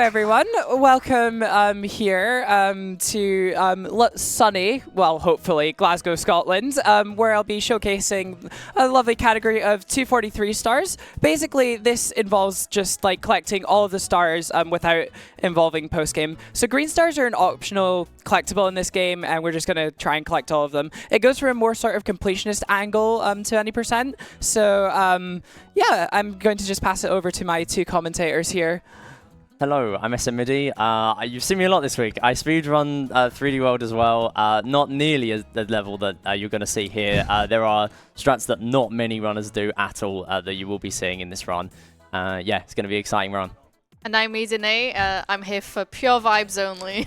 everyone. Welcome here to sunny, well, hopefully, Glasgow, Scotland, where I'll be showcasing a lovely category of 243 stars. Basically, this involves just like collecting all of the stars without involving post-game. So green stars are an optional collectible in this game, and we're just going to try and collect all of them. It goes for a more sort of completionist angle to any percent. So, yeah, I'm going to just pass it over to my two commentators here. Hello, I'm SMidi. You've seen me a lot this week. I speedrun 3D World as well. Not nearly as the level that you're going to see here. There are strats that not many runners do at all that you will be seeing in this run. Yeah, it's going to be an exciting run. And I'm Izine. I'm here for pure vibes only.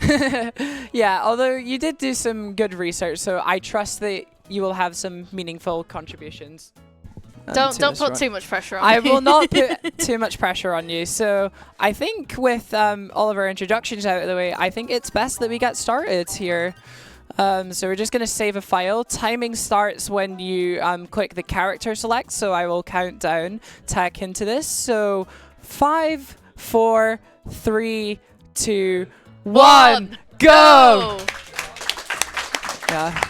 Yeah, although you did do some good research, so I trust that you will have some meaningful contributions. Don't put too much pressure on me. I will not put too much pressure on you. So I think with all of our introductions out of the way, I think it's best that we get started here. So we're just going to save a file. Timing starts when you click the character select. So I will count down, tack into this. So 5, 4, 3, 2, 1, go! Yeah.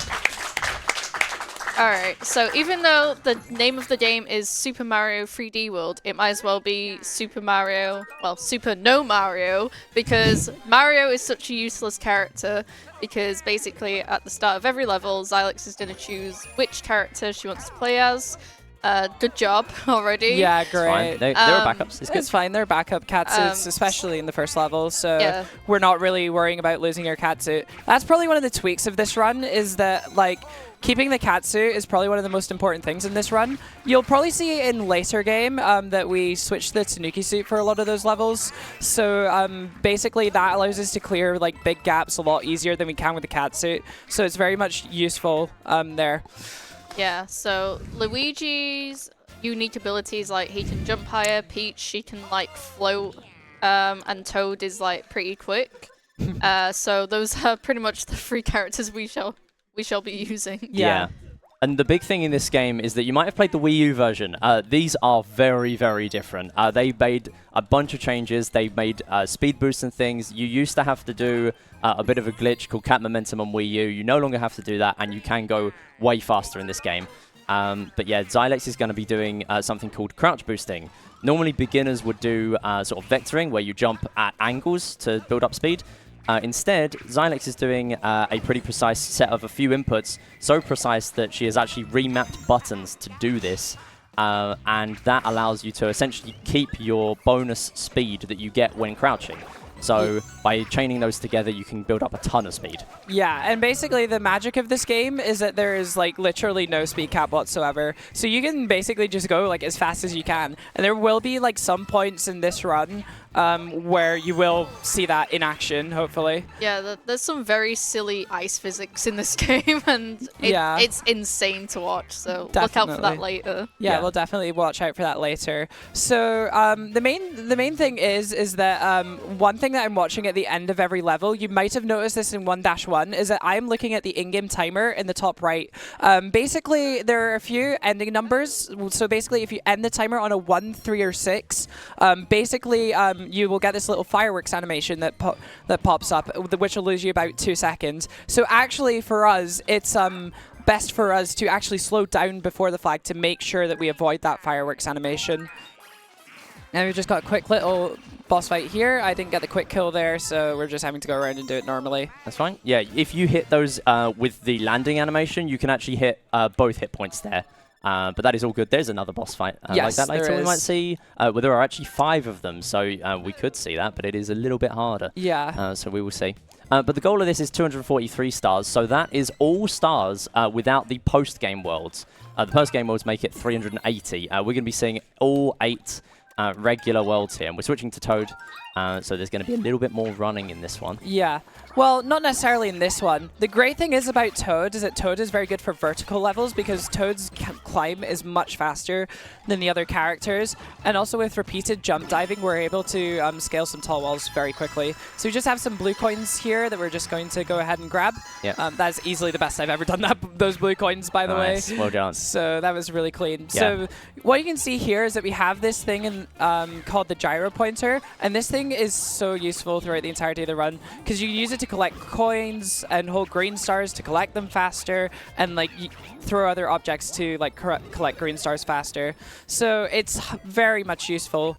Alright, so even though the name of the game is Super Mario 3D World, it might as well be Super Mario, well, Super No Mario, because Mario is such a useless character, because basically at the start of every level, Xylexsr is going to choose which character she wants to play as. Good job already. Yeah, great. There are backups. It's fine. They're backup catsuits, especially in the first level. So yeah. We're not really worrying about losing your catsuit. That's probably one of the tweaks of this run is that, like, keeping the catsuit is probably one of the most important things in this run. You'll probably see in later game that we switched the Tanuki suit for a lot of those levels. So basically that allows us to clear like big gaps a lot easier than we can with the catsuit. So it's very much useful there. Yeah, so Luigi's unique abilities, like he can jump higher, Peach, she can like float, and Toad is like pretty quick. So those are pretty much the three characters we shall be using. Yeah. And the big thing in this game is that you might have played the Wii U version. These are very, very different. They made a bunch of changes. They made speed boosts and things. You used to have to do a bit of a glitch called cap momentum on Wii U. You no longer have to do that, and you can go way faster in this game. But yeah, Xylexsr is going to be doing something called crouch boosting. Normally, beginners would do sort of vectoring, where you jump at angles to build up speed. Instead, Xylexsr is doing a pretty precise set of a few inputs, so precise that she has actually remapped buttons to do this, and that allows you to essentially keep your bonus speed that you get when crouching. So by chaining those together, you can build up a ton of speed. Yeah, and basically the magic of this game is that there is like literally no speed cap whatsoever. So you can basically just go like as fast as you can. And there will be like some points in this run where you will see that in action, hopefully. Yeah, there's some very silly ice physics in this game, and it's insane to watch, so definitely. Look out for that later. Yeah, we'll definitely watch out for that later. So the main thing is that one thing that I'm watching at the end of every level, you might have noticed this in 1-1, is that I'm looking at the in-game timer in the top right. Basically, there are a few ending numbers. So basically, if you end the timer on a 1, 3, or 6, basically you will get this little fireworks animation that pops up, which will lose you about 2 seconds. So actually, for us, it's best for us to actually slow down before the flag to make sure that we avoid that fireworks animation. And we've just got a quick little boss fight here. I didn't get the quick kill there, so we're just having to go around and do it normally. That's fine. Yeah, if you hit those with the landing animation, you can actually hit both hit points there. But that is all good. There's another boss fight like that later we might see. Well, there are actually 5 of them, so we could see that, but it is a little bit harder. Yeah. So we will see. But the goal of this is 243 stars, so that is all stars without the post-game worlds. The post-game worlds make it 380. We're going to be seeing all 8 regular worlds here, and we're switching to Toad, so there's going to be a little bit more running in this one. Yeah. Well, not necessarily in this one. The great thing is about Toad is that Toad is very good for vertical levels because Toad's climb is much faster than the other characters. And also with repeated jump diving, we're able to scale some tall walls very quickly. So we just have some blue coins here that we're just going to go ahead and grab. Yeah. That's easily the best I've ever done those blue coins, by the way. Well done. So that was really clean. Yeah. So what you can see here is that we have this thing called the gyro pointer, and this thing is so useful throughout the entirety of the run because you use it to collect coins and hold green stars to collect them faster, and like throw other objects to like collect green stars faster. So it's very much useful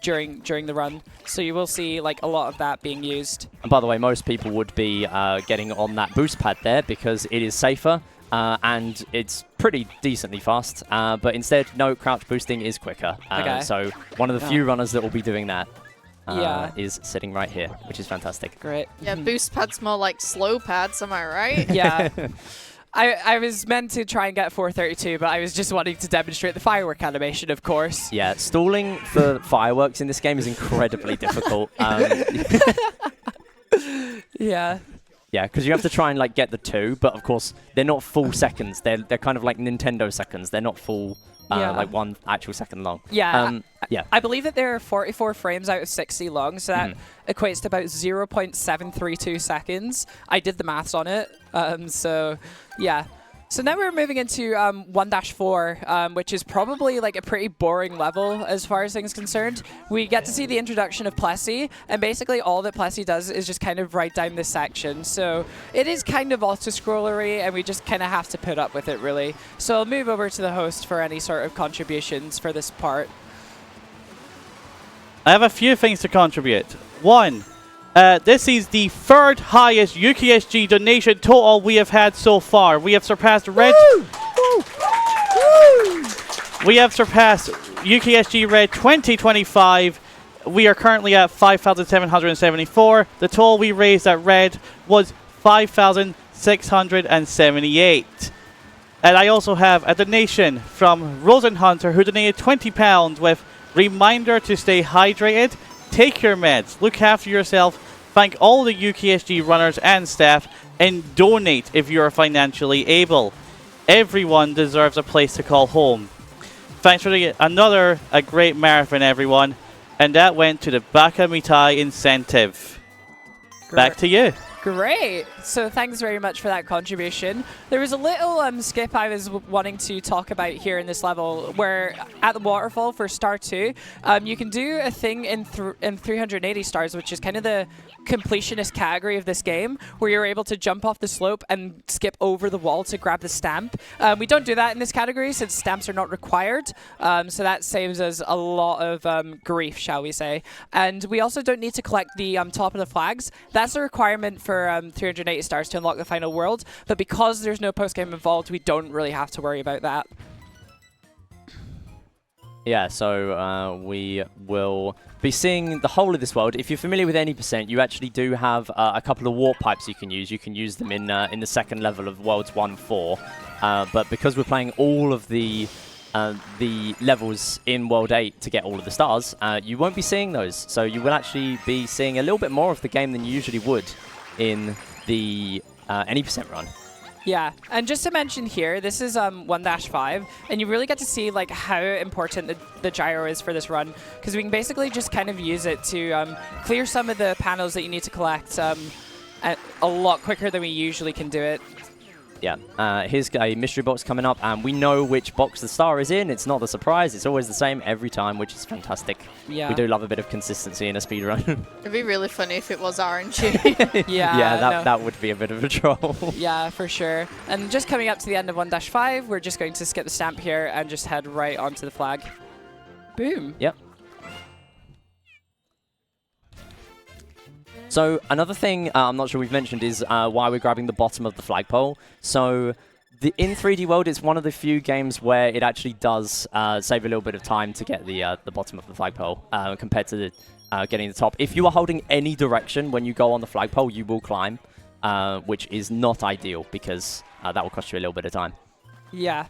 during the run. So you will see like a lot of that being used. And by the way, most people would be getting on that boost pad there because it is safer. And it's pretty decently fast, but instead, no, crouch boosting is quicker. Okay. So one of the few runners that will be doing that Yeah. is sitting right here, which is fantastic. Great. Yeah, boost pads more like slow pads, am I right? Yeah. I was meant to try and get 432, but I was just wanting to demonstrate the firework animation, of course. Yeah, stalling for fireworks in this game is incredibly difficult. Yeah. Yeah, because you have to try and like get the 2, but of course they're not full seconds. They're kind of like Nintendo seconds. They're not full like 1 actual second long. Yeah. Yeah. I believe that there are 44 frames out of 60 long, so that equates to about 0.732 seconds. I did the maths on it. So yeah. So now we're moving into 1-4, which is probably like a pretty boring level as far as things concerned. We get to see the introduction of Plessy, and basically all that Plessy does is just kind of write down this section. So it is kind of auto-scrollery, and we just kind of have to put up with it, really. So I'll move over to the host for any sort of contributions for this part. I have a few things to contribute. One, this is the 3rd highest UKSG donation total we have had so far. We have surpassed Red. Woo! Woo! We have surpassed UKSG Red 2025. We are currently at 5,774. The total we raised at Red was 5,678. And I also have a donation from Rosenhunter, who donated £20 with reminder to stay hydrated. Take your meds, look after yourself, thank all the UKSG runners and staff, and donate if you are financially able. Everyone deserves a place to call home. Thanks for another great marathon, everyone. And that went to the Baka Mitai incentive. Back to you. Great. So thanks very much for that contribution. There was a little skip I was wanting to talk about here in this level, where at the waterfall for Star 2, you can do a thing in 380 stars, which is kind of the completionist category of this game, where you're able to jump off the slope and skip over the wall to grab the stamp. We don't do that in this category since stamps are not required, so that saves us a lot of grief, shall we say. And we also don't need to collect the top of the flags. That's a requirement for 380 stars to unlock the final world, but because there's no post-game involved, we don't really have to worry about that. Yeah, so we will be seeing the whole of this world. If you're familiar with any %, you actually do have a couple of warp pipes you can use. You can use them in the 2nd level of Worlds 1-4. But because we're playing all of the levels in World 8 to get all of the stars, you won't be seeing those. So you will actually be seeing a little bit more of the game than you usually would in the any % run. Yeah, and just to mention here, this is 1-5, and you really get to see like how important the gyro is for this run, because we can basically just kind of use it to clear some of the panels that you need to collect a lot quicker than we usually can do it. Yeah, here's a mystery box coming up, and we know which box the star is in. It's not a surprise. It's always the same every time, which is fantastic. Yeah. We do love a bit of consistency in a speedrun. It'd be really funny if it was RNG. Yeah, that would be a bit of a troll. Yeah, for sure. And just coming up to the end of 1-5, we're just going to skip the stamp here and just head right onto the flag. Boom. Yep. So another thing I'm not sure we've mentioned is why we're grabbing the bottom of the flagpole. So in 3D World, it's one of the few games where it actually does save a little bit of time to get the bottom of the flagpole compared to getting the top. If you are holding any direction when you go on the flagpole, you will climb, which is not ideal because that will cost you a little bit of time. Yeah.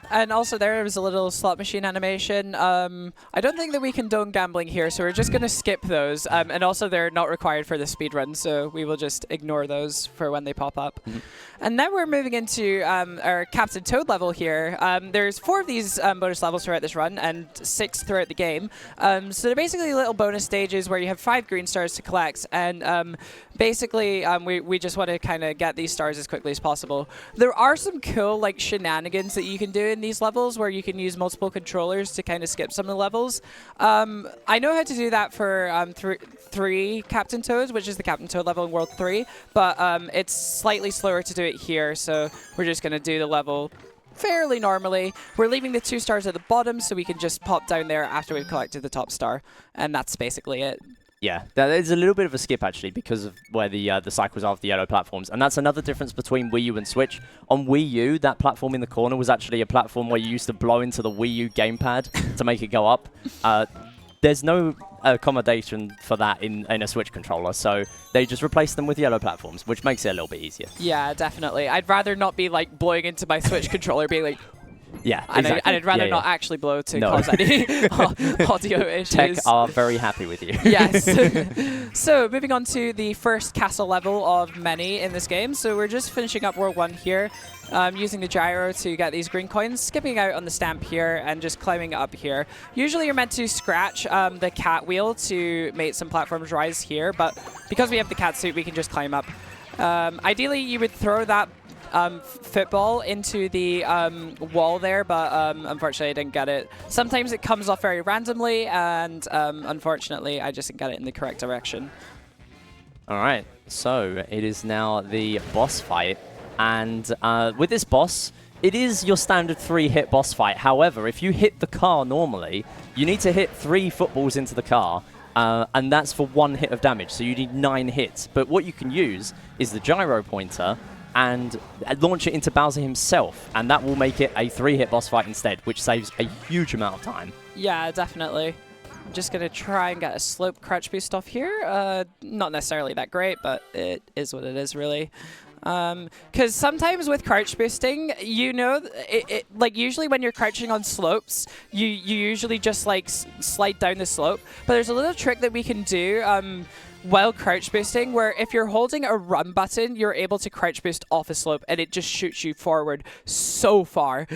And also there was a little slot machine animation. I don't think that we condone gambling here, so we're just going to skip those. And also they're not required for the speedrun, so we will just ignore those for when they pop up. Mm-hmm. And now we're moving into our Captain Toad level here. There's 4 of these bonus levels throughout this run and 6 throughout the game. So they're basically little bonus stages where you have 5 green stars to collect, and basically we just want to kind of get these stars as quickly as possible. There are some cool like shenanigans that you can do in in these levels where you can use multiple controllers to kind of skip some of the levels. I know how to do that for 3 Captain Toads, which is the Captain Toad level in World 3, but it's slightly slower to do it here, so we're just going to do the level fairly normally. We're leaving the 2 stars at the bottom so we can just pop down there after we've collected the top star, and that's basically it. Yeah, there's a little bit of a skip actually because of where the cycles are of the yellow platforms, and that's another difference between Wii U and Switch. On Wii U, that platform in the corner was actually a platform where you used to blow into the Wii U gamepad to make it go up. There's no accommodation for that in a Switch controller, so they just replaced them with yellow platforms, which makes it a little bit easier. Yeah, definitely. I'd rather not be like blowing into my Switch controller, being like, yeah, and exactly. I'd rather not actually blow to cause any audio issues. Tech are very happy with you. Yes. So moving on to the first castle level of many in this game. So we're just finishing up World 1 here, using the gyro to get these green coins, skipping out on the stamp here and just climbing up here. Usually you're meant to scratch the cat wheel to make some platforms rise here, but because we have the cat suit, we can just climb up. Ideally, you would throw that football into the wall there, but unfortunately I didn't get it. Sometimes it comes off very randomly, and unfortunately I just didn't get it in the correct direction. Alright, so it is now the boss fight, and with this boss, it is your standard 3-hit boss fight. However, if you hit the car normally, you need to hit 3 footballs into the car, and that's for 1 hit of damage, so you need 9 hits. But what you can use is the gyro pointer and launch it into Bowser himself, and that will make it a 3-hit boss fight instead, which saves a huge amount of time. Yeah, definitely. I'm just going to try and get a slope crouch boost off here. Not necessarily that great, but it is what it is, really. Because sometimes with crouch boosting, you know, like usually when you're crouching on slopes, you usually just like slide down the slope. But there's a little trick that we can do while crouch boosting, where if you're holding a run button, you're able to crouch boost off a slope, and it just shoots you forward so far.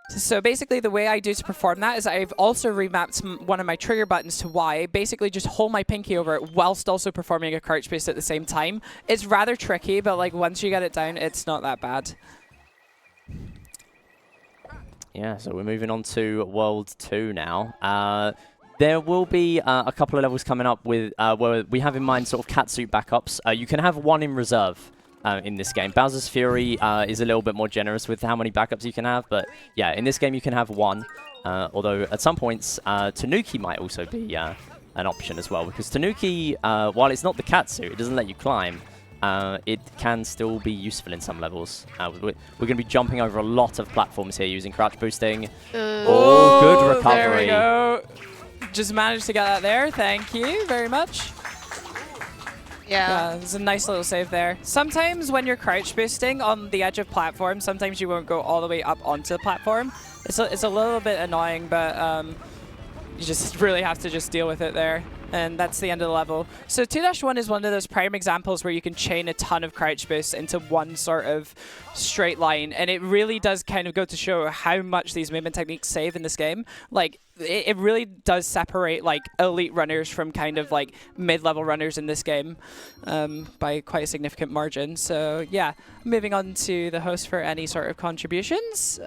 So basically the way I do to perform that is I've also remapped one of my trigger buttons to Y. Basically just hold my pinky over it whilst also performing a crouch boost at the same time. It's rather tricky, but like once you get it down, it's not that bad. Yeah, so we're moving on to World 2 now. There will be a couple of levels coming up with where we have in mind sort of catsuit backups. You can have 1 in reserve in this game. Bowser's Fury is a little bit more generous with how many backups you can have, but yeah, in this game you can have 1. Although at some points, Tanuki might also be an option as well, because Tanuki, while it's not the catsuit, it doesn't let you climb. It can still be useful in some levels. We're going to be jumping over a lot of platforms here using crouch boosting. Oh, good recovery. There we go. Just managed to get that there. Thank you very much. Yeah, there's a nice little save there. Sometimes when you're crouch boosting on the edge of platform, sometimes you won't go all the way up onto the platform. It's a little bit annoying, but you just really have to just deal with it there. And that's the end of the level. So 2-1 is one of those prime examples where you can chain a ton of crouch boosts into one sort of straight line. And it really does kind of go to show how much these movement techniques save in this game. Like, it really does separate like elite runners from kind of like mid-level runners in this game by quite a significant margin. So yeah, moving on to the host for any sort of contributions.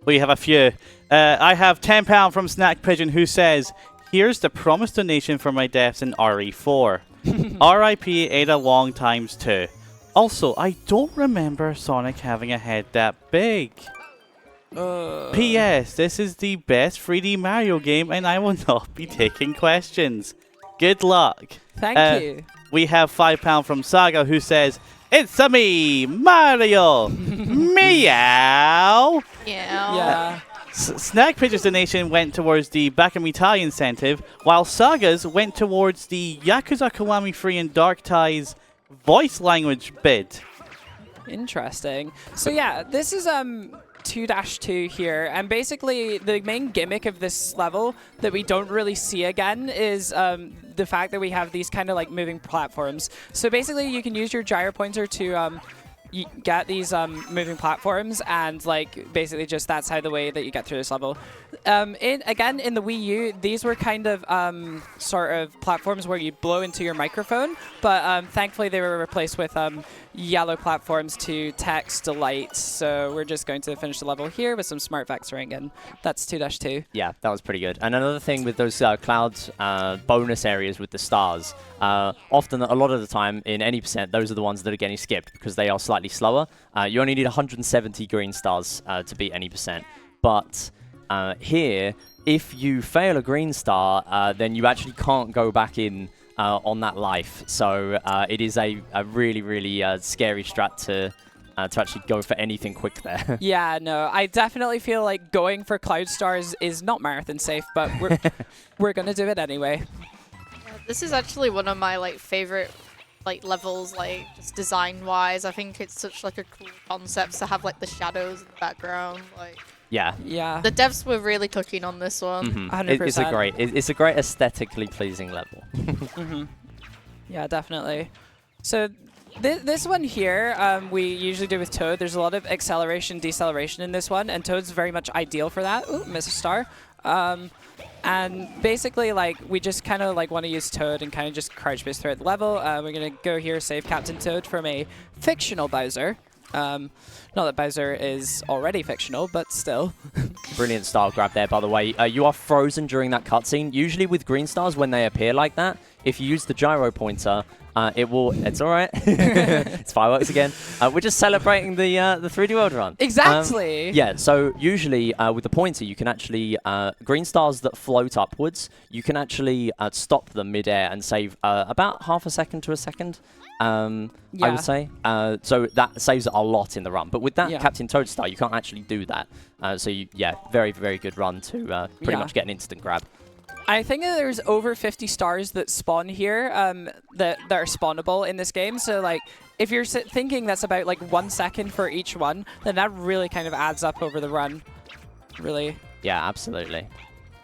We have a few. I have £10 from Snack Pigeon, who says, "Here's the promised donation for my deaths in RE4. R.I.P. Ada Long ×2. Also, I don't remember Sonic having a head that big. P.S. This is the best 3D Mario game, and I will not be taking questions. Good luck." Thank you. We have £5 from Saga, who says, "It's-a me, Mario. Meow." Yeah. Snack Pigeon's donation went towards the Bakamii incentive, while Saga's went towards the Yakuza Kiwami Free and Dark Ties voice language bid. Interesting. So yeah, this is 2-2 here, and basically the main gimmick of this level that we don't really see again is the fact that we have these kind of like moving platforms. So basically you can use your gyro pointer to you get these moving platforms, and like basically just that's how the way that you get through this level. Again, in the Wii U, these were kind of sort of platforms where you blow into your microphone, but thankfully they were replaced with yellow platforms to text delight. So we're just going to finish the level here with some smart vectoring, and that's 2-2. Yeah, that was pretty good. And another thing with those cloud bonus areas with the stars, often, a lot of the time, in any percent, those are the ones that are getting skipped because they are slightly slower. You only need 170 green stars to beat any percent. But here, if you fail a green star, then you actually can't go back in on that life. So it is a really, really scary strat to actually go for anything quick there. Yeah, no, I definitely feel like going for cloud stars is not marathon safe, but we're gonna do it anyway. Yeah, this is actually one of my like favorite like levels, like just design wise. I think it's such like a cool concept to have like the shadows in the background. Like Yeah. Yeah. the devs were really cooking on this one. 100%. It's a great aesthetically pleasing level. Yeah, definitely. So this one here, we usually do with Toad. There's a lot of acceleration, deceleration in this one, and Toad's very much ideal for that. Ooh, miss a star. And basically, like, we just kind of like want to use Toad and kind of just crouch boost throughout the level. We're gonna go here, save Captain Toad from a fictional Bowser. Not that Bowser is already fictional, but still. Brilliant star grab there, by the way. You are frozen during that cutscene. Usually with green stars, when they appear like that, if you use the gyro pointer, it will... It's all right. It's fireworks again. We're just celebrating the 3D World run. Exactly. Yeah, so usually with the pointer, you can actually... green stars that float upwards, you can actually stop them mid-air and save about half a second to a second. I would say. So that saves a lot in the run. But with that Captain Toad star, you can't actually do that. So, very, very good run to pretty much get an instant grab. I think that there's over 50 stars that spawn here that are spawnable in this game. So, like, if you're thinking that's about, like, 1 second for each one, then that really kind of adds up over the run. Really. Yeah, absolutely.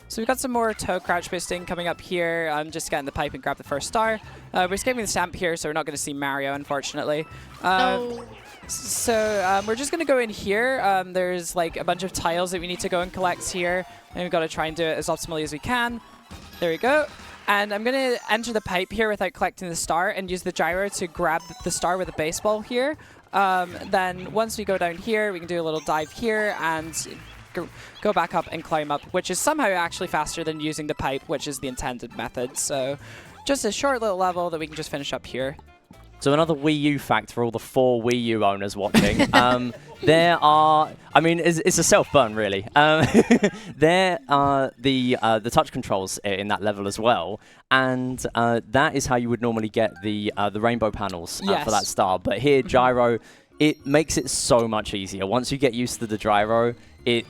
So we've got some more Toad crouch boosting coming up here. Just get in the pipe and grab the first star. We're escaping the stamp here, so we're not going to see Mario, unfortunately. No. So we're just going to go in here. There's like a bunch of tiles that we need to go and collect here. And we've got to try and do it as optimally as we can. There we go. And I'm going to enter the pipe here without collecting the star and use the gyro to grab the star with a baseball here. Then once we go down here, we can do a little dive here and go back up and climb up, which is somehow actually faster than using the pipe, which is the intended method. So just a short little level that we can just finish up here. So another Wii U fact for all the 4 Wii U owners watching. There are, I mean, it's a self-burn, really. There are the touch controls in that level as well. And that is how you would normally get the rainbow panels for that star. But here, gyro, it makes it so much easier. Once you get used to the gyro, it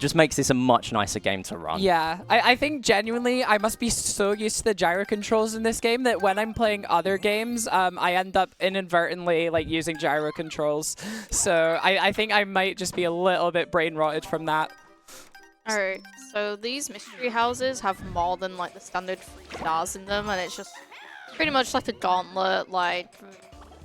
just makes this a much nicer game to run. Yeah, I think genuinely I must be so used to the gyro controls in this game that when I'm playing other games, I end up inadvertently like using gyro controls. So I think I might just be a little bit brain rotted from that. Alright, so these mystery houses have more than like the standard 3 stars in them, and it's just pretty much like a gauntlet. Like,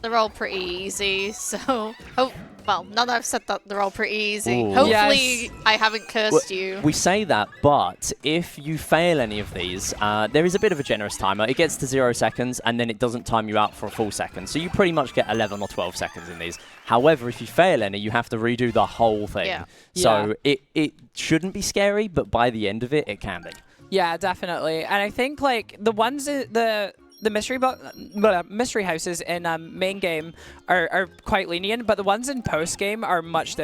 they're all pretty easy, so... Oh, well, now that I've said that, they're all pretty easy. Ooh. Hopefully, I haven't cursed you. We say that, but if you fail any of these, there is a bit of a generous timer. It gets to 0 seconds, and then it doesn't time you out for a full second. So you pretty much get 11 or 12 seconds in these. However, if you fail any, you have to redo the whole thing. Yeah. So it shouldn't be scary, but by the end of it, it can be. Yeah, definitely. And I think like the ones the mystery houses in main game are quite lenient, but the ones in post game are much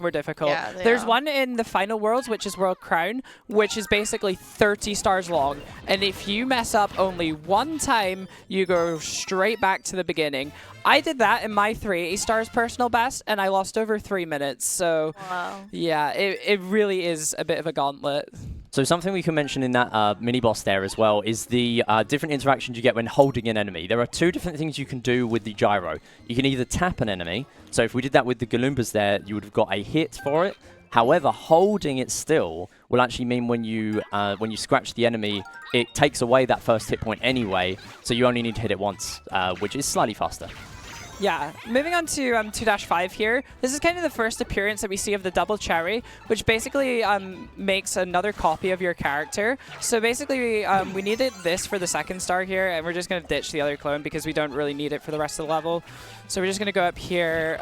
more difficult. Yeah, There's one in the final worlds, which is World Crown, which is basically 30 stars long, and if you mess up only one time, you go straight back to the beginning. I did that in my 380 stars personal best, and I lost over 3 minutes. So, yeah, it really is a bit of a gauntlet. So something we can mention in that mini-boss there as well is the different interactions you get when holding an enemy. There are 2 different things you can do with the gyro. You can either tap an enemy. So if we did that with the Galoombas there, you would have got a hit for it. However, holding it still will actually mean when you scratch the enemy, it takes away that first hit point anyway. So you only need to hit it once, which is slightly faster. Yeah, moving on to 2-5 here. This is kind of the first appearance that we see of the double cherry, which basically makes another copy of your character. So basically, we needed this for the second star here, and we're just going to ditch the other clone because we don't really need it for the rest of the level. So we're just going to go up here,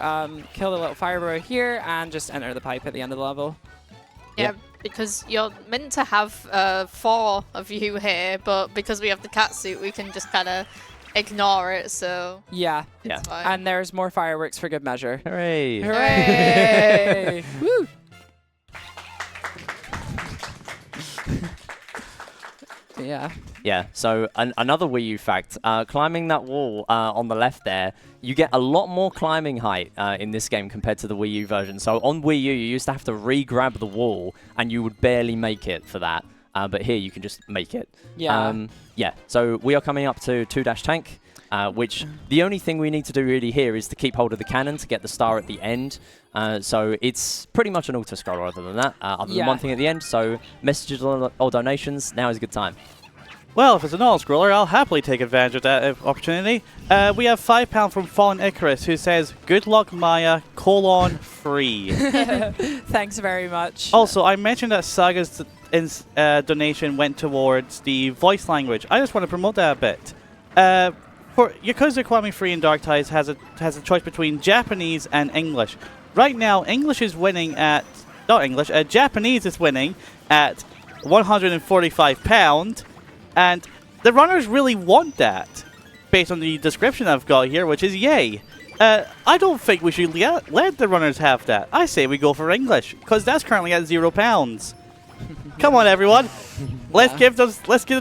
kill the little fire bro here, and just enter the pipe at the end of the level. Yeah, because you're meant to have 4 of you here, but because we have the cat suit, we can just kind of ignore it, so Yeah. it's fine. And there's more fireworks for good measure. Hooray! Hooray! Woo! Yeah. Yeah, so another Wii U fact, climbing that wall on the left there, you get a lot more climbing height in this game compared to the Wii U version. So on Wii U, you used to have to re-grab the wall, and you would barely make it for that. But here, you can just make it. Yeah. Yeah, so we are coming up to 2-tank, which the only thing we need to do really here is to keep hold of the cannon to get the star at the end. So it's pretty much an auto-scroller other than that, other than one thing at the end. So messages or donations, now is a good time. Well, if it's an all-scroller, I'll happily take advantage of that opportunity. We have £5 from Fallen Icarus, who says, "Good luck, Maya, free." Thanks very much. Also, I mentioned that Saga's donation went towards the voice language. I just want to promote that a bit. For Yakuza Kiwami Free and Dark Ties has a choice between Japanese and English. Right now, English is winning at... Not English, Japanese is winning at £145. And the runners really want that, based on the description I've got here, which is yay. I don't think we should let the runners have that. I say we go for English, because that's currently at £0. Come on, everyone. Let's give them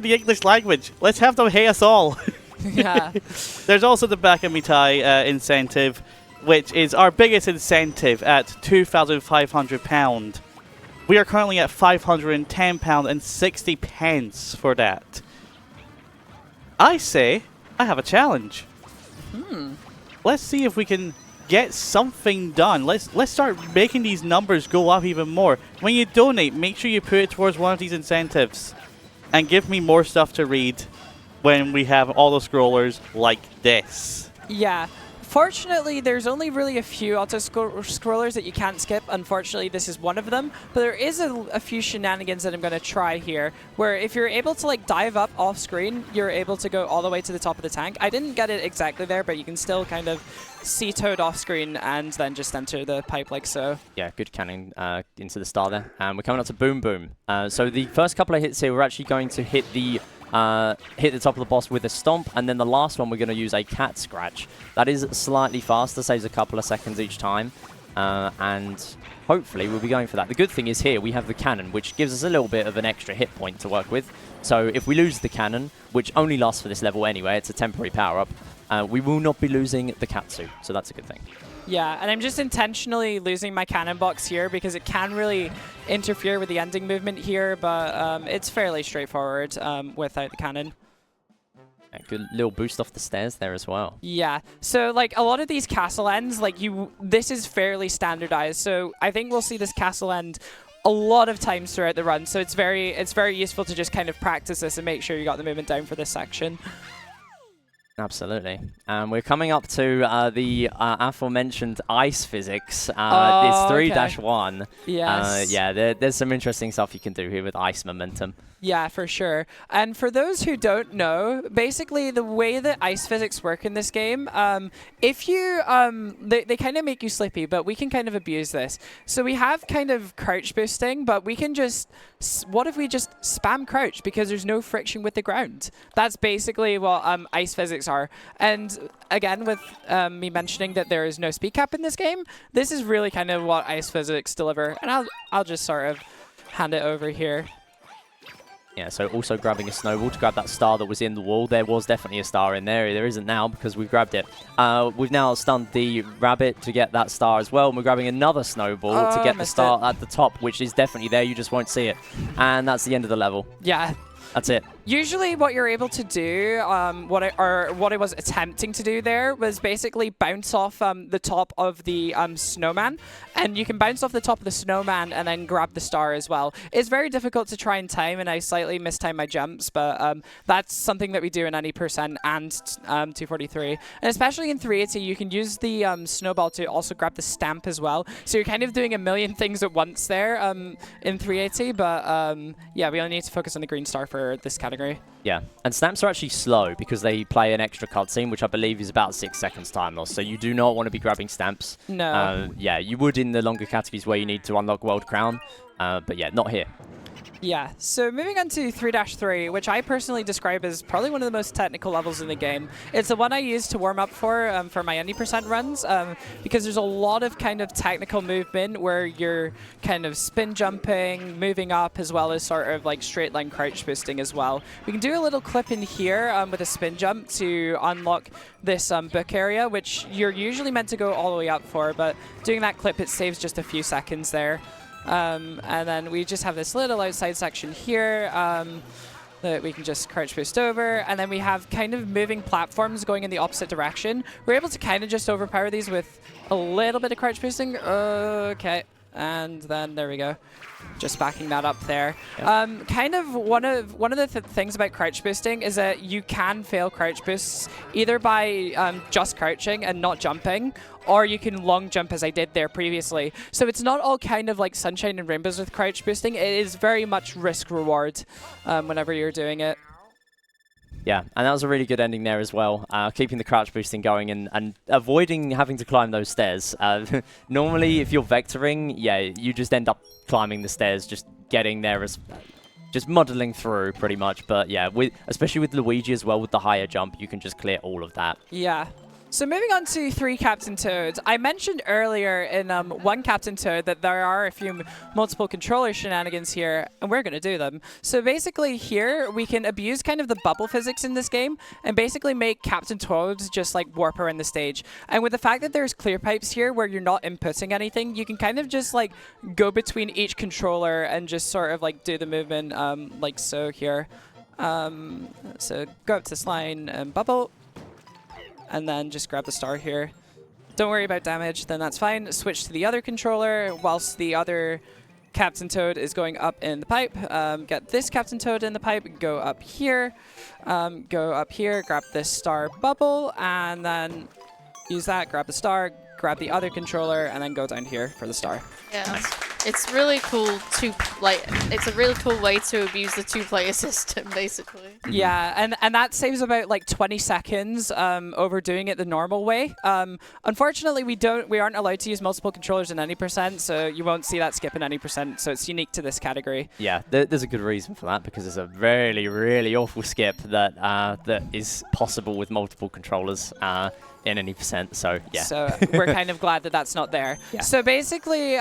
the English language. Let's have them hate us all. Yeah. There's also the Back of Me Tie incentive, which is our biggest incentive at £2,500. We are currently at £510 and 60 pence for that. I say I have a challenge. Let's see if we can get something done. Let's start making these numbers go up even more. When you donate, make sure you put it towards one of these incentives. And give me more stuff to read when we have auto-scrollers like this. Yeah. Fortunately, there's only really a few auto-scrollers that you can't skip. Unfortunately, this is one of them. But there is a few shenanigans that I'm going to try here, where if you're able to dive up off screen, you're able to go all the way to the top of the tank. I didn't get it exactly there, but you can still kind of see Toad off screen and then just enter the pipe like so. Yeah, good cannon into the star there. And we're coming up to Boom Boom. So the first couple of hits here, we're actually going to hit the top of the boss with a stomp, and then the last one we're going to use a cat scratch. That is slightly faster, saves a couple of seconds each time, and hopefully we'll be going for that. The good thing is here we have the cannon, which gives us a little bit of an extra hit point to work with. So if we lose the cannon, which only lasts for this level anyway, it's a temporary power-up, we will not be losing the cat suit, so that's a good thing. Yeah, and I'm just intentionally losing my cannon box here because it can really interfere with the ending movement here, but it's fairly straightforward without the cannon. A good little boost off the stairs there as well. Yeah, so a lot of these castle ends, this is fairly standardized, so I think we'll see this castle end a lot of times throughout the run, so it's very useful to just kind of practice this and make sure you got the movement down for this section. Absolutely. We're coming up to the aforementioned ice physics. It's 3-1. Okay. Yes. Yeah, there's some interesting stuff you can do here with ice momentum. Yeah, for sure. And for those who don't know, basically the way that ice physics work in this game, if you, they kind of make you slippy, but we can kind of abuse this. So we have kind of crouch boosting, but we can just, what if we just spam crouch because there's no friction with the ground? That's basically what ice physics are. And again, with me mentioning that there is no speed cap in this game, this is really kind of what ice physics deliver. And I'll just sort of hand it over here. Yeah, so also grabbing a snowball to grab that star that was in the wall. There was definitely a star in there. There isn't now because we've grabbed it. We've now stunned the rabbit to get that star as well. And we're grabbing another snowball to get the star at the top, which is definitely there. You just won't see it. And that's the end of the level. Yeah, That's it. Usually what you're able to do, what I was attempting to do there was basically bounce off the top of the snowman, and you can bounce off the top of the snowman and then grab the star as well. It's very difficult to try and time, and I slightly mistime my jumps, but that's something that we do in any percent and 243. And especially in 380, you can use the snowball to also grab the stamp as well. So you're kind of doing a million things at once there in 380, but yeah, we only need to focus on the green star for this category. Yeah, and stamps are actually slow because they play an extra cutscene, which I believe is about 6 seconds time loss. So you do not want to be grabbing stamps. No. Yeah, you would in the longer categories where you need to unlock World Crown, but yeah, not here. Yeah, so moving on to 3-3, which I personally describe as probably one of the most technical levels in the game. It's the one I use to warm up for my any percent runs, because there's a lot of kind of technical movement where you're kind of spin jumping, moving up, as well as sort of like straight line crouch boosting as well. We can do a little clip in here with a spin jump to unlock this book area, which you're usually meant to go all the way up for, but doing that clip, it saves just a few seconds there. And then we just have this little outside section here that we can just crouch boost over. And then we have kind of moving platforms going in the opposite direction. We're able to kind of just overpower these with a little bit of crouch boosting. Okay. And then there we go. Just backing that up there. Yep. Kind of one of the things about crouch boosting is that you can fail crouch boosts either by just crouching and not jumping, or you can long jump as I did there previously. So it's not all kind of like sunshine and rainbows with crouch boosting. It is very much risk reward whenever you're doing it. Yeah, and that was a really good ending there as well, keeping the crouch boosting going and avoiding having to climb those stairs. Normally, if you're vectoring, yeah, you just end up climbing the stairs, just getting there as just muddling through pretty much. But yeah, especially with Luigi as well, with the higher jump, you can just clear all of that. Yeah. So moving on to 3 Captain Toad. I mentioned earlier in 1 Captain Toad that there are a few multiple controller shenanigans here, and we're going to do them. So basically here, we can abuse kind of the bubble physics in this game, and basically make Captain Toad just like warp around the stage. And with the fact that there's clear pipes here where you're not inputting anything, you can kind of just like go between each controller and just sort of like do the movement like so here. So go up to this line and bubble. And then just grab the star here. Don't worry about damage, then that's fine. Switch to the other controller whilst the other Captain Toad is going up in the pipe. Get this Captain Toad in the pipe, go up here, grab this star bubble, and then use that, grab the star, grab the other controller, and then go down here for the star. Yeah, Nice. it's really cool to it's a really cool way to abuse the 2-player system, basically. Yeah, and that saves about like 20 seconds overdoing it the normal way. Unfortunately, we aren't allowed to use multiple controllers in any percent, so you won't see that skip in any percent. So it's unique to this category. Yeah, there's a good reason for that, because it's a really, really awful skip that that is possible with multiple controllers in any percent. So yeah. So we're kind of glad that that's not there. Yeah. So basically,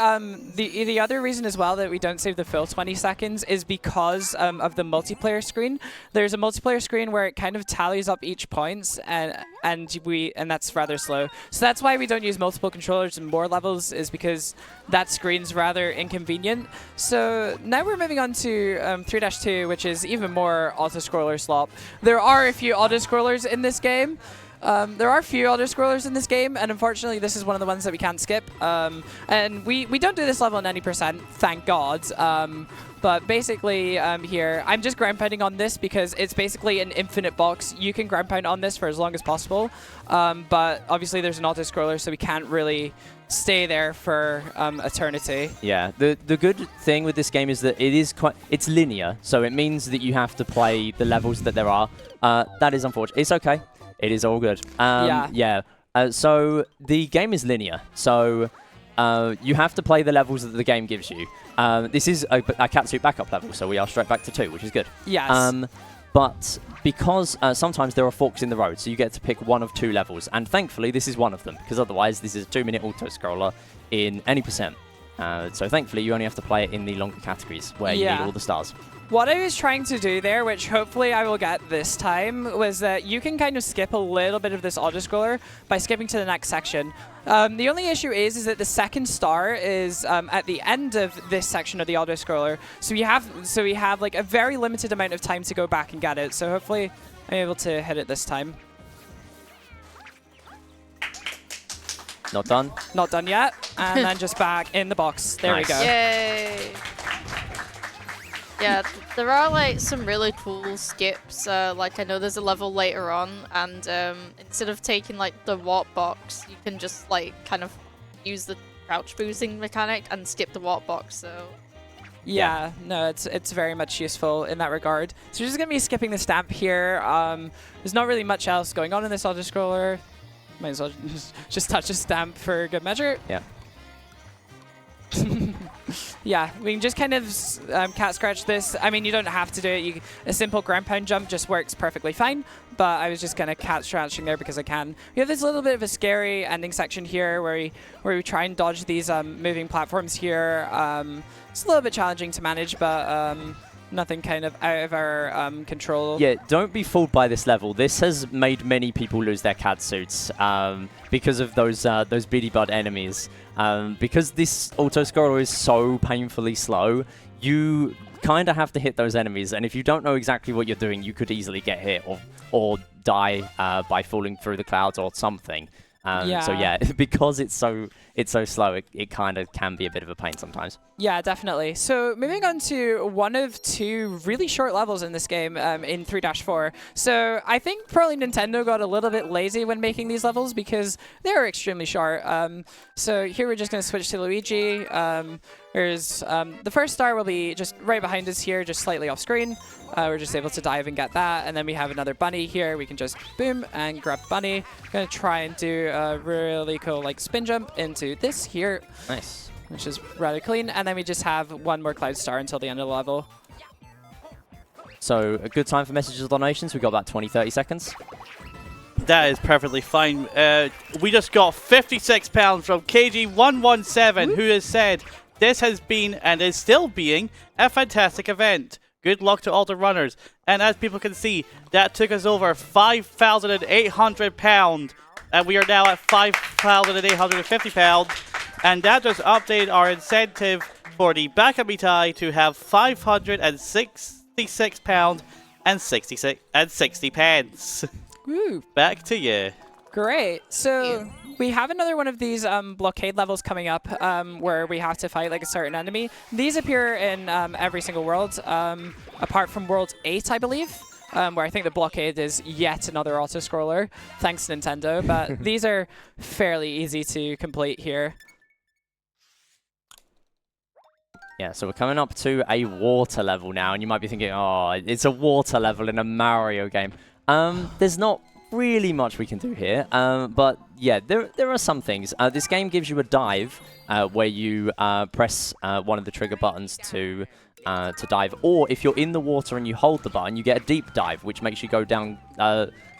the other reason as well that we don't save the full 20 seconds is because of the multiplayer screen. There's a multiplayer screen where it kind of tallies up each points, and that's rather slow. So that's why we don't use multiple controllers in more levels, is because that screen's rather inconvenient. So now we're moving on to 3-2, which is even more auto-scroller slop. There are a few auto-scrollers in this game. There are a few auto-scrollers in this game, and unfortunately this is one of the ones that we can't skip. And we don't do this level in any percent, thank God. But basically here, I'm just ground pounding on this because it's basically an infinite box. You can ground pound on this for as long as possible. But obviously there's an auto-scroller, so we can't really stay there for eternity. Yeah, the good thing with this game is that it's linear, so it means that you have to play the levels that there are. That is unfortunate. It's okay. It is all good. Yeah. So the game is linear. So you have to play the levels that the game gives you. This is a catsuit backup level, so we are straight back to 2, which is good. Yes. But because sometimes there are forks in the road, so you get to pick one of 2 levels. And thankfully, this is one of them, because otherwise this is a 2-minute auto-scroller in any percent. So thankfully, you only have to play it in the longer categories where you need all the stars. What I was trying to do there, which hopefully I will get this time, was that you can kind of skip a little bit of this auto-scroller by skipping to the next section. The only issue is that the second star is at the end of this section of the auto-scroller, so we have like a very limited amount of time to go back and get it. So hopefully I'm able to hit it this time. Not done? Not done yet. And then just back in the box. There we go. Yay! Yeah, there are like some really cool skips. Like I know there's a level later on, and instead of taking like the warp box, you can just like kind of use the crouch boosting mechanic and skip the warp box. So yeah, no, it's very much useful in that regard. So we're just gonna be skipping the stamp here. There's not really much else going on in this auto scroller. Might as well just touch a stamp for good measure. Yeah. Yeah, we can just kind of cat scratch this. I mean, you don't have to do it. A simple ground pound jump just works perfectly fine, but I was just kind of cat scratching there because I can. We have this little bit of a scary ending section here where we try and dodge these moving platforms here. It's a little bit challenging to manage, but nothing kind of out of our control. Yeah, don't be fooled by this level. This has made many people lose their cat suits because of those beady bud enemies. Because this auto-scroller is so painfully slow, you kind of have to hit those enemies, and if you don't know exactly what you're doing, you could easily get hit or die by falling through the clouds or something. So yeah, because it's so slow, it kind of can be a bit of a pain sometimes. Yeah, definitely. So moving on to one of two really short levels in this game in 3-4. So I think probably Nintendo got a little bit lazy when making these levels because they are extremely short. So here we're just going to switch to Luigi. There's the first star will be just right behind us here, just slightly off screen. We're just able to dive and get that. And then we have another bunny here. We can just boom and grab bunny. Going to try and do a really cool like spin jump into this here. Nice. Which is rather clean. And then we just have one more cloud star until the end of the level. So a good time for messages or donations. We've got about 20-30 seconds. That is perfectly fine. We just got £56 from KG117, who has said, "This has been and is still being a fantastic event. Good luck to all the runners." And as people can see, that took us over £5,800. And we are now at £5,850. And that just updated our incentive for the Bakamitai to have £566 and 60 pence. Woo. Back to you. Great. So we have another one of these blockade levels coming up where we have to fight like a certain enemy. These appear in every single world, apart from World 8, I believe, where I think the blockade is yet another auto-scroller, thanks to Nintendo. But these are fairly easy to complete here. Yeah, so we're coming up to a water level now, and you might be thinking, oh, it's a water level in a Mario game. There's not really much we can do here, but yeah, there are some things. This game gives you a dive where you press one of the trigger buttons to dive, or if you're in the water and you hold the button, you get a deep dive, which makes you go down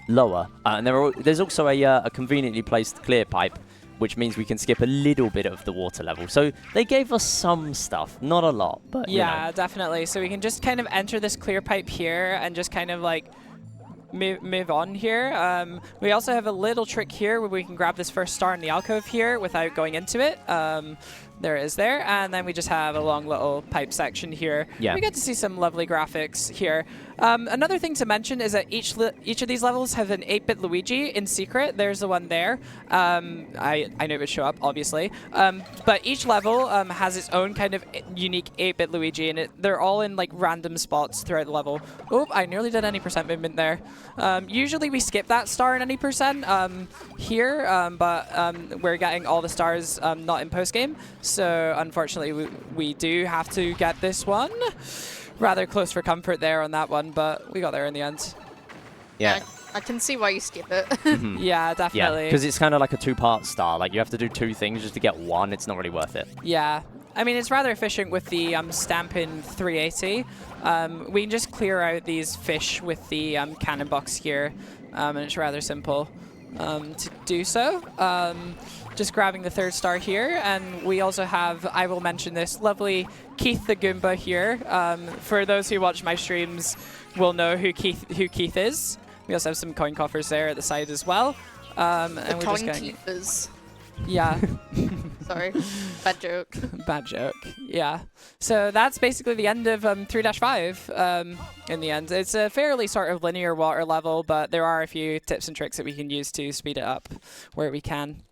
lower. And there's also a conveniently placed clear pipe, which means we can skip a little bit of the water level. So they gave us some stuff, not a lot, but yeah, you know. definitely. So we can just kind of enter this clear pipe here and just kind of like move on here. We also have a little trick here where we can grab this first star in the alcove here without going into it. There it is there. And then we just have a long little pipe section here. Yeah. We get to see some lovely graphics here. Another thing to mention is that each of these levels have an 8-bit Luigi in secret. There's the one there. I know it would show up, obviously. But each level has its own kind of unique 8-bit Luigi, and they're all in like random spots throughout the level. Oh, I nearly did any percent movement there. Usually we skip that star in any percent here, but we're getting all the stars not in post-game. So unfortunately, we do have to get this one. Rather close for comfort there on that one, but we got there in the end. Yeah. I can see why you skip it. Yeah, definitely. Yeah, because it's kind of like a two-part star. Like, you have to do two things just to get one. It's not really worth it. Yeah. I mean, it's rather efficient with the stamp in 380. We can just clear out these fish with the cannon box here, and it's rather simple to do so. just grabbing the 3rd star here. And we also have, I will mention this, lovely Keith the Goomba here. For those who watch my streams will know who Keith is. We also have some coin coffers there at the side as well. And The we're just coin going, keepers. yeah. Sorry, bad joke. Bad joke. Yeah. So that's basically the end of 3-5 in the end. It's a fairly sort of linear water level, but there are a few tips and tricks that we can use to speed it up where we can.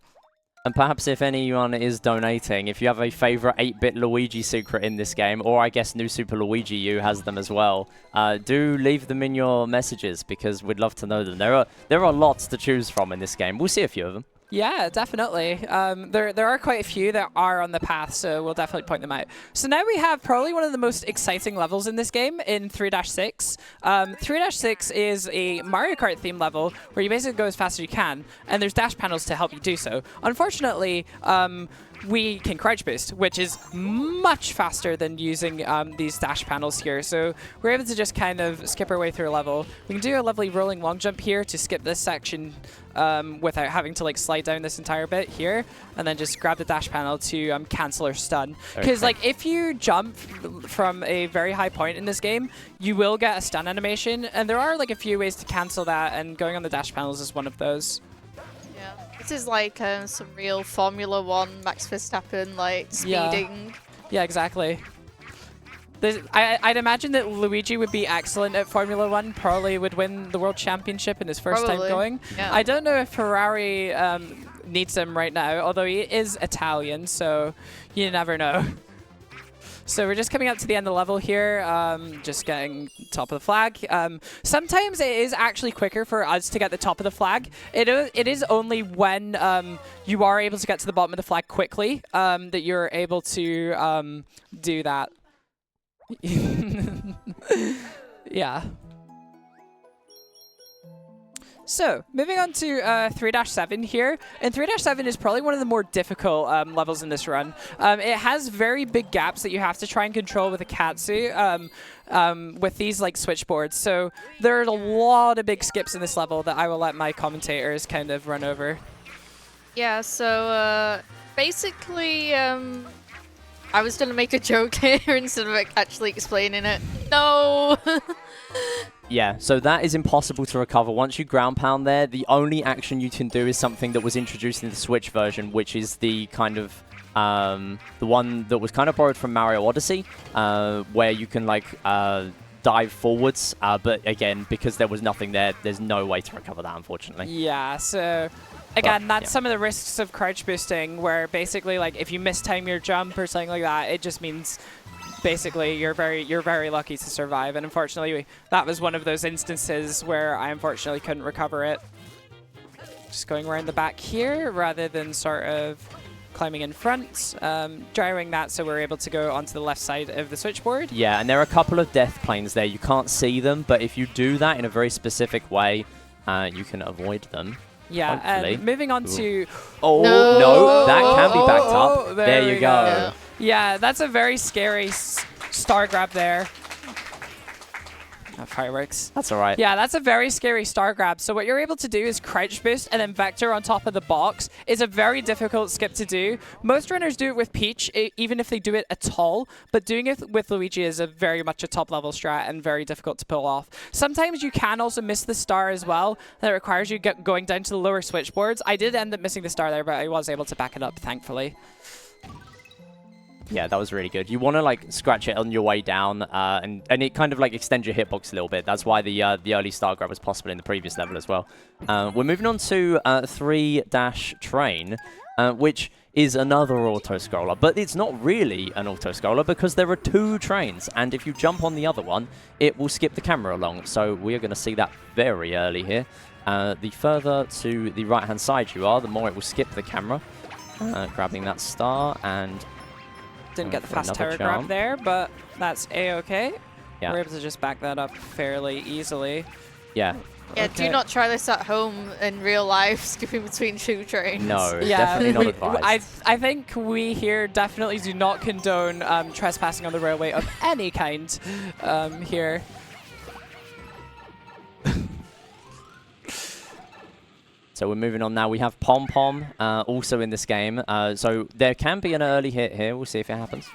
And perhaps if anyone is donating, if you have a favorite 8-bit Luigi secret in this game, or I guess New Super Luigi U has them as well, do leave them in your messages because we'd love to know them. There are lots to choose from in this game. We'll see a few of them. Yeah, definitely. There are quite a few that are on the path, so we'll definitely point them out. So now we have probably one of the most exciting levels in this game in 3-6. 3-6 is a Mario Kart themed level where you basically go as fast as you can, and there's dash panels to help you do so. Unfortunately, we can crouch boost, which is much faster than using these dash panels here. So we're able to just kind of skip our way through a level. We can do a lovely rolling long jump here to skip this section without having to like slide down this entire bit here, and then just grab the dash panel to cancel or stun. Because like if you jump from a very high point in this game, you will get a stun animation, and there are like a few ways to cancel that, and going on the dash panels is one of those. Yeah, this is like some real Formula 1 Max Verstappen like speeding. Yeah, exactly. I'd imagine that Luigi would be excellent at Formula 1, probably would win the World Championship in his first time going. Yeah. I don't know if Ferrari needs him right now, although he is Italian, so you never know. So we're just coming up to the end of the level here, just getting top of the flag. Sometimes it is actually quicker for us to get the top of the flag. It is only when you are able to get to the bottom of the flag quickly that you're able to do that. Yeah. So, moving on to 3-7 here. And 3-7 is probably one of the more difficult levels in this run. It has very big gaps that you have to try and control with a Katsu with these like switchboards. So there's a lot of big skips in this level that I will let my commentators kind of run over. Yeah, so basically I was going to make a joke here instead of actually explaining it. No! Yeah, so that is impossible to recover. Once you ground pound there, the only action you can do is something that was introduced in the Switch version, which is the kind of the one that was kind of borrowed from Mario Odyssey, where you can like dive forwards, but again, because there was nothing there, there's no way to recover that, unfortunately. Yeah, so again, that's some of the risks of crouch boosting, where basically like if you mistime your jump or something like that, it just means basically you're very lucky to survive. And unfortunately, that was one of those instances where I unfortunately couldn't recover it. Just going around the back here rather than sort of climbing in front, gyroing that so we're able to go onto the left side of the switchboard. Yeah, and there are a couple of death planes there. You can't see them, but if you do that in a very specific way, you can avoid them. Yeah, hopefully. and moving on to... Oh, no, that can be backed up. There you go. Yeah, that's a very scary star grab there. Fireworks. That's all right. Yeah, that's a very scary star grab. So what you're able to do is crouch boost and then vector on top of the box. Is a very difficult skip to do. Most runners do it with Peach, even if they do it at all. But doing it with Luigi is a very much a top level strat and very difficult to pull off. Sometimes you can also miss the star as well. That requires you going down to the lower switchboards. I did end up missing the star there, but I was able to back it up, thankfully. Yeah, that was really good. You want to like scratch it on your way down, and it kind of like extends your hitbox a little bit. That's why the early star grab was possible in the previous level as well. We're moving on to 3-train, which is another auto-scroller, but it's not really an auto-scroller because there are 2 trains, and if you jump on the other one, it will skip the camera along. So we are going to see that very early here. The further to the right-hand side you are, the more it will skip the camera. Grabbing that star and... Didn't get the fast tower grab there, but that's A-okay. Yeah. We're able to just back that up fairly easily. Yeah. Yeah, Okay. do not try this at home in real life, skipping between 2 trains. No, Yeah, definitely not advised. I think we here definitely do not condone trespassing on the railway of any kind here. It's So we're moving on now. We have Pom Pom also in this game. So there can be an early hit here. We'll see if it happens.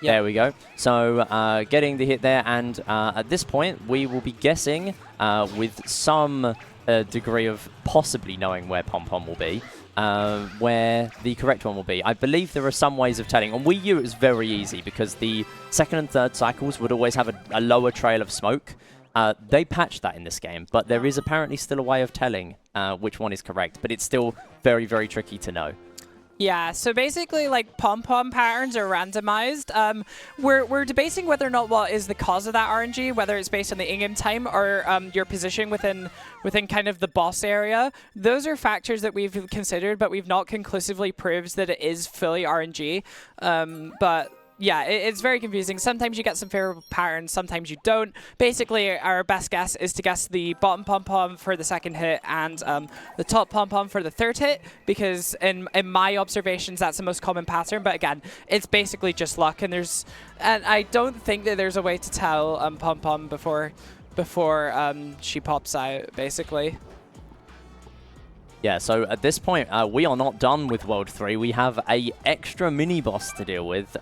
Yep. There we go. So getting the hit there, and at this point we will be guessing with some degree of possibly knowing where Pom Pom will be, where the correct one will be. I believe there are some ways of telling. On Wii U it was very easy because the second and third cycles would always have a lower trail of smoke. They patched that in this game, but there is apparently still a way of telling which one is correct, but it's still very, very tricky to know. Yeah, so basically, like, pom-pom patterns are randomized. We're debating whether or not what is the cause of that RNG, whether it's based on the in-game time or your position within kind of the boss area. Those are factors that we've considered, but we've not conclusively proved that it is fully RNG. But yeah, it's very confusing. Sometimes you get some favorable patterns, sometimes you don't. Basically, our best guess is to guess the bottom pom-pom for the second hit and the top pom-pom for the third hit, because in my observations, that's the most common pattern. But again, it's basically just luck, and I don't think that there's a way to tell pom-pom before she pops out, basically. Yeah, so at this point, we are not done with World 3. We have a extra mini-boss to deal with.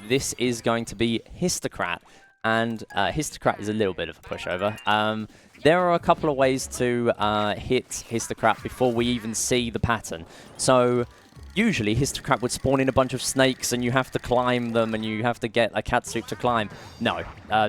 This is going to be Histocrat, and Histocrat is a little bit of a pushover. There are a couple of ways to hit Histocrat before we even see the pattern. So usually Histocrat would spawn in a bunch of snakes and you have to climb them and you have to get a catsuit to climb. No,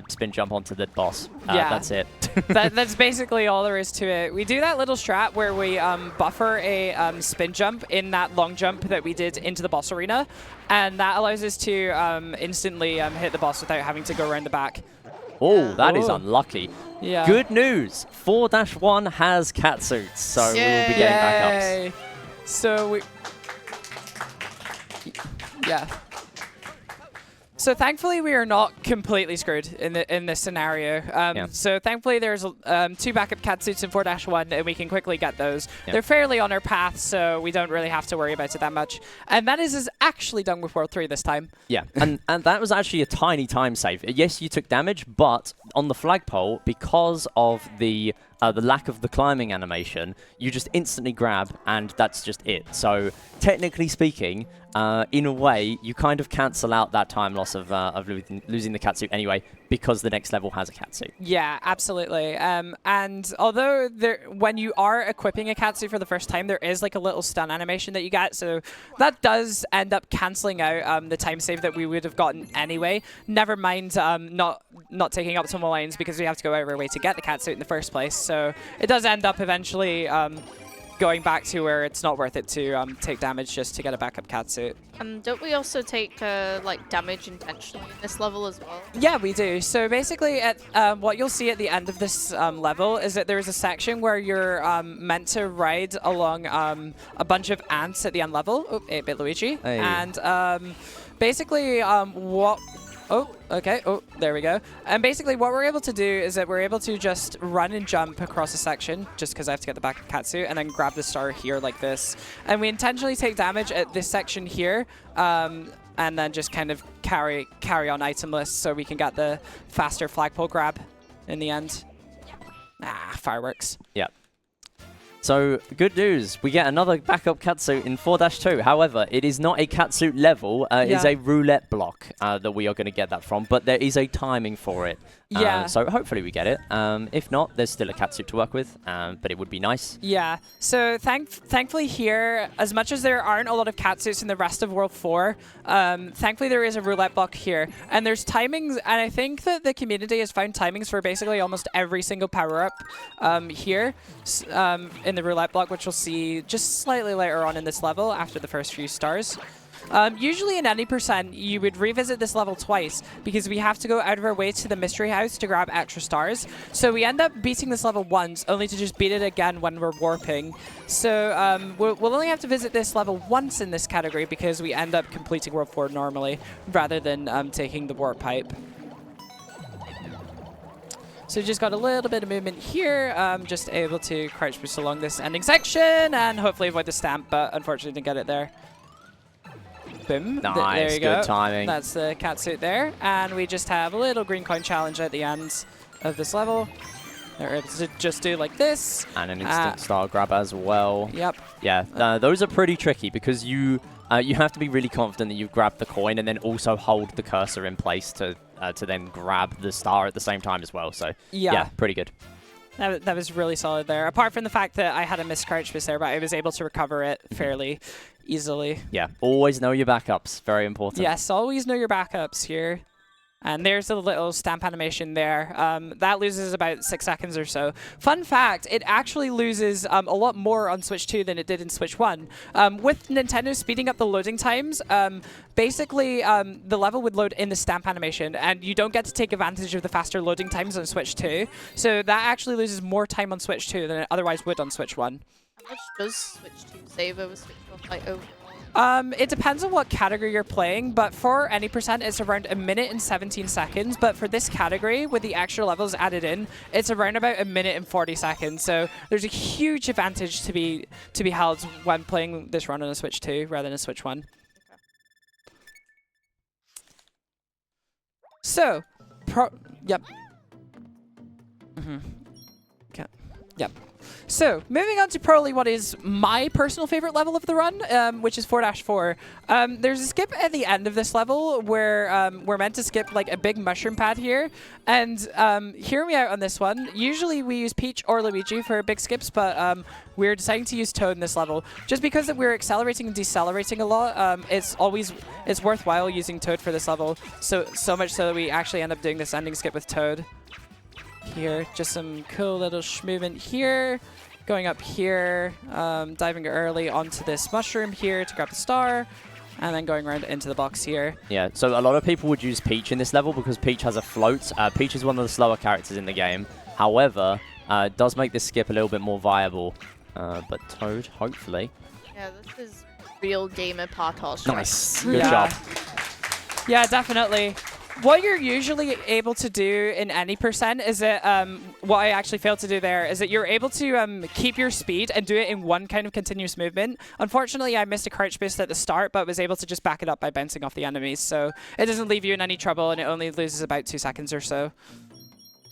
spin jump onto the boss. Yeah. That's it. That's basically all there is to it. We do that little strat where we buffer a spin jump in that long jump that we did into the boss arena, and that allows us to instantly hit the boss without having to go around the back. Oh, that is unlucky. Yeah. Good news. 4-1 has catsuits, so we will be getting backups. So we... Yeah. So thankfully we are not completely screwed in this scenario. So thankfully there's 2 backup catsuits in 4-1 and we can quickly get those. They're fairly on our path, so we don't really have to worry about it that much. And that is actually done with World 3 this time. Yeah, and that was actually a tiny time save. Yes, you took damage, but on the flagpole, because of the lack of the climbing animation, you just instantly grab, and that's just it. So technically speaking, in a way, you kind of cancel out that time loss of losing the catsuit anyway, because the next level has a catsuit. Yeah, absolutely. And although when you are equipping a catsuit for the first time, there is like a little stun animation that you get, so that does end up cancelling out the time save that we would have gotten anyway. Never mind not taking optimal lanes because we have to go out of our way to get the catsuit in the first place. So it does end up eventually going back to where it's not worth it to take damage just to get a backup catsuit. And don't we also take like damage intentionally in this level as well? Yeah, we do. So basically, what you'll see at the end of this level is that there's a section where you're meant to ride along a bunch of ants at the end level. Oh, 8-bit Luigi. Hey. And basically, Oh, okay. Oh, there we go. And basically what we're able to do is that we're able to just run and jump across a section, just because I have to get the back catsuit, and then grab the star here like this. And we intentionally take damage at this section here, and then just kind of carry on itemless so we can get the faster flagpole grab in the end. Fireworks. Yeah. So, good news, we get another backup catsuit in 4-2. However, it is not a catsuit level, it is a roulette block that we are going to get that from, but there is a timing for it. So hopefully we get it. If not, there's still a catsuit to work with, but it would be nice. Yeah, so thankfully here, as much as there aren't a lot of catsuits in the rest of World 4, thankfully there is a roulette block here. And there's timings, and I think that the community has found timings for basically almost every single power-up here in the roulette block, which we'll see just slightly later on in this level after the first few stars. Usually in any percent, you would revisit this level twice because we have to go out of our way to the mystery house to grab extra stars. So we end up beating this level once, only to just beat it again when we're warping. So we'll only have to visit this level once in this category because we end up completing World 4 normally rather than taking the warp pipe. So just got a little bit of movement here, just able to crouch boost along this ending section and hopefully avoid the stamp, but unfortunately didn't get it there. Boom. Nice, there you go. Good timing. That's the catsuit there. And we just have a little green coin challenge at the end of this level. They're able to just do like this. And an instant star grab as well. Yep. Yeah, those are pretty tricky because you have to be really confident that you've grabbed the coin and then also hold the cursor in place to then grab the star at the same time as well. So yeah pretty good. That was really solid there. Apart from the fact that I had a missed crouch miss there, but I was able to recover it fairly easily. Yeah, always know your backups. Very important. Yes, always know your backups here. And there's a little stamp animation there. That loses about 6 seconds or so. Fun fact, it actually loses a lot more on Switch 2 than it did in Switch 1. With Nintendo speeding up the loading times, basically the level would load in the stamp animation, and you don't get to take advantage of the faster loading times on Switch 2. So that actually loses more time on Switch 2 than it otherwise would on Switch 1. How much does Switch 2 save over Switch 1, like overall? It depends on what category you're playing, but for any percent, it's around 1 minute and 17 seconds. But for this category, with the extra levels added in, it's around about 1 minute and 40 seconds. So there's a huge advantage to be held when playing this run on a Switch 2 rather than a Switch 1. So, yep. Okay. Yep. So, moving on to probably what is my personal favorite level of the run, which is 4-4. There's a skip at the end of this level where we're meant to skip like a big mushroom pad here. And hear me out on this one. Usually we use Peach or Luigi for big skips, but we're deciding to use Toad in this level. Just because that we're accelerating and decelerating a lot, it's worthwhile using Toad for this level. So much so that we actually end up doing this ending skip with Toad. Here, just some cool little movement here. Going up here, diving early onto this mushroom here to grab the star, and then going around into the box here. Yeah, so a lot of people would use Peach in this level because Peach has a float. Peach is one of the slower characters in the game. However, it does make this skip a little bit more viable. But Toad, hopefully. Yeah, this is real gamer partage. Nice. Good job. Yeah, definitely. What you're usually able to do in any percent is that, what I actually failed to do there, is that you're able to keep your speed and do it in one kind of continuous movement. Unfortunately, I missed a crouch boost at the start, but was able to just back it up by bouncing off the enemies. So it doesn't leave you in any trouble, and it only loses about 2 seconds or so.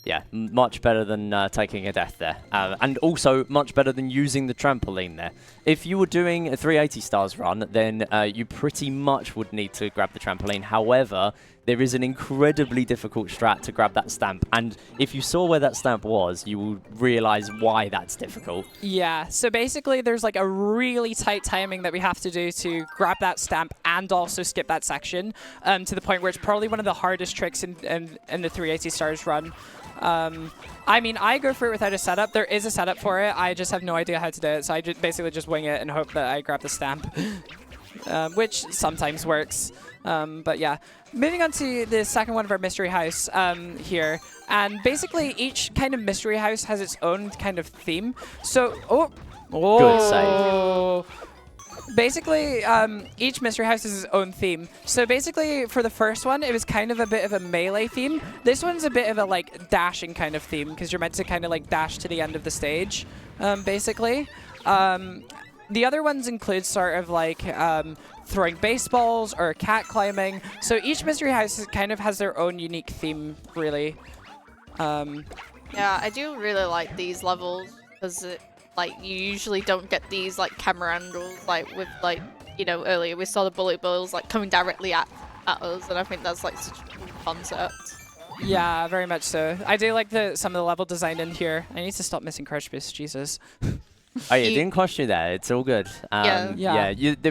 Yeah, much better than taking a death there. And also much better than using the trampoline there. If you were doing a 380 stars run, then you pretty much would need to grab the trampoline. However, there is an incredibly difficult strat to grab that stamp. And if you saw where that stamp was, you will realize why that's difficult. Yeah, so basically there's like a really tight timing that we have to do to grab that stamp and also skip that section, to the point where it's probably one of the hardest tricks in the 380 stars run. I mean, I go for it without a setup. There is a setup for it. I just have no idea how to do it, so I basically just wing it and hope that I grab the stamp, which sometimes works. But yeah, moving on to the second one of our mystery house here. And basically, each kind of mystery house has its own kind of theme. So, Good save. Basically, each mystery house has its own theme. So basically, for the first one, it was kind of a bit of a melee theme. This one's a bit of a like dashing kind of theme because you're meant to kind of like dash to the end of the stage, basically. The other ones include sort of like throwing baseballs or cat climbing. So each mystery house kind of has their own unique theme, really. Yeah, I do really like these levels because like you usually don't get these like camera angles like with like, you know, earlier we saw the bullet bills like coming directly at us, and I think that's like such a cool concept. Yeah, very much so. I do like some of the level design in here. I need to stop missing crouch boost, Jesus. Oh, yeah, it didn't cost you that. It's all good.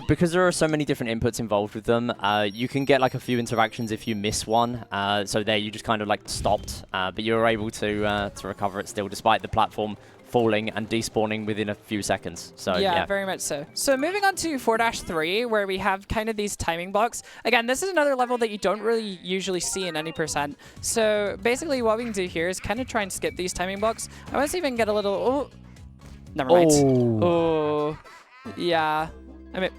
Because there are so many different inputs involved with them, you can get like a few interactions if you miss one. So there you just kind of like stopped, but you were able to recover it still, despite the platform falling and despawning within a few seconds. So yeah, very much so. So moving on to 4-3, where we have kind of these timing blocks. Again, this is another level that you don't really usually see in any percent. So basically what we can do here is kind of try and skip these timing blocks. I want to see if I can get a little... Oh, never mind. Oh, yeah. I mean,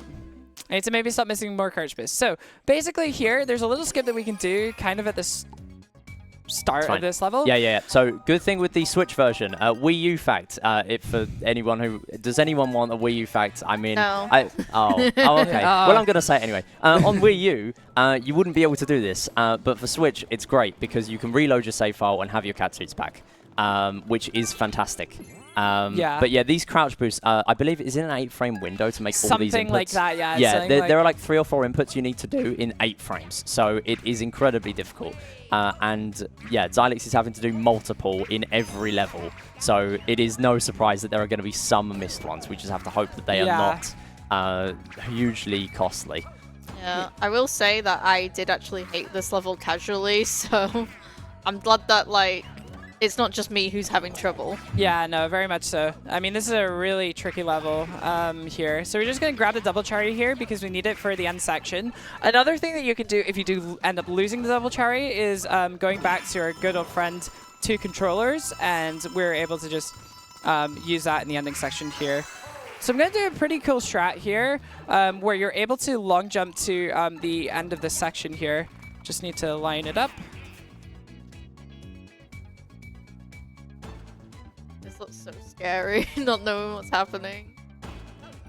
I need to maybe stop missing more crouch boosts. So basically here, there's a little skip that we can do kind of at the start of this level. Yeah. So good thing with the Switch version, Wii U fact. For anyone who does anyone want a Wii U fact? I mean, no. Okay. Well, I'm gonna say it anyway. On Wii U, you wouldn't be able to do this, but for Switch, it's great because you can reload your save file and have your cat suits back. which is fantastic. Yeah. But yeah, these crouch boosts, I believe, is in an 8-frame window to make all these inputs. Something like that, yeah. Yeah, there are like 3 or 4 inputs you need to do in 8 frames, so it is incredibly difficult. And yeah, Xylexsr is having to do multiple in every level, so it is no surprise that there are going to be some missed ones. We just have to hope that they are not hugely costly. Yeah, I will say that I did actually hate this level casually, so I'm glad that, like, it's not just me who's having trouble. Yeah, no, very much so. I mean, this is a really tricky level here. So we're just going to grab the double cherry here because we need it for the end section. Another thing that you can do if you do end up losing the double cherry is going back to our good old friend 2 controllers, and we're able to just use that in the ending section here. So I'm going to do a pretty cool strat here where you're able to long jump to the end of this section here. Just need to line it up. This looks so scary, not knowing what's happening.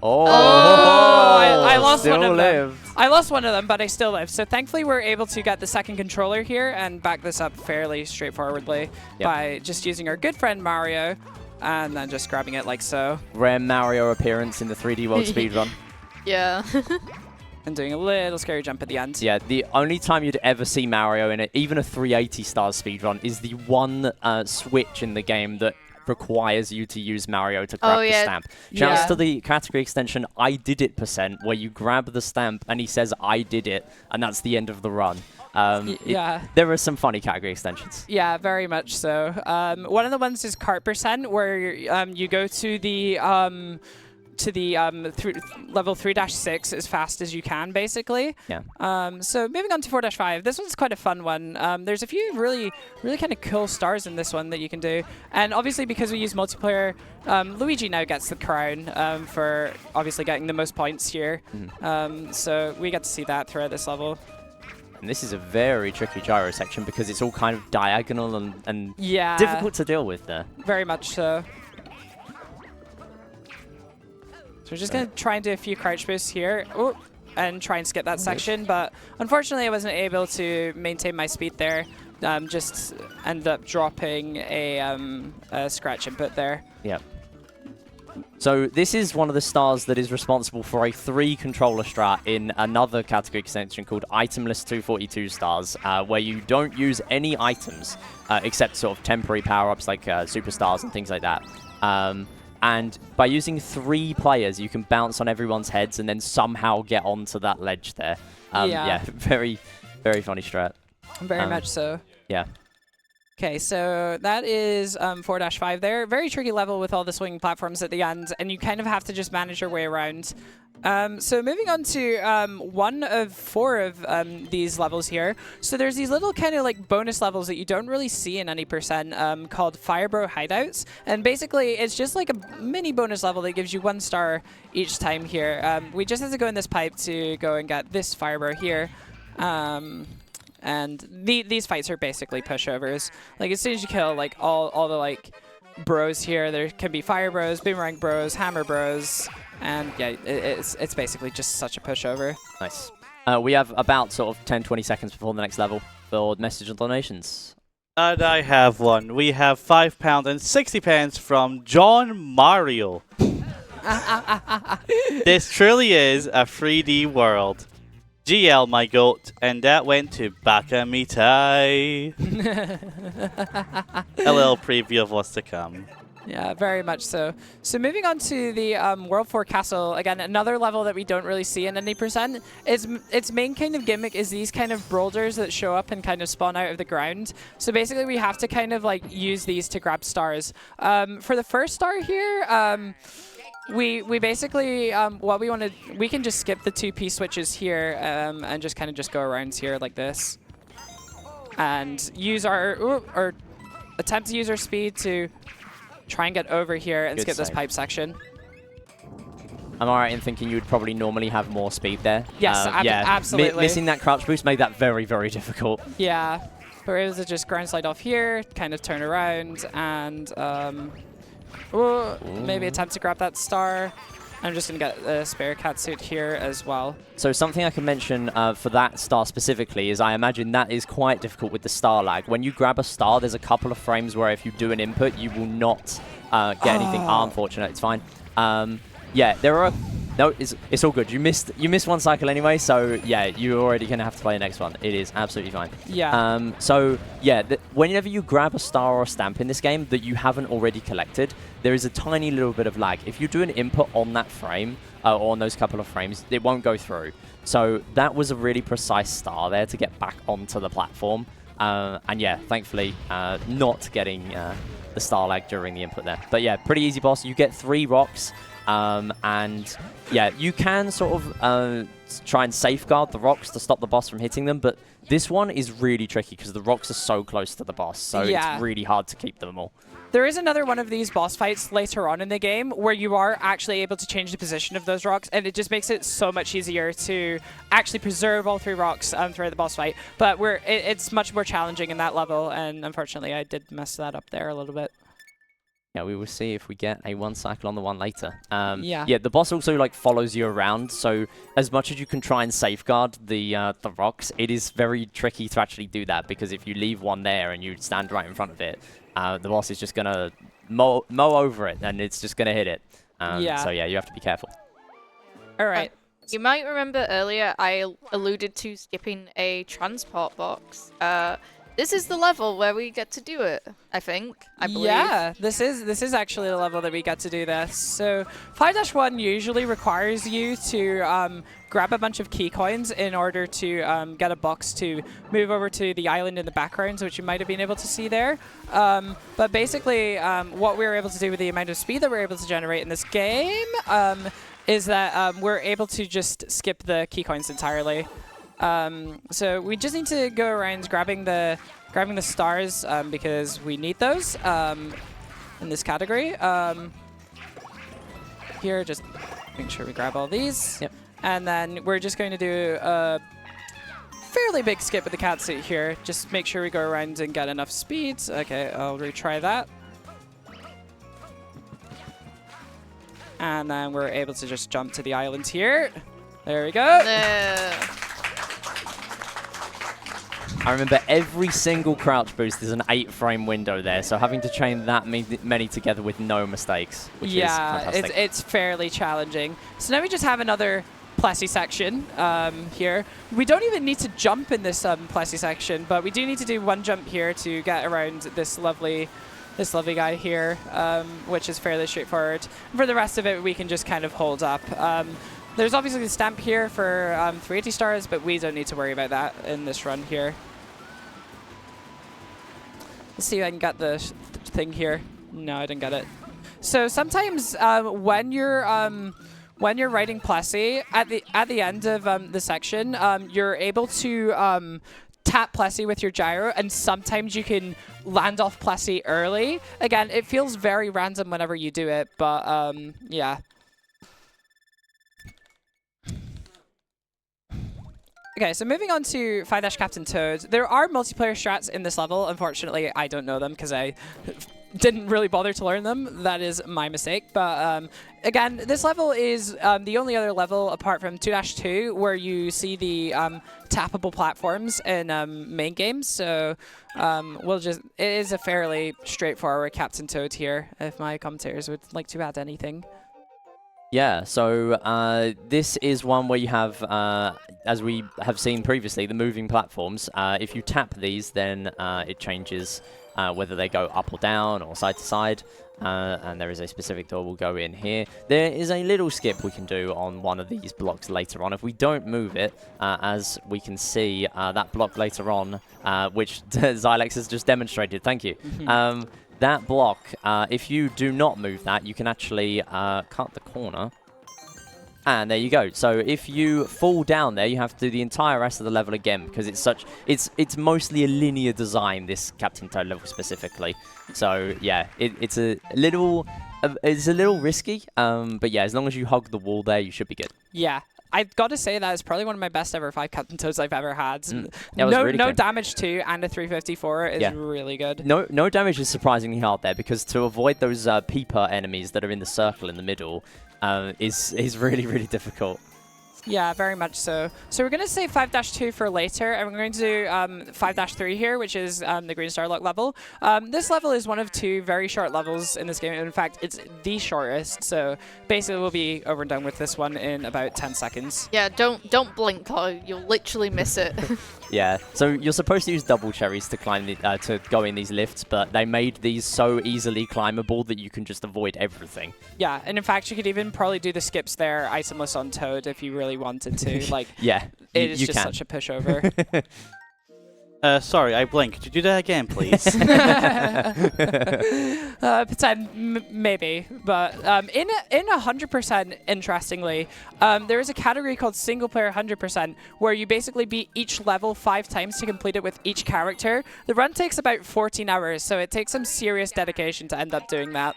Oh, I lost still one of lived. them. I lost one of them, but I still live. So thankfully, we're able to get the second controller here and back this up fairly straightforwardly by just using our good friend Mario and then just grabbing it like so. Rare Mario appearance in the 3D World speedrun. Yeah. And doing a little scary jump at the end. Yeah, the only time you'd ever see Mario in it, even a 380 stars speedrun, is the one switch in the game that requires you to use Mario to grab the stamp. Shouts to the category extension I Did It %, where you grab the stamp and he says I did it, and that's the end of the run. There are some funny category extensions. Yeah, very much so. One of the ones is cart %, where you go to the level 3-6 as fast as you can, basically. Yeah. So moving on to 4-5, this one's quite a fun one. There's a few really kind of cool stars in this one that you can do. And obviously because we use multiplayer, Luigi now gets the crown for obviously getting the most points here. So we get to see that throughout this level. And this is a very tricky gyro section because it's all kind of diagonal and difficult to deal with there. Very much so. So we're just going to try and do a few crouch boosts here and try and skip that section, but unfortunately I wasn't able to maintain my speed there. Just ended up dropping a scratch input there. Yeah. So this is one of the stars that is responsible for a 3-controller strat in another category extension called Itemless 242 stars, where you don't use any items except sort of temporary power-ups like superstars and things like that. And by using 3 players, you can bounce on everyone's heads and then somehow get onto that ledge there. Yeah, very, very funny strat. Very much so. Yeah. Okay, so that is 4-5 there. Very tricky level with all the swinging platforms at the end, and you kind of have to just manage your way around. So moving on to 1 of 4 of these levels here. So there's these little kind of like bonus levels that you don't really see in any % called Firebro Hideouts. And basically, it's just like a mini bonus level that gives you 1 star each time here. We just have to go in this pipe to go and get this Firebro here. And these fights are basically pushovers. Like as soon as you kill like all the like bros here, there can be fire bros, boomerang bros, hammer bros, and yeah, it's basically just such a pushover. Nice. We have about sort of 10-20 seconds before the next level for message and donations. And I have one. We have £5 and 60p from John Mario. This truly is a 3D world. GL, my goat, and that went to Baka Mitai. A little preview of what's to come. Yeah, very much so. So moving on to the World 4 Castle, again, another level that we don't really see in any %. Its main kind of gimmick is these kind of boulders that show up and kind of spawn out of the ground. So basically we have to kind of like use these to grab stars. For the first star here, we basically what we want to we can just skip the 2 P switches here and just kind of just go around here like this and use or attempt to use our speed to try and get over here and skip this pipe section. I'm alright in thinking you would probably normally have more speed there. Yes, absolutely. Missing that crouch boost made that very, very difficult. Yeah, but we're able to just ground slide off here, kind of turn around and maybe attempt to grab that star. I'm just going to get the spare catsuit here as well. So something I can mention for that star specifically is I imagine that is quite difficult with the star lag. When you grab a star, there's a couple of frames where if you do an input, you will not get anything. Unfortunate, it's fine. Yeah, there are... No, it's all good. You missed one cycle anyway, so yeah, you're already going to have to play the next one. It is absolutely fine. Yeah. So yeah, whenever you grab a star or a stamp in this game that you haven't already collected, there is a tiny little bit of lag. If you do an input on that frame, or on those couple of frames, it won't go through. So that was a really precise star there to get back onto the platform. And yeah, thankfully, not getting the star lag during the input there. But yeah, pretty easy boss. You get 3 rocks. And yeah, you can sort of try and safeguard the rocks to stop the boss from hitting them, but this one is really tricky because the rocks are so close to the boss, so it's really hard to keep them all. There is another one of these boss fights later on in the game where you are actually able to change the position of those rocks, and it just makes it so much easier to actually preserve all 3 rocks throughout the boss fight. But it's much more challenging in that level, and unfortunately I did mess that up there a little bit. Yeah, we will see if we get a 1 cycle on the one later. Yeah, the boss also like follows you around, so as much as you can try and safeguard the rocks, it is very tricky to actually do that, because if you leave one there and you stand right in front of it, the boss is just gonna mow over it, and it's just gonna hit it. So yeah, you have to be careful. All right. You might remember earlier I alluded to skipping a transport box. This is the level where we get to do it, I think. I believe. Yeah, this is actually the level that we get to do this. So 5-1 usually requires you to grab a bunch of key coins in order to get a box to move over to the island in the background, which you might have been able to see there. But basically, what we were able to do with the amount of speed that we're able to generate in this game is that we're able to just skip the key coins entirely. So we just need to go around grabbing the stars because we need those in this category. Here, just make sure we grab all these. Yep. And then we're just going to do a fairly big skip with the catsuit here. Just make sure we go around and get enough speed. Okay, I'll retry that. And then we're able to just jump to the island here. There we go. No. I remember every single crouch boost is an 8-frame window there, so having to chain that many together with no mistakes, which is fantastic. It's fairly challenging. So now we just have another Plessy section here. We don't even need to jump in this Plessy section, but we do need to do one jump here to get around this lovely guy here, which is fairly straightforward. For the rest of it, we can just kind of hold up. There's obviously the stamp here for 380 stars, but we don't need to worry about that in this run here. Let's see if I can get the thing here. No, I didn't get it. So sometimes when you're writing Plessy at the end of the section, you're able to tap Plessy with your gyro, and sometimes you can land off Plessy early. Again, it feels very random whenever you do it, but yeah. Okay, so moving on to 5 Captain Toad. There are multiplayer strats in this level. Unfortunately, I don't know them because I didn't really bother to learn them. That is my mistake. But again, this level is the only other level apart from 2-2 where you see the tappable platforms in main games. So it is a fairly straightforward Captain Toad here, if my commentators would like to add anything. Yeah, so this is one where you have, as we have seen previously, the moving platforms. If you tap these, then it changes whether they go up or down or side to side. And there is a specific door we'll go in here. There is a little skip we can do on one of these blocks later on. If we don't move it, as we can see, that block later on, which Xylexsr has just demonstrated, thank you. That block, if you do not move that, you can actually cut the corner. And there you go. So if you fall down there, you have to do the entire rest of the level again, because it's mostly a linear design, this Captain Toad level specifically. So yeah, it's a little risky, but yeah, as long as you hug the wall there, you should be good. Yeah. I've got to say that is probably one of my best ever 5 Captain Toads I've ever had. No damage too, and a 354 is really good. No damage is surprisingly hard there, because to avoid those peeper enemies that are in the circle in the middle, is really, really difficult. Yeah, very much so. So we're going to say 5-2 for later, and we're going to do 5-3 here, which is the Green Starlock level. This level is one of 2 very short levels in this game. In fact, it's the shortest. So basically, we'll be over and done with this one in about 10 seconds. Yeah, don't blink or you'll literally miss it. Yeah, so you're supposed to use double cherries to climb to go in these lifts, but they made these so easily climbable that you can just avoid everything. Yeah, and in fact, you could even probably do the skips there itemless on Toad if you really wanted to. Like, yeah, it is you just can. such a pushover. Sorry, I blinked. Could you do that again, please? Pretend maybe, but in 100%, interestingly, there is a category called single player 100%, where you basically beat each level 5 times to complete it with each character. The run takes about 14 hours, so it takes some serious dedication to end up doing that.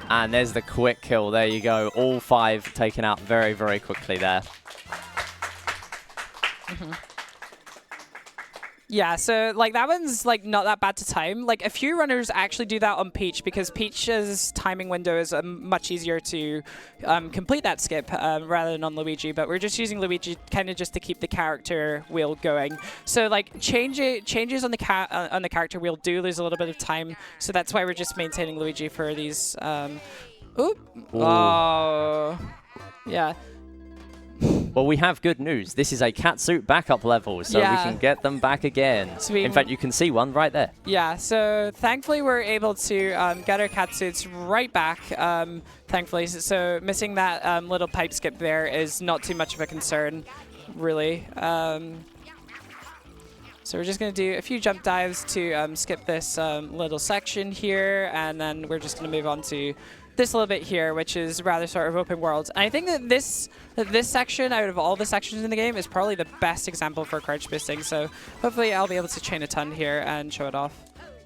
And there's the quick kill. There you go. All 5 taken out very, very quickly there. Yeah, so like that one's like not that bad to time. Like a few runners actually do that on Peach because Peach's timing window is much easier to complete that skip rather than on Luigi. But we're just using Luigi kind of just to keep the character wheel going. So like changes on the character wheel do lose a little bit of time. So that's why we're just maintaining Luigi for these. Oop. Oh, yeah. Well, we have good news. This is a catsuit backup level, so we can get them back again. Sweet. In fact, you can see one right there. Yeah, so thankfully we're able to get our catsuits right back, thankfully. So missing that little pipe skip there is not too much of a concern, really. So we're just going to do a few jump dives to skip this little section here, and then we're just going to move on to this little bit here, which is rather sort of open world. And I think that this section, out of all the sections in the game, is probably the best example for crouch boosting. So hopefully I'll be able to chain a ton here and show it off.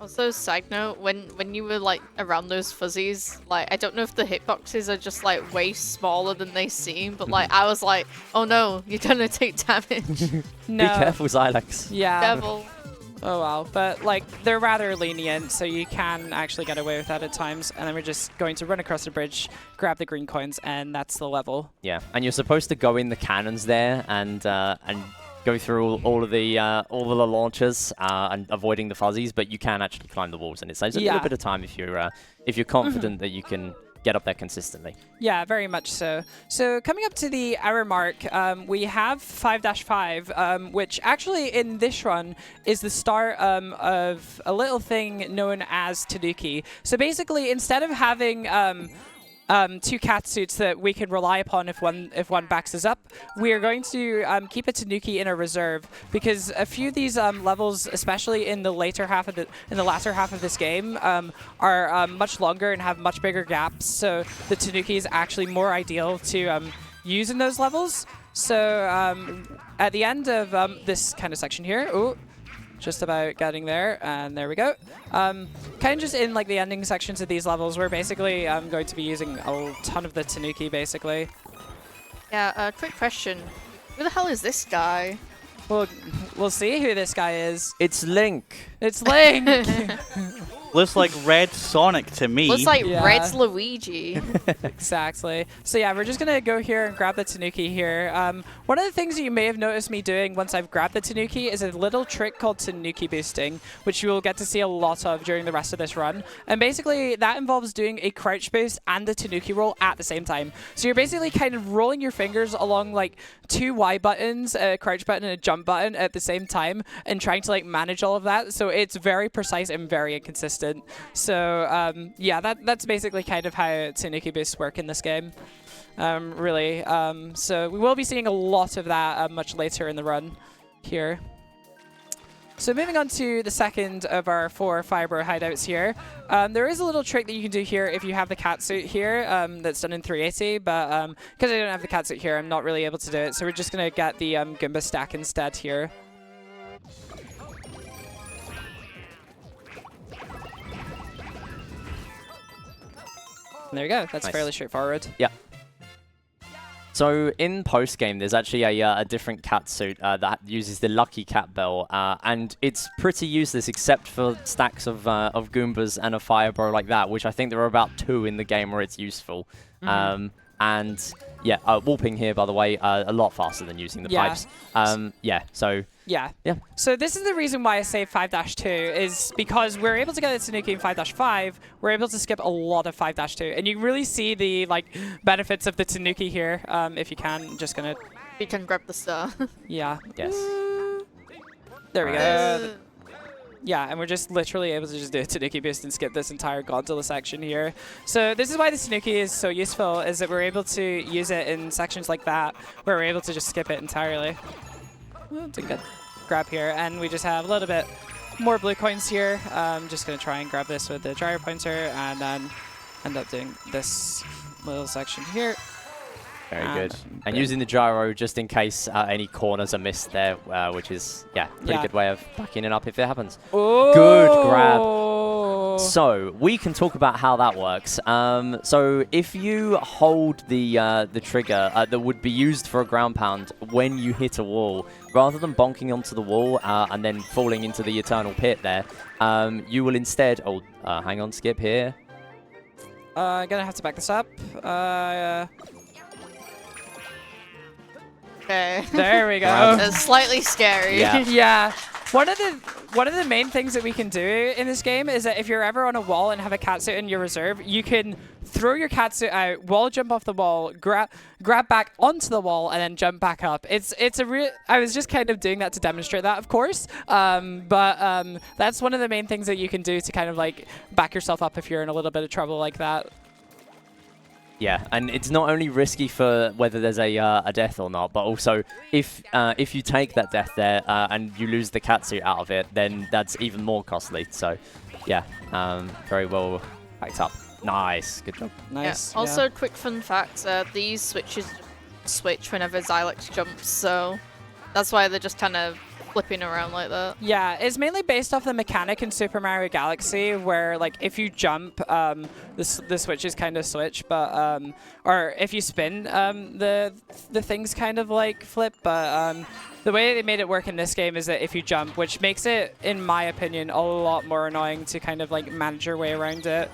Also, side note, when you were like around those fuzzies, like I don't know if the hitboxes are just like way smaller than they seem, but like I was like, oh no, you're gonna take damage. No. Be careful, Xylexsr. Yeah. Devil. Oh wow, but like they're rather lenient, so you can actually get away with that at times. And then we're just going to run across the bridge, grab the green coins, and that's the level. Yeah, and you're supposed to go in the cannons there and go through all of the launchers and avoiding the fuzzies, but you can actually climb the walls, and it saves a little bit of time if you're confident that you can get up there consistently. Yeah, very much so. So coming up to the hour mark, we have 5-5, which actually in this run is the start of a little thing known as Tanuki. So basically, instead of having 2 catsuits that we can rely upon if one backs us up, we are going to keep a Tanuki in a reserve, because a few of these levels, especially in the latter half of this game, are much longer and have much bigger gaps. So the Tanuki is actually more ideal to use in those levels. So at the end of this kind of section here, ooh, just about getting there, and there we go. Kind of just in like the ending sections of these levels, we're basically going to be using a ton of the Tanuki, basically. Yeah, quick question. Who the hell is this guy? Well, we'll see who this guy is. It's Link. It's Link! Looks like Red Sonic to me. Looks like Yeah. Red's Luigi. Exactly. So yeah, we're just going to go here and grab the Tanuki here. One of the things that you may have noticed me doing once I've grabbed the Tanuki is a little trick called Tanuki boosting, which you will get to see a lot of during the rest of this run. And basically, that involves doing a crouch boost and a Tanuki roll at the same time. So you're basically kind of rolling your fingers along like 2 Y buttons, a crouch button and a jump button at the same time, and trying to like manage all of that. So it's very precise and very inconsistent. So yeah, that's basically kind of how Tanuki boosts work in this game, really. So we will be seeing a lot of that much later in the run here. So moving on to the second of our 4 Firebro hideouts here. There is a little trick that you can do here if you have the catsuit here that's done in 380, but because I don't have the catsuit here, I'm not really able to do it. So we're just going to get the Goomba stack instead here. And there you go. That's Nice. fairly straightforward. Yeah. So in post game, there's actually a different cat suit that uses the lucky cat bell, and it's pretty useless except for stacks of Goombas and a fire bro like that, which I think there are about 2 in the game where it's useful. And yeah, warping here, by the way, a lot faster than using the pipes. Yeah, so. Yeah. Yeah. So this is the reason why I say 5-2 is because we're able to get the Tanuki in 5-5. We're able to skip a lot of 5-2, and you really see the benefits of the Tanuki here. If you can, I'm just gonna. You can grab the star. Yeah. Yes. There we go. Yeah, and we're just literally able to just do a Tanuki boost and skip this entire gondola section here. So this is why the Tanuki is so useful, is that we're able to use it in sections like that, where we're able to just skip it entirely. It's a good grab here, and we just have a little bit more blue coins here. I'm just going to try and grab this with the gyro pointer, and then end up doing this little section here. Very good. And using the gyro just in case any corners are missed there, which is, pretty good way of backing it up if it happens. Oh! Good grab. So we can talk about how that works. So if you hold the trigger that would be used for a ground pound when you hit a wall, rather than bonking onto the wall and then falling into the eternal pit there, you will instead... Oh, hang on, skip here. I'm going to have to back this up. Okay. There we go. It's slightly scary. Yeah. Yeah. One of the main things that we can do in this game is that if you're ever on a wall and have a catsuit in your reserve, you can throw your catsuit out, wall jump off the wall, grab back onto the wall, and then jump back up. It's a real. I was just kind of doing that to demonstrate that, of course. But that's one of the main things that you can do to kind of back yourself up if you're in a little bit of trouble like that. Yeah, and it's not only risky for whether there's a death or not, but also if you take that death there and you lose the catsuit out of it, then that's even more costly. So, yeah, very well backed up. Nice, good job. Nice. Yeah. Also, quick fun fact: these switches switch whenever Xylexsr jumps, so that's why they're just kind of flipping around like that. Yeah, it's mainly based off the mechanic in Super Mario Galaxy, where if you jump, the switches kind of switch, but or if you spin, the things kind of flip. But the way they made it work in this game is that if you jump, which makes it, in my opinion, a lot more annoying to kind of manage your way around it.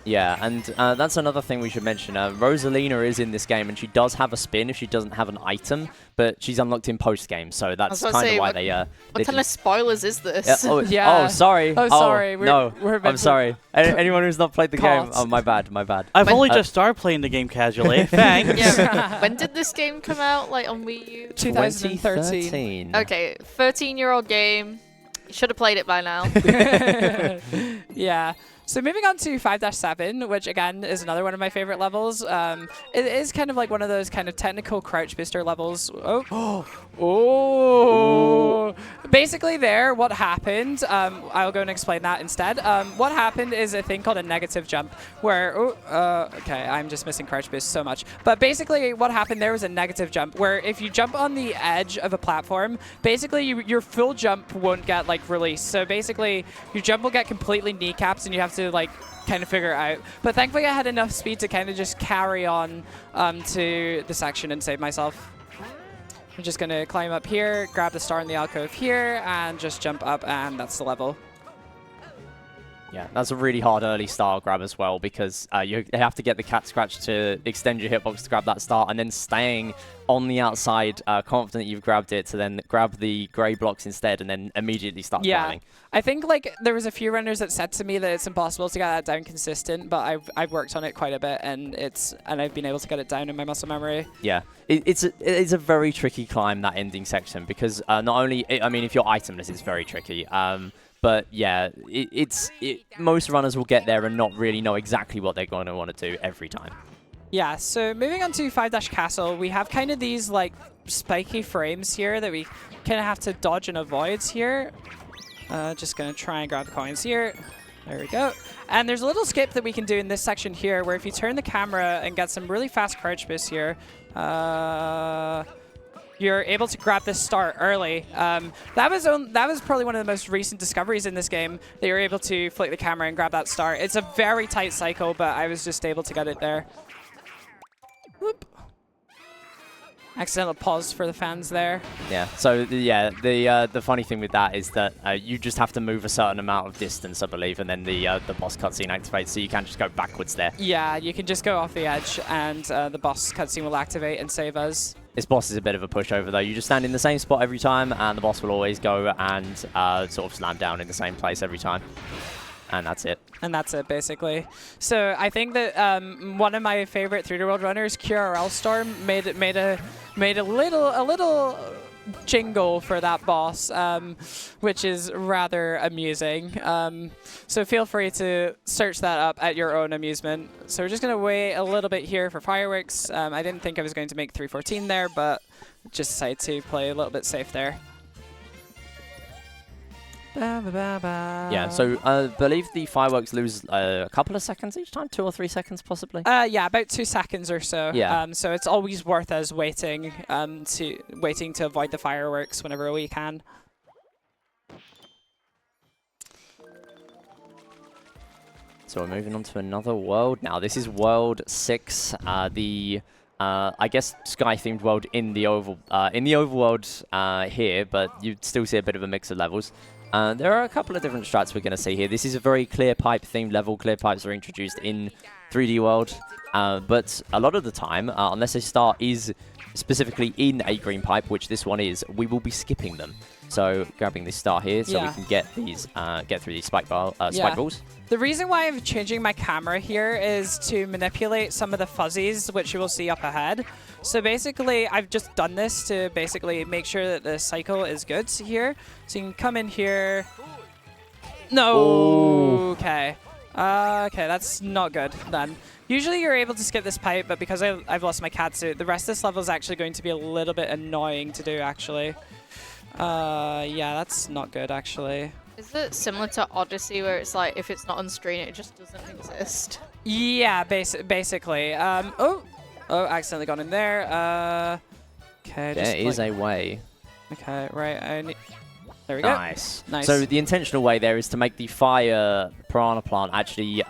Yeah, and that's another thing we should mention. Rosalina is in this game, and she does have a spin if she doesn't have an item, but she's unlocked in post-game, so that's kind of why they... What kind of spoilers is this? Yeah. Oh, sorry. Oh, sorry. I'm sorry. Anyone who's not played the game, oh, my bad. I've only just started playing the game casually. Thanks. Yeah. When did this game come out, on Wii U? 2013. Okay, 13-year-old game. You should have played it by now. Yeah. So moving on to 5-7, which again is another one of my favorite levels. It is kind of one of those kind of technical crouch booster levels. Oh. Basically what happened, I'll go and explain that instead. What happened is a thing called a negative jump where, okay, I'm just missing crouch boost so much. But basically what happened there was a negative jump where if you jump on the edge of a platform, basically your full jump won't get released. So basically your jump will get completely kneecapped and you have to kind of figure it out. But thankfully I had enough speed to kind of just carry on to the section and save myself. I'm just going to climb up here, grab the star in the alcove here, and just jump up, and that's the level. Yeah, that's a really hard early star grab as well, because you have to get the cat scratch to extend your hitbox to grab that star, and then staying on the outside, confident you've grabbed it, to then grab the grey blocks instead, and then immediately start climbing. I think there was a few runners that said to me that it's impossible to get that down consistent, but I've worked on it quite a bit, and I've been able to get it down in my muscle memory. Yeah, it's a very tricky climb, that ending section, because not only if you're itemless, it's very tricky. But yeah, most runners will get there and not really know exactly what they're going to want to do every time. Yeah, so moving on to 5-Castle, we have kind of these spiky frames here that we kind of have to dodge and avoid here. Just going to try and grab coins here. There we go. And there's a little skip that we can do in this section here where if you turn the camera and get some really fast crouch boost here, you're able to grab this star early. That was probably one of the most recent discoveries in this game, that you're able to flick the camera and grab that star. It's a very tight cycle, but I was just able to get it there. Accidental pause for the fans there. Yeah. So the funny thing with that is that you just have to move a certain amount of distance, I believe, and then the boss cutscene activates. So you can't just go backwards there. Yeah, you can just go off the edge, and the boss cutscene will activate and save us. This boss is a bit of a pushover, though. You just stand in the same spot every time, and the boss will always go and sort of slam down in the same place every time. And that's it. And that's it, basically. So I think that one of my favorite 3D World runners, QRL Storm, made a little jingle for that boss, which is rather amusing. So feel free to search that up at your own amusement. So we're just going to wait a little bit here for fireworks. I didn't think I was going to make 314 there, but just decided to play a little bit safe there. Yeah, so I believe the fireworks lose a couple of seconds each time, 2 or 3 seconds possibly. Yeah, about 2 seconds or so. Yeah. So it's always worth us waiting to avoid the fireworks whenever we can. So we're moving on to another world now. This is World 6, I guess sky-themed world in the overworld here, but you'd still see a bit of a mix of levels. There are a couple of different strats we're going to see here. This is a very clear pipe themed level. Clear pipes are introduced in 3D World, but a lot of the time, unless a star is specifically in a green pipe, which this one is, we will be skipping them. So grabbing this star here, so we can get these, get through these spike balls. The reason why I'm changing my camera here is to manipulate some of the fuzzies, which you will see up ahead. So basically, I've just done this to basically make sure that the cycle is good here. So you can come in here. No. Ooh. Okay. Okay, that's not good then. Usually you're able to skip this pipe, but because I've lost my catsuit, the rest of this level is actually going to be a little bit annoying to do, actually. Yeah, that's not good, actually. Is it similar to Odyssey, where it's like, if it's not on screen, it just doesn't exist? Yeah, basically. Oh, accidentally gone in there. Okay, There is a way. Okay, right. There we Nice. go. Nice. So the intentional way there is to make the fire piranha plant actually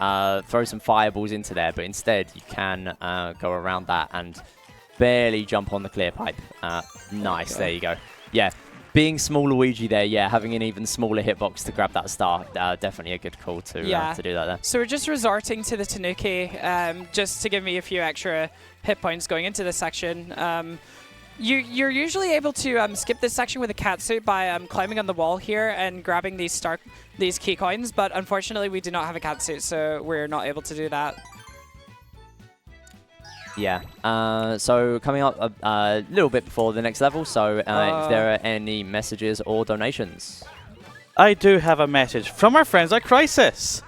throw some fireballs into there, but instead you can go around that and barely jump on the clear pipe. Nice, there you go. Yeah, being small Luigi there, yeah, having an even smaller hitbox to grab that star, definitely a good call to do that there. So we're just resorting to the Tanuki just to give me a few extra hit points going into this section. You're usually able to skip this section with a catsuit by climbing on the wall here and grabbing these key coins, but unfortunately we do not have a catsuit, so we're not able to do that. Yeah, so coming up a little bit before the next level, so if there are any messages or donations. I do have a message from our friends at Crysis.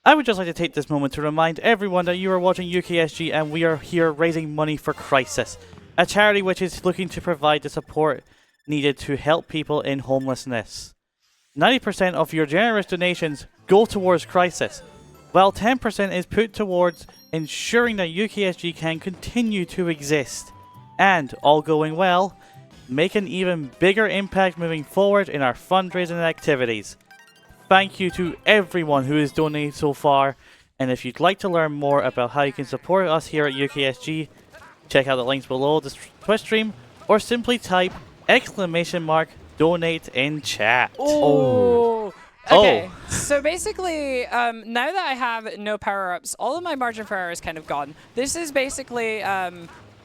I would just like to take this moment to remind everyone that you are watching UKSG and we are here raising money for Crysis, a charity which is looking to provide the support needed to help people in homelessness. 90% of your generous donations go towards Crysis, while 10% is put towards ensuring that UKSG can continue to exist, and, all going well, make an even bigger impact moving forward in our fundraising activities. Thank you to everyone who has donated so far, and if you'd like to learn more about how you can support us here at UKSG, check out the links below the Twitch stream, or simply type !donate in chat. Oh. Okay, so basically, now that I have no power-ups, all of my margin for error is kind of gone. This is basically a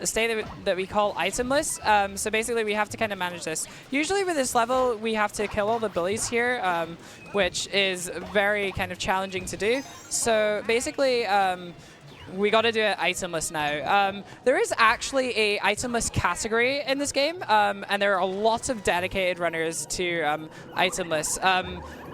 state that we call itemless. So basically, we have to kind of manage this. Usually with this level, we have to kill all the bullies here, which is very kind of challenging to do. So basically, we got to do it itemless now. There is actually a itemless category in this game, and there are a lot of dedicated runners to itemless.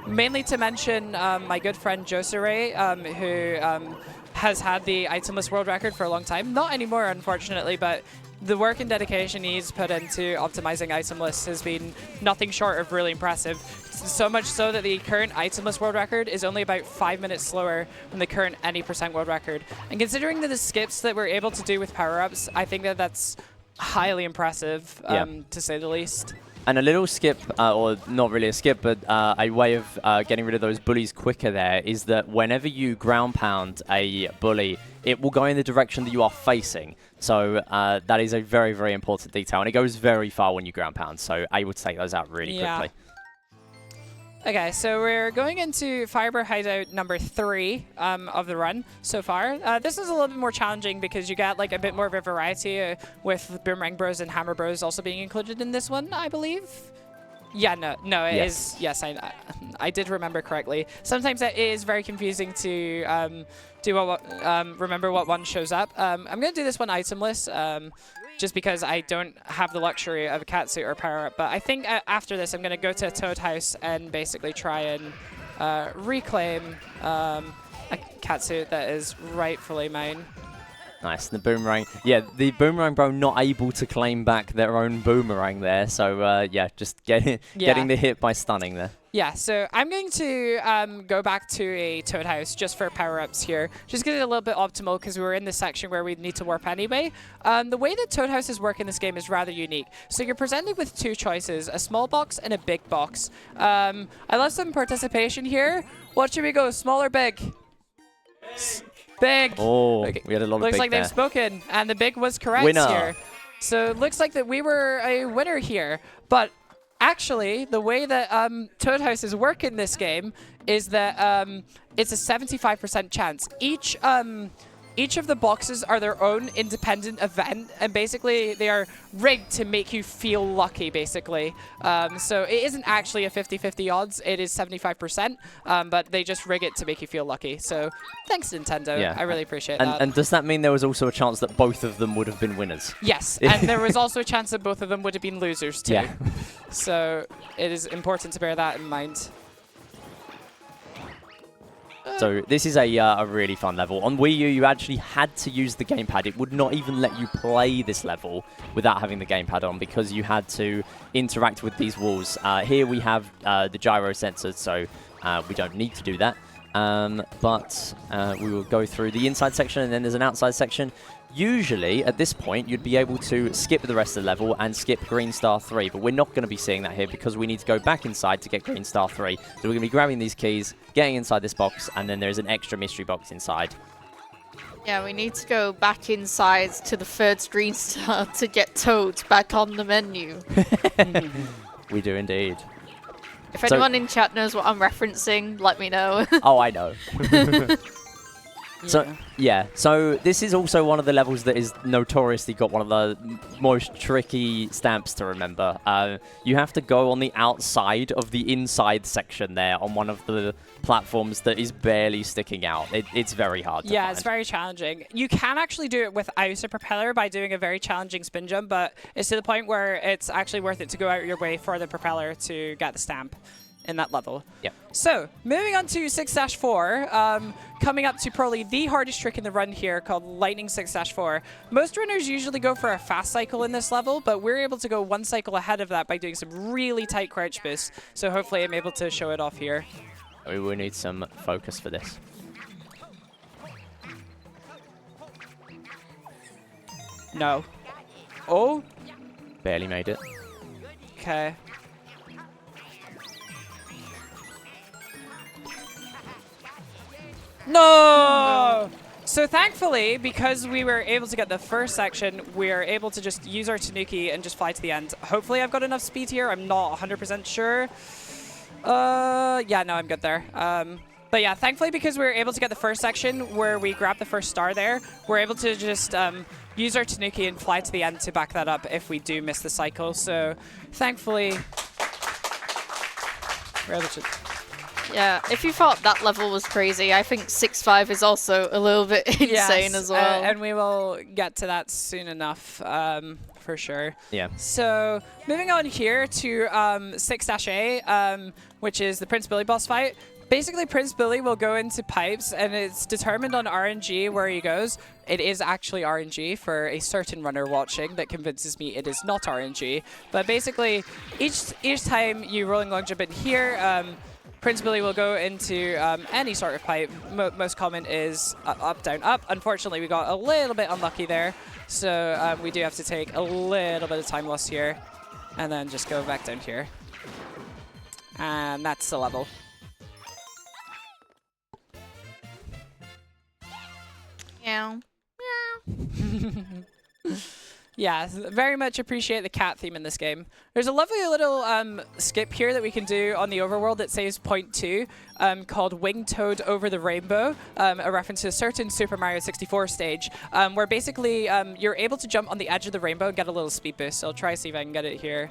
Mainly to mention my good friend Josere, who has had the itemless world record for a long time. Not anymore, unfortunately, but the work and dedication he's put into optimizing itemless has been nothing short of really impressive. So much so that the current itemless world record is only about 5 minutes slower than the current any % world record. And considering the skips that we're able to do with power-ups, I think that that's highly impressive, to say the least. And a little skip, or not really a skip, but a way of getting rid of those bullies quicker there is that whenever you ground pound a bully, it will go in the direction that you are facing. So that is a very, very important detail, and it goes very far when you ground pound. So able to take those out really quickly. Okay, so we're going into Fiber Hideout number 3 of the run so far. This is a little bit more challenging because you get like a bit more of a variety with Boomerang Bros and Hammer Bros also being included in this one, I believe. Yeah, no, it is. Yes, I did remember correctly. Sometimes it is very confusing to remember what one shows up. I'm going to do this one itemless. Just because I don't have the luxury of a catsuit or power-up. But I think after this, I'm going to go to a Toad House and basically try and reclaim a catsuit that is rightfully mine. Nice. The Boomerang. Yeah, the Boomerang Bro not able to claim back their own Boomerang there. So, yeah, just getting the hit by stunning there. Yeah, so I'm going to go back to a Toad House just for power-ups here. Just get it a little bit optimal because we're in this section where we need to warp anyway. The way that Toad Houses work in this game is rather unique. So you're presented with 2 choices, a small box and a big box. I love some participation here. What should we go, small or big? Big. Oh, okay. We had a lot of big Looks like there. They've spoken, and the big was correct Winner. here. So it looks like that we were a winner here. But actually, the way that Toad Houses work in this game is that it's a 75% chance. Each of the boxes are their own independent event, and basically they are rigged to make you feel lucky, basically. So it isn't actually a 50-50 odds, it is 75%, but they just rig it to make you feel lucky. So thanks, Nintendo. Yeah. I really appreciate that. And does that mean there was also a chance that both of them would have been winners? Yes, and there was also a chance that both of them would have been losers too. Yeah. So it is important to bear that in mind. So this is a really fun level. On Wii U, you actually had to use the gamepad. It would not even let you play this level without having the gamepad on because you had to interact with these walls. Here we have the gyro sensor, so we don't need to do that. But we will go through the inside section and then there's an outside section. Usually, at this point, you'd be able to skip the rest of the level and skip Green Star 3, but we're not going to be seeing that here because we need to go back inside to get Green Star 3. So we're going to be grabbing these keys, getting inside this box, and then there's an extra mystery box inside. Yeah, we need to go back inside to the third Green Star to get Toad back on the menu. We do indeed. If anyone in chat knows what I'm referencing, let me know. Oh, I know. So, yeah. So this is also one of the levels that is notoriously got one of the most tricky stamps to remember. You have to go on the outside of the inside section there on one of the platforms that is barely sticking out. It's very hard to find. It's very challenging. You can actually do it without a propeller by doing a very challenging spin jump, but it's to the point where it's actually worth it to go out your way for the propeller to get the stamp in that level. Yep. So, moving on to 6-4, coming up to probably the hardest trick in the run here called Lightning 6-4. Most runners usually go for a fast cycle in this level, but we're able to go one cycle ahead of that by doing some really tight crouch boosts. So hopefully I'm able to show it off here. We will need some focus for this. No. Oh. Barely made it. Okay. No! So thankfully, because we were able to get the first section, we're able to just use our Tanuki and just fly to the end. Hopefully I've got enough speed here. I'm not 100% sure. Yeah, no, I'm good there. But yeah, thankfully, because we were able to get the first section where we grabbed the first star there, we're able to just use our Tanuki and fly to the end to back that up if we do miss the cycle. So thankfully, we're able to... Yeah, if you thought that level was crazy, I think 6-5 is also a little bit insane as well. And we will get to that soon enough, for sure. Yeah. So moving on here to 6-A, which is the Prince Billy boss fight. Basically, Prince Billy will go into pipes, and it's determined on RNG where he goes. It is actually RNG for a certain runner watching that convinces me it is not RNG. But basically, each time you rolling long jump in here, Prince Billy will go into any sort of pipe. Most common is up, down, up. Unfortunately, we got a little bit unlucky there. So we do have to take a little bit of time loss here. And then just go back down here. And that's the level. Yeah. Yeah, very much appreciate the cat theme in this game. There's a lovely little skip here that we can do on the overworld that saves point 2 called Winged Toad Over the Rainbow, a reference to a certain Super Mario 64 stage, where basically you're able to jump on the edge of the rainbow and get a little speed boost. So I'll try to see if I can get it here.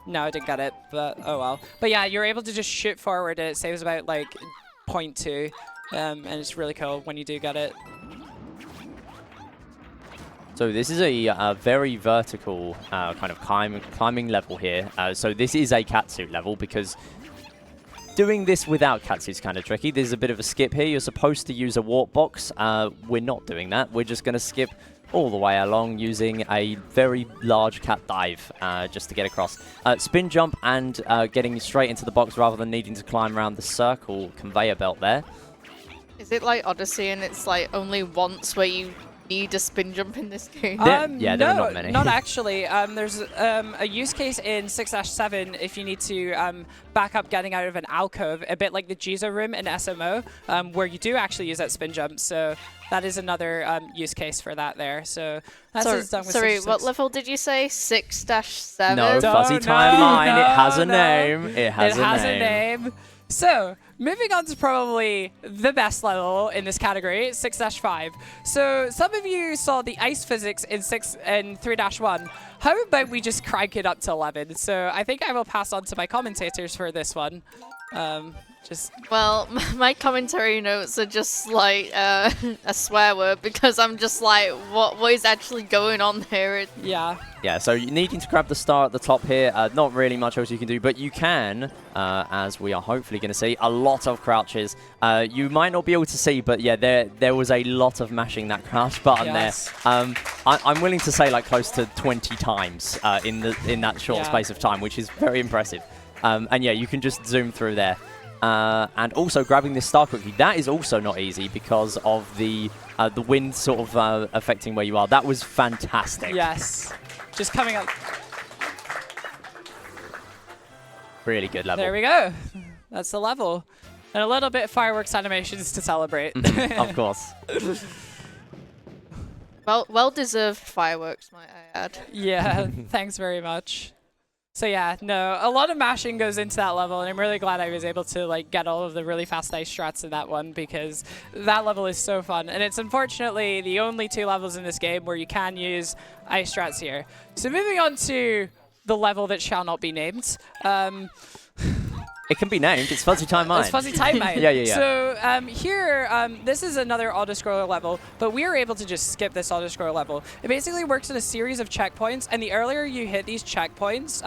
No, I didn't get it, but oh well. But yeah, you're able to just shoot forward and it saves about like 0.2, and it's really cool when you do get it. So this is a very vertical kind of climbing level here. So this is a catsuit level because doing this without catsuit is kind of tricky. There's a bit of a skip here. You're supposed to use a warp box. We're not doing that. We're just going to skip all the way along using a very large cat dive just to get across. Spin jump and getting straight into the box rather than needing to climb around the circle conveyor belt there. Is it like Odyssey and it's like only once where you need a spin jump in this game? Yeah, there are not many. Not actually. There's a use case in 6-7 if you need to back up getting out of an alcove, a bit like the Giza room in SMO, where you do actually use that spin jump. So that is another use case for that there. So that's done with sorry, 6. what level did you say? 6-7? No, fuzzy timeline. It has a name. It has a name. So, moving on to probably the best level in this category, 6-5. So, some of you saw the ice physics in 3-1. How about we just crank it up to 11? So, I think I will pass on to my commentators for this one. Well, my commentary notes are just like a swear word because I'm just like, what is actually going on here? Yeah. Yeah, so you're needing to grab the star at the top here. Not really much else you can do, but you can, as we are hopefully going to see, a lot of crouches. You might not be able to see, but yeah, there was a lot of mashing that crouch button there. I'm willing to say like close to 20 times in that short space of time, which is very impressive. And yeah, you can just zoom through there. And also grabbing this star quickly, that is also not easy because of the wind sort of affecting where you are. That was fantastic. Yes. Just coming up. Really good level. There we go. That's the level. And a little bit of fireworks animations to celebrate. Of course. Well-deserved fireworks, might I add. Yeah, thanks very much. So yeah, no, a lot of mashing goes into that level, and I'm really glad I was able to like get all of the really fast ice strats in that one because that level is so fun. And it's unfortunately the only 2 levels in this game where you can use ice strats here. So moving on to the level that shall not be named. It can be named. It's Fuzzy Time Mine. It's Fuzzy Time Mine. Yeah. So here, this is another auto-scroller level, but we are able to just skip this auto-scroller level. It basically works in a series of checkpoints, and the earlier you hit these checkpoints,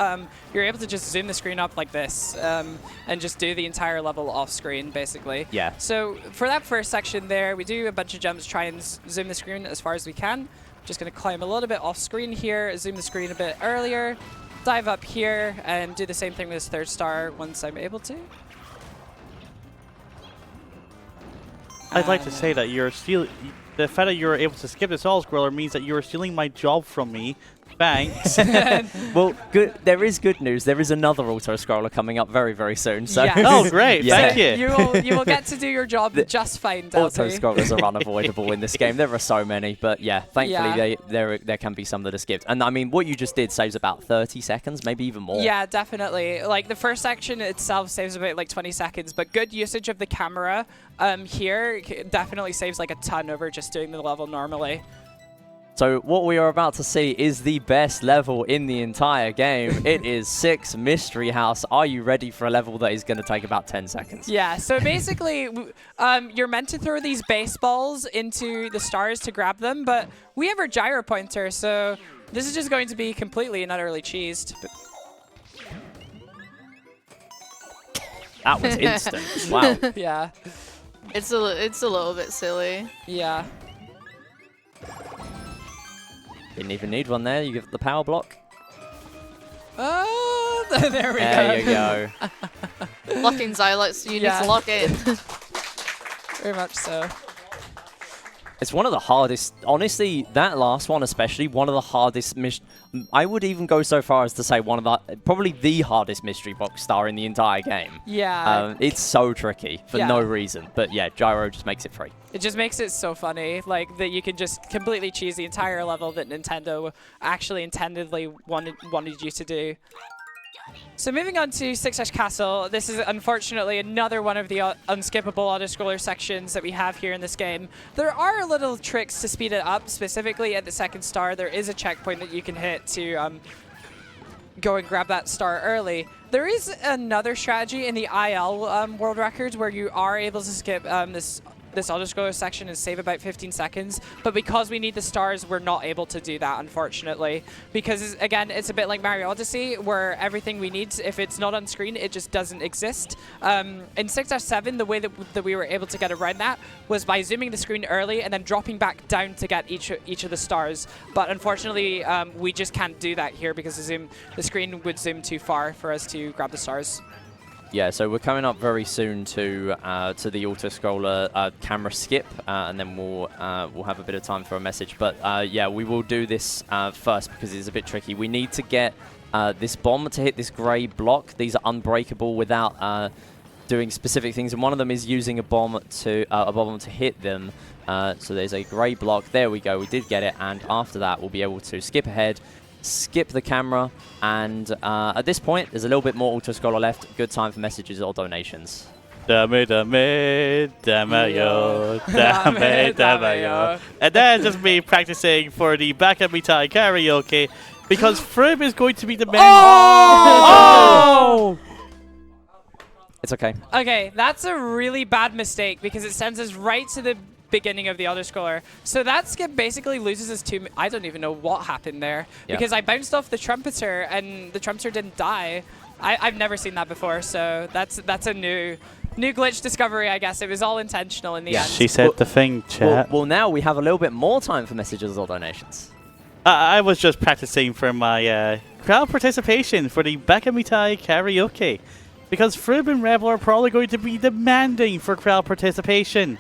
you're able to just zoom the screen up like this and just do the entire level off-screen, basically. Yeah. So for that first section there, we do a bunch of jumps, try and zoom the screen as far as we can. Just going to climb a little bit off-screen here, zoom the screen a bit earlier. Dive up here and do the same thing with this 3rd star once I'm able to. I'd like to say that the fact that you're able to skip this auto-scroller means that you're stealing my job from me. Thanks. Well, good. There is good news. There is another auto-scroller coming up very, very soon. So Yes. Oh, great. Yeah. Thank you. You will get to do your job just fine, Delty. Auto-scrollers are unavoidable in this game. There are so many, but yeah, thankfully there can be some that are skipped. And I mean, what you just did saves about 30 seconds, maybe even more. Yeah, definitely. Like the first section itself saves about like 20 seconds, but good usage of the camera here definitely saves like a ton over just doing the level normally. So what we are about to see is the best level in the entire game. It is 6 Mystery House. Are you ready for a level that is going to take about 10 seconds? Yeah, so basically, you're meant to throw these baseballs into the stars to grab them, but we have our gyro pointer, so this is just going to be completely and utterly cheesed. That was instant. Wow. Yeah. It's a little bit silly. Yeah. Didn't even need one there. You give it the power block. Oh, there we go. There you go. Lock in Xylexsr, you need to lock in. Very much so. It's one of the hardest, honestly, that last one especially, one of the hardest, I would even go so far as to say one of the, probably the hardest mystery box star in the entire game. Yeah. It's so tricky for no reason, but yeah, Gyro just makes it free. It just makes it so funny, like that you can just completely cheese the entire level that Nintendo actually intendedly wanted you to do. So moving on to Six Edge Castle, this is unfortunately another one of the unskippable auto-scroller sections that we have here in this game. There are little tricks to speed it up, specifically at the second star. There is a checkpoint that you can hit to go and grab that star early. There is another strategy in the IL world records where you are able to skip this auto-scroller section and save about 15 seconds, but because we need the stars, we're not able to do that, unfortunately. Because, again, it's a bit like Mario Odyssey, where everything we need, if it's not on screen, it just doesn't exist. In 6-7, the way that we were able to get around that was by zooming the screen early and then dropping back down to get each of the stars. But unfortunately, we just can't do that here because the screen would zoom too far for us to grab the stars. Yeah, so we're coming up very soon to the auto-scroller camera skip, and then we'll have a bit of time for a message. But yeah, we will do this first because it's a bit tricky. We need to get this bomb to hit this grey block. These are unbreakable without doing specific things, and one of them is using a bomb to hit them. So there's a grey block. There we go. We did get it, and after that, we'll be able to skip ahead, skip the camera, and at this point there's a little bit more auto-scroller left. Good time for messages or donations. Dame, dame, yo. And that's just me practicing for the Back at Me Tie karaoke because Frim is going to be the man. Oh! It's okay. Okay, that's a really bad mistake because it sends us right to the beginning of the auto-scroller. So that skip basically loses us 2 I don't even know what happened there because I bounced off the trumpeter and the trumpeter didn't die. I've never seen that before, so that's a new glitch discovery, I guess. It was all intentional in the end. She said the thing, chat. Well, now we have a little bit more time for messages or donations. I was just practicing for my crowd participation for the Back at Me Tie karaoke because Frib and Rebel are probably going to be demanding for crowd participation.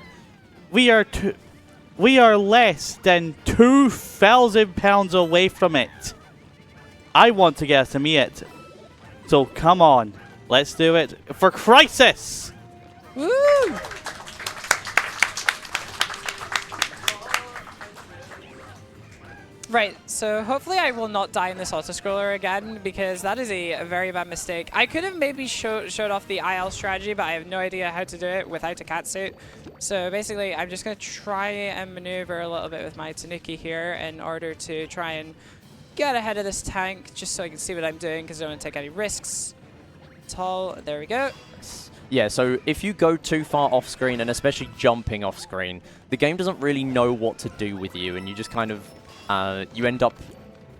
We are less than £2,000 away from it. I want to get to me it. So come on, let's do it for Crisis. Woo! Right, so hopefully I will not die in this auto-scroller again because that is a very bad mistake. I could have maybe showed off the IL strategy, but I have no idea how to do it without a catsuit. So basically, I'm just going to try and maneuver a little bit with my Tanuki here in order to try and get ahead of this tank just so I can see what I'm doing because I don't want to take any risks at all. There we go. Yeah, so if you go too far off screen, and especially jumping off screen, the game doesn't really know what to do with you, and you just kind of you end up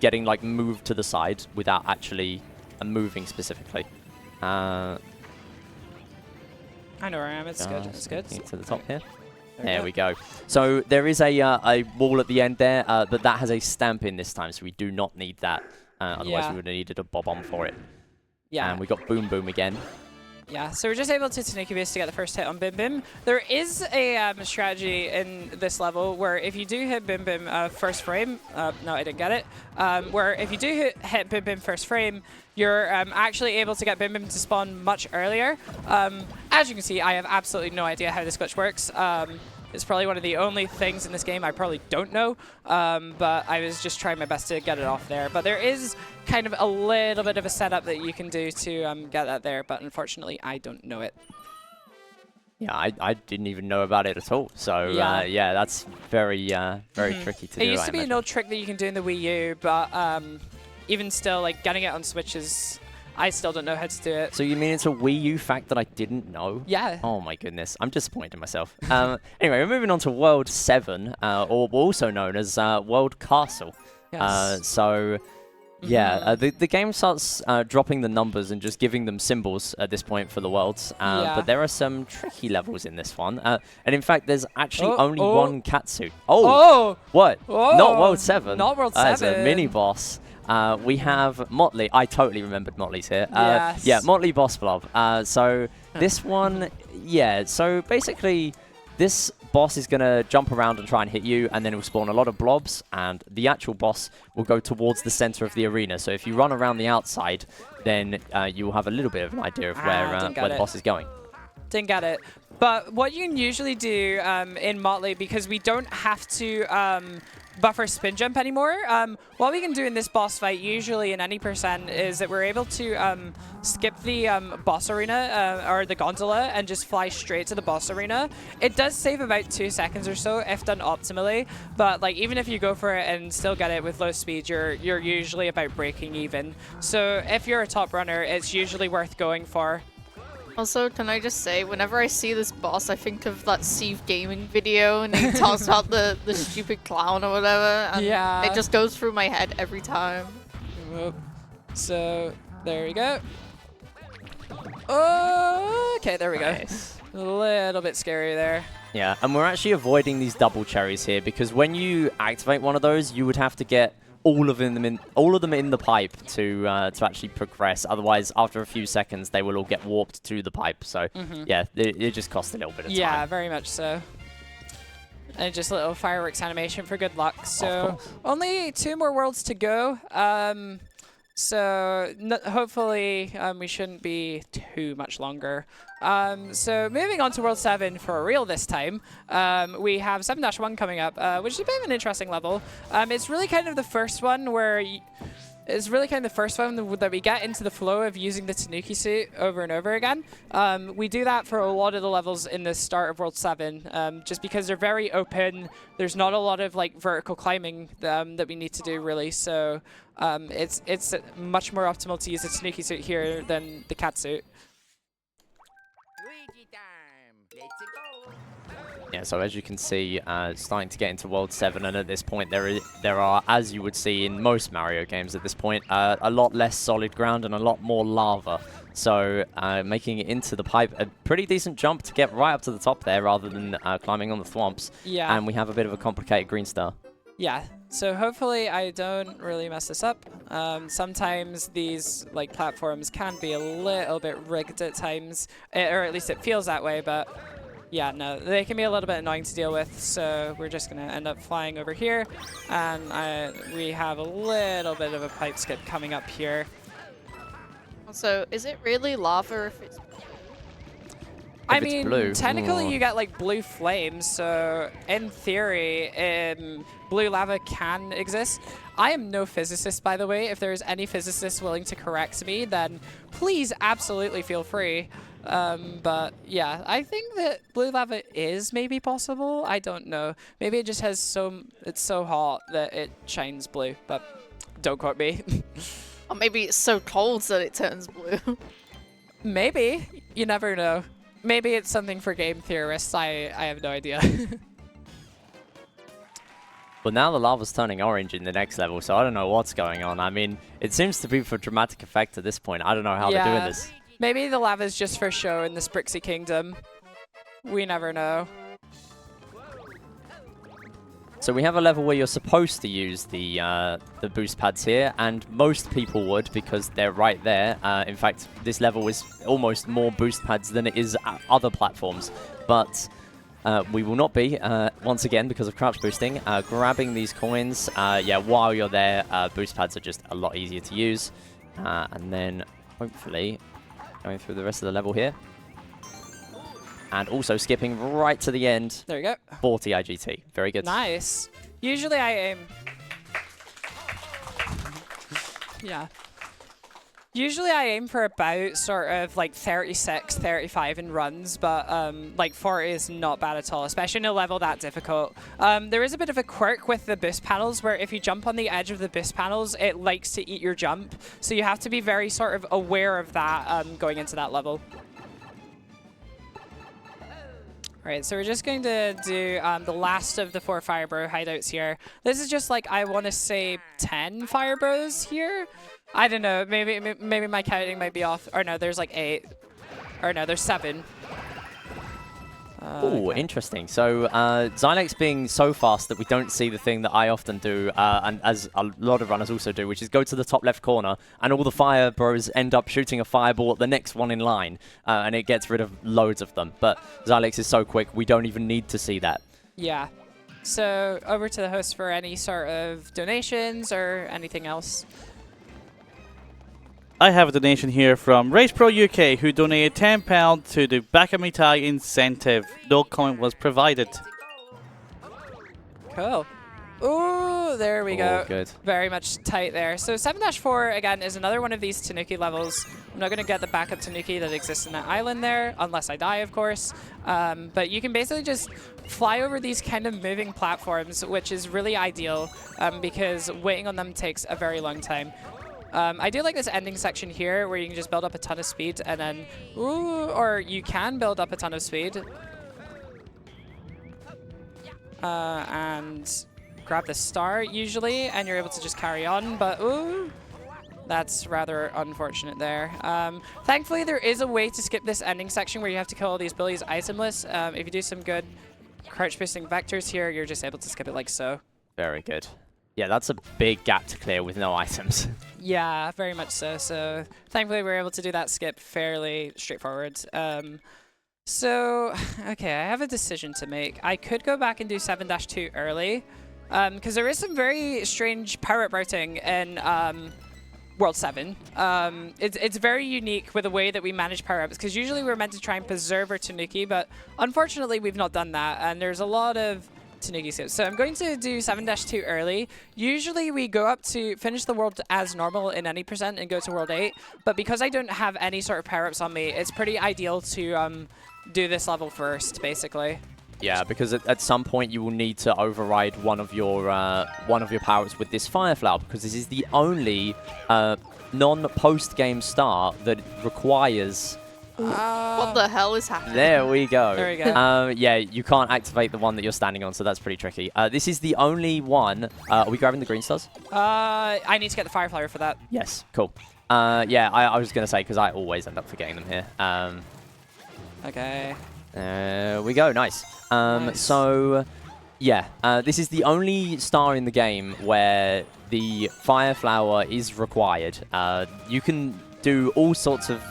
getting like moved to the side without actually moving specifically. I know where I am. It's good. It's good. To the top here. There we go. So there is a wall at the end there, but that has a stamp in this time, so we do not need that. Otherwise, we would have needed a bob-omb for it. Yeah. And we got Boom Boom again. Yeah, so we're just able to Tanuki base to get the first hit on Bim Bim. There is a strategy in this level where if you do hit Bim Bim first frame, no, I didn't get it, where if you do hit Bim Bim first frame, you're actually able to get Bim Bim to spawn much earlier. As you can see, I have absolutely no idea how this glitch works. It's probably one of the only things in this game I probably don't know, but I was just trying my best to get it off there. But there is kind of a little bit of a setup that you can do to get that there, but unfortunately, I don't know it. Yeah, I didn't even know about it at all. So, yeah, that's very tricky to do, It used to be an old trick that you can do in the Wii U, but even still, like, getting it on Switches, I still don't know how to do it. So you mean it's a Wii U fact that I didn't know? Yeah. Oh my goodness, I'm disappointed in myself. Anyway, we're moving on to World 7, or also known as World Castle. Yes. So, yeah, the game starts dropping the numbers and just giving them symbols at this point for the worlds. But there are some tricky levels in this one. And in fact, there's actually only one catsuit. Oh! What? Oh. Not World 7. Not World 7. As a mini-boss. We have Motley. I totally remembered Motley's here. Yes. Yeah, Motley Boss Blob. So this one, yeah. So basically, this boss is going to jump around and try and hit you, and then it will spawn a lot of blobs, and the actual boss will go towards the center of the arena. So if you run around the outside, then you will have a little bit of an idea of where the boss is going. Didn't get it. But what you can usually do in Motley, because we don't have to buffer spin jump anymore, what we can do in this boss fight, usually in any percent, is that we're able to skip the boss arena or the gondola and just fly straight to the boss arena. It does save about 2 seconds or so if done optimally, but like even if you go for it and still get it with low speed, you're usually about breaking even. So if you're a top runner, it's usually worth going for. Also, can I just say, whenever I see this boss, I think of that Steve Gaming video, and he talks about the stupid clown or whatever, and Yeah. it just goes through my head every time. Whoop. So there we go. Oh, okay, there we Nice. go. A little bit scary there. Yeah, and we're actually avoiding these double cherries here, because when you activate one of those, you would have to get all of them in the pipe to actually progress. Otherwise, after a few seconds, they will all get warped to the pipe. So yeah, it just costs a little bit of time. Yeah, very much so. And just a little fireworks animation for good luck. So only 2 more worlds to go. So hopefully we shouldn't be too much longer. So moving on to World 7 for real this time, we have 7-1 coming up, which is a bit of an interesting level. It's really kind of the first one where that we get into the flow of using the Tanuki suit over and over again. We do that for a lot of the levels in the start of World 7, just because they're very open. There's not a lot of like vertical climbing that we need to do really. So it's much more optimal to use the Tanuki suit here than the cat suit. Yeah, so as you can see, starting to get into World 7, and at this point there are, as you would see in most Mario games at this point, a lot less solid ground and a lot more lava. So making it into the pipe, a pretty decent jump to get right up to the top there rather than climbing on the thwomps. Yeah. And we have a bit of a complicated green star. Yeah, so hopefully I don't really mess this up. Sometimes these like platforms can be a little bit rigged at times, or at least it feels that way, but yeah, no, they can be a little bit annoying to deal with, so we're just going to end up flying over here, and we have a little bit of a pipe skip coming up here. Also, is it really lava if it's... I If it's mean, blue. technically Ooh. you get like blue flames, so in theory, blue lava can exist. I am no physicist, by the way. If there is any physicist willing to correct me, then please absolutely feel free. But yeah, I think that blue lava is maybe possible. I don't know. Maybe it just has it's so hot that it shines blue, but don't quote me. Or maybe it's so cold that it turns blue. Maybe. You never know. Maybe it's something for game theorists. I have no idea. Well, now the lava's turning orange in the next level, so I don't know what's going on. I mean, it seems to be for dramatic effect at this point. I don't know how they're doing this. Maybe the lava's just for show in the Sprixie Kingdom. We never know. So we have a level where you're supposed to use the boost pads here, and most people would because they're right there. In fact, this level is almost more boost pads than it is other platforms. But we will not be, once again, because of crouch boosting, grabbing these coins. Yeah, while you're there, boost pads are just a lot easier to use. And then, hopefully, going through the rest of the level here. And also skipping right to the end. There you go. 40 IGT. Very good. Nice. Usually I aim... Yeah. Usually I aim for about sort of like 36, 35 in runs, but like 40 is not bad at all, especially in a level that difficult. There is a bit of a quirk with the boost panels where if you jump on the edge of the boost panels, it likes to eat your jump. So you have to be very sort of aware of that going into that level. Alright, so we're just going to do the last of the 4 Fire Bro hideouts here. This is just like, I want to say 10 Fire Bros here. I don't know, maybe my counting might be off. Or no, there's like 8. Or no, there's 7. Oh, Okay. interesting. So Xylexsr being so fast that we don't see the thing that I often do, and as a lot of runners also do, which is go to the top left corner, and all the fire bros end up shooting a fireball at the next one in line, and it gets rid of loads of them. But Xylexsr is so quick, we don't even need to see that. Yeah. So over to the host for any sort of donations or anything else. I have a donation here from Race Pro UK, who donated £10 to the Bakamitai incentive. No comment was provided. Cool. Ooh, there we go. Good. Very much tight there. So 7-4, again, is another one of these Tanuki levels. I'm not going to get the backup Tanuki that exists in that island there, unless I die, of course. But you can basically just fly over these kind of moving platforms, which is really ideal because waiting on them takes a very long time. I do like this ending section here where you can just build up a ton of speed and then, ooh, or you can build up a ton of speed. And grab the star usually, and you're able to just carry on, but ooh, that's rather unfortunate there. Thankfully, there is a way to skip this ending section where you have to kill all these bullies itemless. If you do some good crouch boosting vectors here, you're just able to skip it like so. Very good. Yeah, that's a big gap to clear with no items. Yeah, very much so. So thankfully, we're able to do that skip fairly straightforward. So, okay, I have a decision to make. I could go back and do 7-2 early, because there is some very strange power-up routing in World 7. It's very unique with the way that we manage power-ups, because usually we're meant to try and preserve our Tanuki, but unfortunately we've not done that, and there's a lot of Tanuki skips. So I'm going to do 7-2 early. Usually we go up to finish the world as normal in any percent and go to World 8, but because I don't have any sort of power-ups on me, it's pretty ideal to do this level first, basically. Yeah, because at some point you will need to override one of your powers with this Fire Flower, because this is the only non-post-game star that requires. What the hell is happening? There we go. There we go. Yeah, you can't activate the one that you're standing on, so that's pretty tricky. This is the only one. Are we grabbing the green stars? I need to get the Fire Flower for that. Yes, cool. Yeah, I was going to say, because I always end up forgetting them here. Okay. There we go, nice. Nice. So, yeah, this is the only star in the game where the Fire Flower is required. You can do all sorts of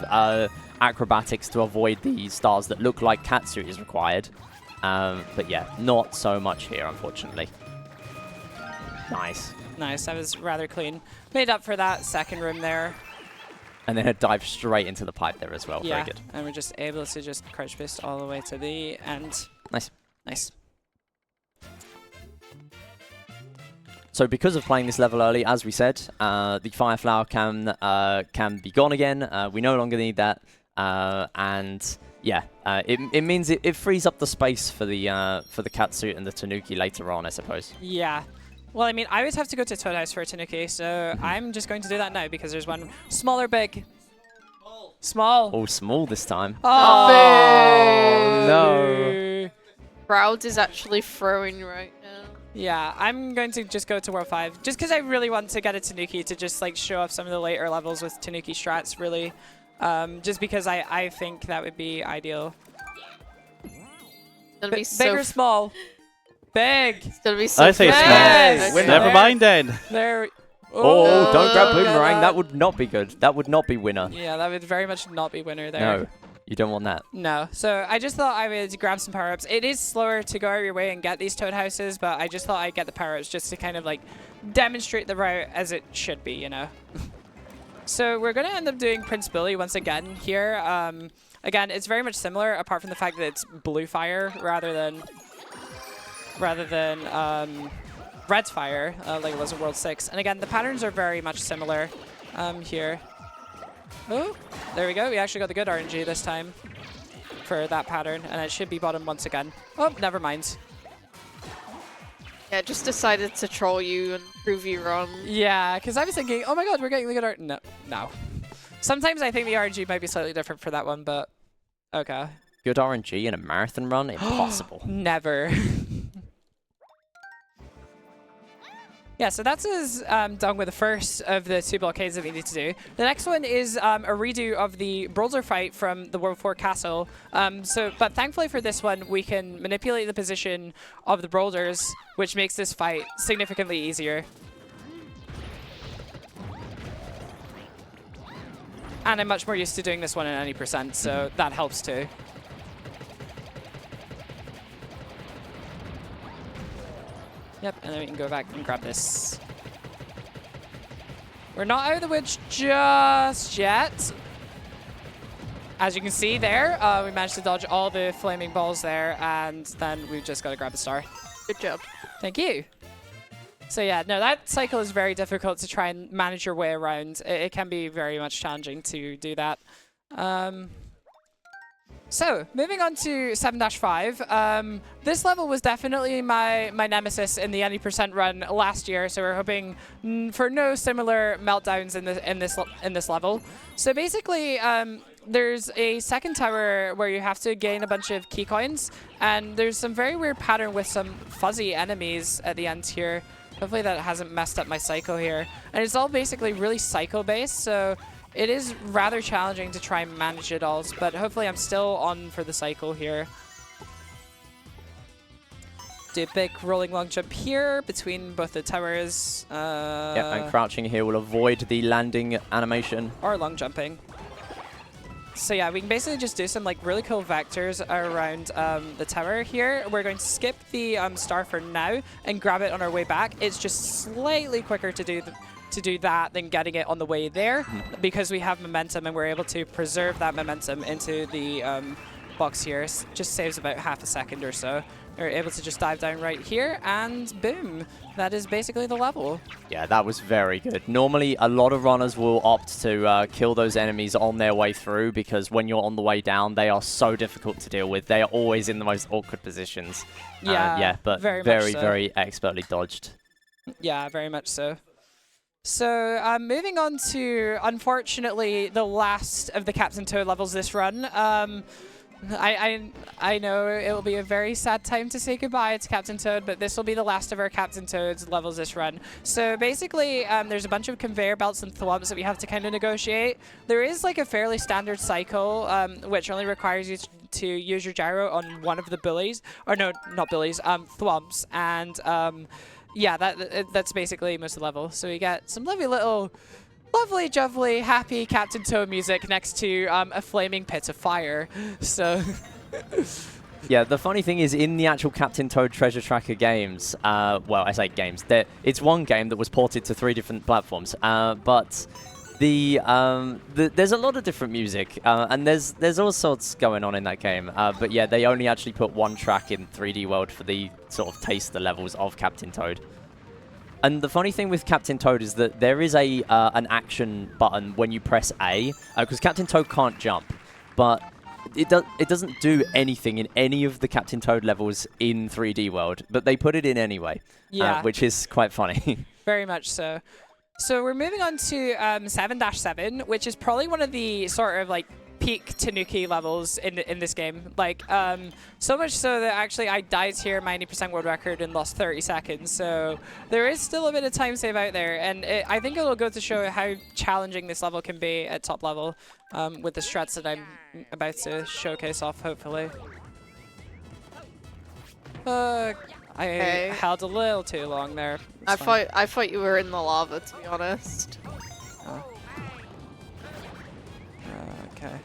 acrobatics to avoid the stars that look like Katsu is required. But yeah, not so much here, unfortunately. Nice. Nice, that was rather clean. Made up for that second room there. And then a dive straight into the pipe there as well. Yeah, Very good. and we're just able to just crouch boost all the way to the end. Nice. Nice. So because of playing this level early, as we said, the Fire Flower can be gone again. We no longer need that. And yeah, it means it frees up the space for the Catsuit and the Tanuki later on, I suppose. Yeah. Well, I mean, I always have to go to Toad House for a Tanuki, so I'm just going to do that now because there's one small or big. Small. Oh, small this time. Oh, no. Crowd is actually throwing right now. Yeah, I'm going to just go to World 5, just because I really want to get a Tanuki to just like show off some of the later levels with Tanuki strats, really. Just because I think that would be ideal. It'll be Big or small? Big. It's gonna be so I say fun. small. Yes. Okay. Never mind then. There. Oh, don't grab Boomerang. God. That would not be good. That would not be winner. Yeah, that would very much not be winner there. No, you don't want that. No. So I just thought I would grab some power-ups. It is slower to go out of your way and get these Toad Houses, but I just thought I'd get the power-ups just to kind of like demonstrate the route as it should be, you know. So we're going to end up doing Prince Billy once again here. Again, it's very much similar, apart from the fact that it's blue fire rather than red fire, like it was in World 6. And again, the patterns are very much similar here. Oh, there we go. We actually got the good RNG this time for that pattern, and it should be bottom once again. Oh, never mind. Yeah, just decided to troll you and prove you wrong. Yeah, because I was thinking, oh my god, we're getting the good art. No, no. Sometimes I think the RNG might be slightly different for that one, but okay. Good RNG in a marathon run? Impossible. Never. Yeah, so that's us done with the first of the 2 blockades that we need to do. The next one is a redo of the Brawler fight from the World 4 Castle. But thankfully for this one, we can manipulate the position of the Brawlers, which makes this fight significantly easier. And I'm much more used to doing this one in any percent, so that helps too. Yep, and then we can go back and grab this. We're not out of the woods just yet. As you can see there, we managed to dodge all the flaming balls there, and then we've just got to grab the star. Good job. Thank you. So yeah, no, that cycle is very difficult to try and manage your way around. It can be very much challenging to do that. So, moving on to 7-5. This level was definitely my nemesis in the any percent run last year, so we're hoping for no similar meltdowns in this level. So basically, there's a second tower where you have to gain a bunch of key coins, and there's some very weird pattern with some fuzzy enemies at the end here. Hopefully that hasn't messed up my cycle here. And it's all basically really cycle based, so it is rather challenging to try and manage it all, but hopefully I'm still on for the cycle here. Do a big rolling long jump here between both the towers. Yeah, and crouching here will avoid the landing animation. Or long jumping. So yeah, we can basically just do some like really cool vectors around the tower here. We're going to skip the star for now and grab it on our way back. It's just slightly quicker to do that than getting it on the way there because we have momentum and we're able to preserve that momentum into the box here. Just saves about half a second or so. We're able to just dive down right here and boom, that is basically the level. Yeah, that was very good. Normally, a lot of runners will opt to kill those enemies on their way through because when you're on the way down, they are so difficult to deal with. They are always in the most awkward positions. Yeah, but very, very expertly dodged. Yeah, very much so. So moving on to, unfortunately, the last of the Captain Toad levels this run. I know it will be a very sad time to say goodbye to Captain Toad, but this will be the last of our Captain Toad's levels this run. So basically, there's a bunch of conveyor belts and thwomps that we have to kind of negotiate. There is like a fairly standard cycle, which only requires you to use your gyro on one of the bullies, or no, not bullies, thwomps, and yeah, that's basically most of the level. So we get some lovely, jubbly, happy Captain Toad music next to a flaming pit of fire. So yeah, the funny thing is in the actual Captain Toad Treasure Tracker games, well, I say games, it's one game that was ported to 3 different platforms, but there's a lot of different music, and there's all sorts going on in that game. But yeah, they only actually put one track in 3D World for the sort of taste the levels of Captain Toad. And the funny thing with Captain Toad is that there is an action button when you press A, because Captain Toad can't jump, but it doesn't do anything in any of the Captain Toad levels in 3D World, but they put it in anyway, which is quite funny. Very much so. So we're moving on to 7-7, which is probably one of the sort of like peak Tanuki levels in this game. Like, so much so that actually I died here, my 90% world record, and lost 30 seconds. So there is still a bit of time save out there, and I think it'll go to show how challenging this level can be at top level with the strats that I'm about to showcase off, hopefully. I held a little too long there. I thought you were in the lava, to be honest. Oh. Okay.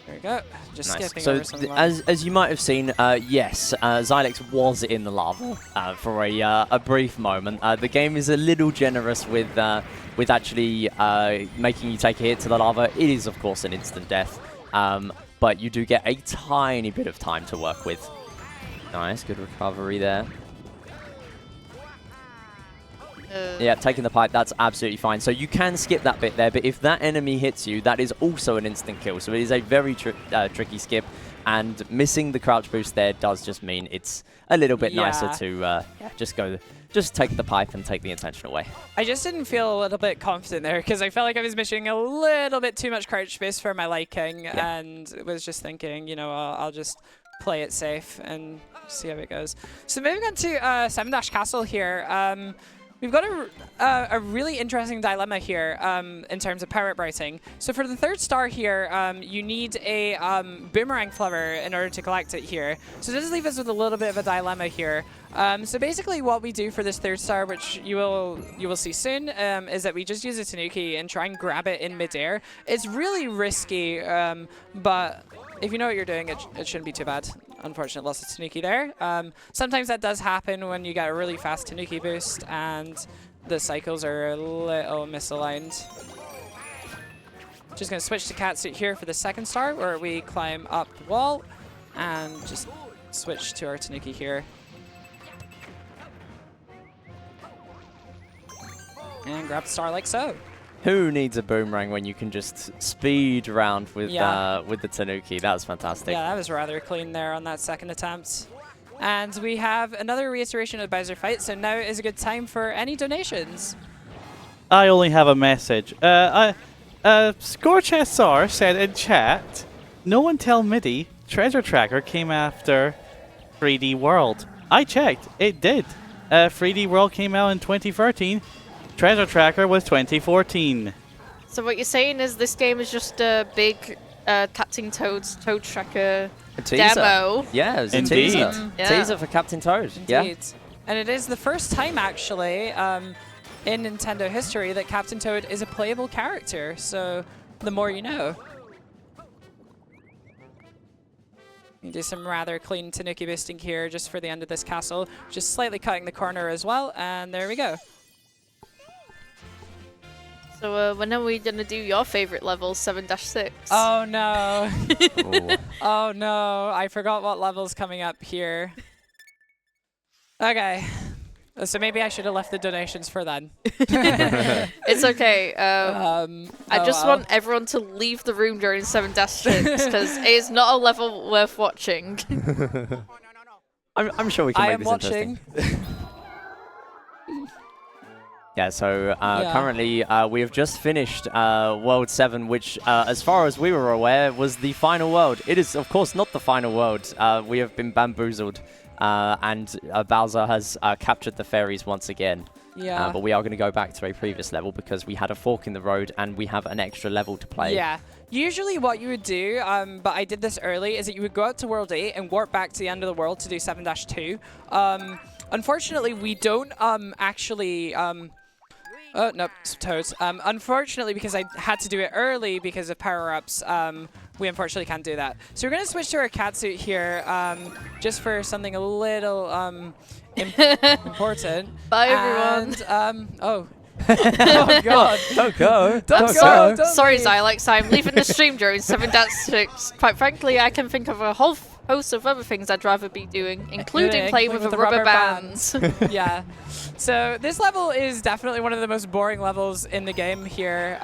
There we go. Just skipping over some lava. As you might have seen, yes, Xylexsr was in the lava for a brief moment. The game is a little generous with actually making you take a hit to the lava. It is, of course, an instant death, but you do get a tiny bit of time to work with. Nice, good recovery there. Yeah, taking the pipe, that's absolutely fine. So you can skip that bit there, but if that enemy hits you, that is also an instant kill. So it is a very tricky skip, and missing the crouch boost there does just mean it's a little bit nicer to just take the pipe and take the attention away. I just didn't feel a little bit confident there because I felt like I was missing a little bit too much crouch space for my liking, and was just thinking, you know, I'll just play it safe and see how it goes. So moving on to 7 Castle here. We've got a really interesting dilemma here in terms of power-up routing. So for the 3rd star here, you need a boomerang flower in order to collect it here. So this leaves us with a little bit of a dilemma here. So basically what we do for this 3rd star, which you will see soon, is that we just use a Tanuki and try and grab it in midair. It's really risky, but if you know what you're doing, it shouldn't be too bad. Unfortunate loss of Tanuki there. Sometimes that does happen when you get a really fast Tanuki boost and the cycles are a little misaligned. Just going to switch to Catsuit here for the 2nd star, where we climb up the wall and just switch to our Tanuki here. And grab the star like so. Who needs a boomerang when you can just speed around with the Tanuki? That was fantastic. Yeah, that was rather clean there on that 2nd attempt. And we have another reiteration of Bowser fight, so now is a good time for any donations. I only have a message. ScorchSR said in chat, no one tell MIDI Treasure Tracker came after 3D World. I checked, it did. 3D World came out in 2013. Treasure Tracker was 2014. So what you're saying is this game is just a big Captain Toad's Toad Tracker demo. Yeah, it was Indeed. a teaser. Yeah. Teaser for Captain Toad. Indeed. Yeah. And it is the first time, actually, in Nintendo history that Captain Toad is a playable character, so the more you know. You do some rather clean Tanuki boosting here just for the end of this castle, just slightly cutting the corner as well, and there we go. So when are we going to do your favorite level, 7-6? Oh no. Ooh. Oh no, I forgot what level's coming up here. Okay. So maybe I should have left the donations for then. It's okay. I just want everyone to leave the room during 7-6 because it is not a level worth watching. I'm sure we can I make am this watching. interesting. Yeah, so currently we have just finished World 7, which, as far as we were aware, was the final world. It is, of course, not the final world. We have been bamboozled, and Bowser has captured the fairies once again. Yeah. But we are going to go back to a previous level because we had a fork in the road and we have an extra level to play. Yeah. Usually what you would do, but I did this early, is that you would go out to World 8 and warp back to the end of the world to do 7-2. Unfortunately, we don't actually... Oh, nope, Toads. Unfortunately, because I had to do it early because of power-ups, we unfortunately can't do that. So we're going to switch to our catsuit here, just for something a little important. Bye, everyone. And, oh. Oh, God. Don't go. Don't go. Don't Sorry, leave. Xylexsr, I'm leaving the stream during 7-6. Quite frankly, I can think of a whole host of other things I'd rather be doing, including playing with a rubber band. Yeah. So this level is definitely one of the most boring levels in the game here,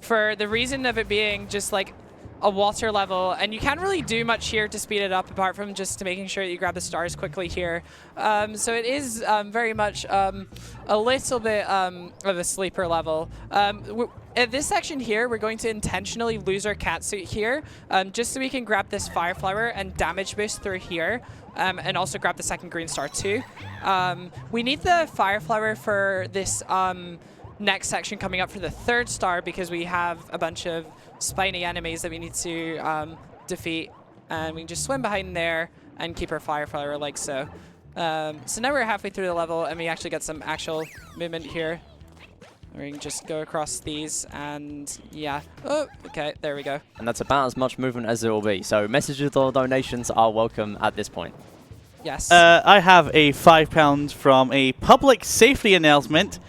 for the reason of it being just like a water level, and you can't really do much here to speed it up apart from just making sure that you grab the stars quickly here. So it is very much a little bit of a sleeper level. At this section here, we're going to intentionally lose our catsuit here, just so we can grab this fire flower and damage boost through here, and also grab the second green star too. We need the fire flower for this next section coming up for the 3rd star because we have a bunch of spiny enemies that we need to defeat, and we can just swim behind there and keep our fire flower like so. So now we're halfway through the level and we actually get some actual movement here. We can just go across these and yeah. Oh, okay, there we go. And that's about as much movement as there will be. So messages or donations are welcome at this point. Yes. I have a £5 from a public safety announcement.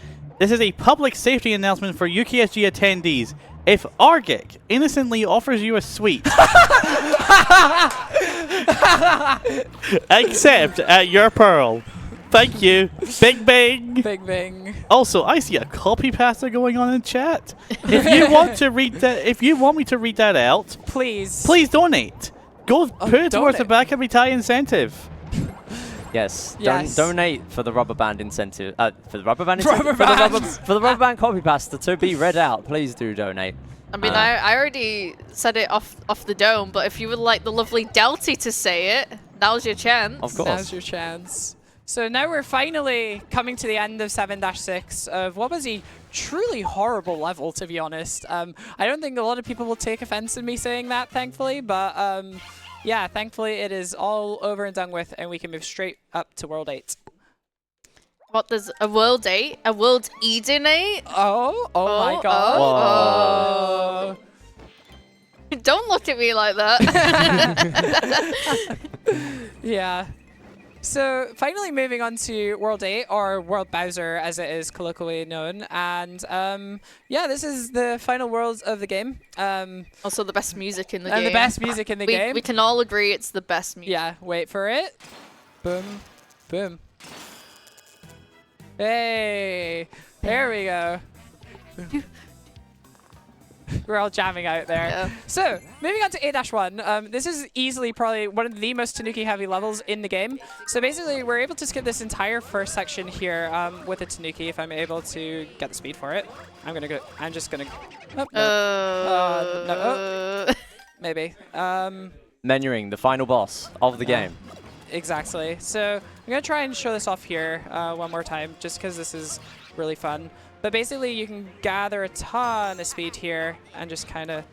This is a public safety announcement for UKSG attendees. If Argic innocently offers you a sweet, accept at your peril. Thank you. Big bang. Big bang. Also, I see a copy pasta going on in chat. If you want to read that, if you want me to read that out, Please. please donate. Go put it towards the donate. back of my tie incentive. Yes. Yes. Donate for the rubber band incentive. For the rubber band Rubber incentive. band. For the rubber band copy pasta to be read out. Please do donate. I mean, I already said it off the dome, but if you would like the lovely Delty to say it, now's your chance. Of course. Now's your chance. So now we're finally coming to the end of 7-6 of what was a truly horrible level, to be honest. I don't think a lot of people will take offense in me saying that, thankfully, but yeah, thankfully it is all over and done with, and we can move straight up to World 8. What, there's a World 8? A World Eden 8? Oh my god. Oh. Don't look at me like that. Yeah. So finally moving on to World 8, or World Bowser as it is colloquially known, and yeah, this is the final world of the game. Also the best music in the game. And the best music in the game. We can all agree it's the best music. Yeah, wait for it. Boom, boom. Hey, there we go. We're all jamming out there. Yeah. So, moving on to 8-1. This is easily probably one of the most Tanuki-heavy levels in the game. So basically, we're able to skip this entire first section here with a Tanuki if I'm able to get the speed for it. I'm just gonna. Oh, no. No. Oh, maybe. Menuing, the final boss of the game. Exactly. So I'm going to try and show this off here one more time, just because this is really fun. But basically, you can gather a ton of speed here and just kind of,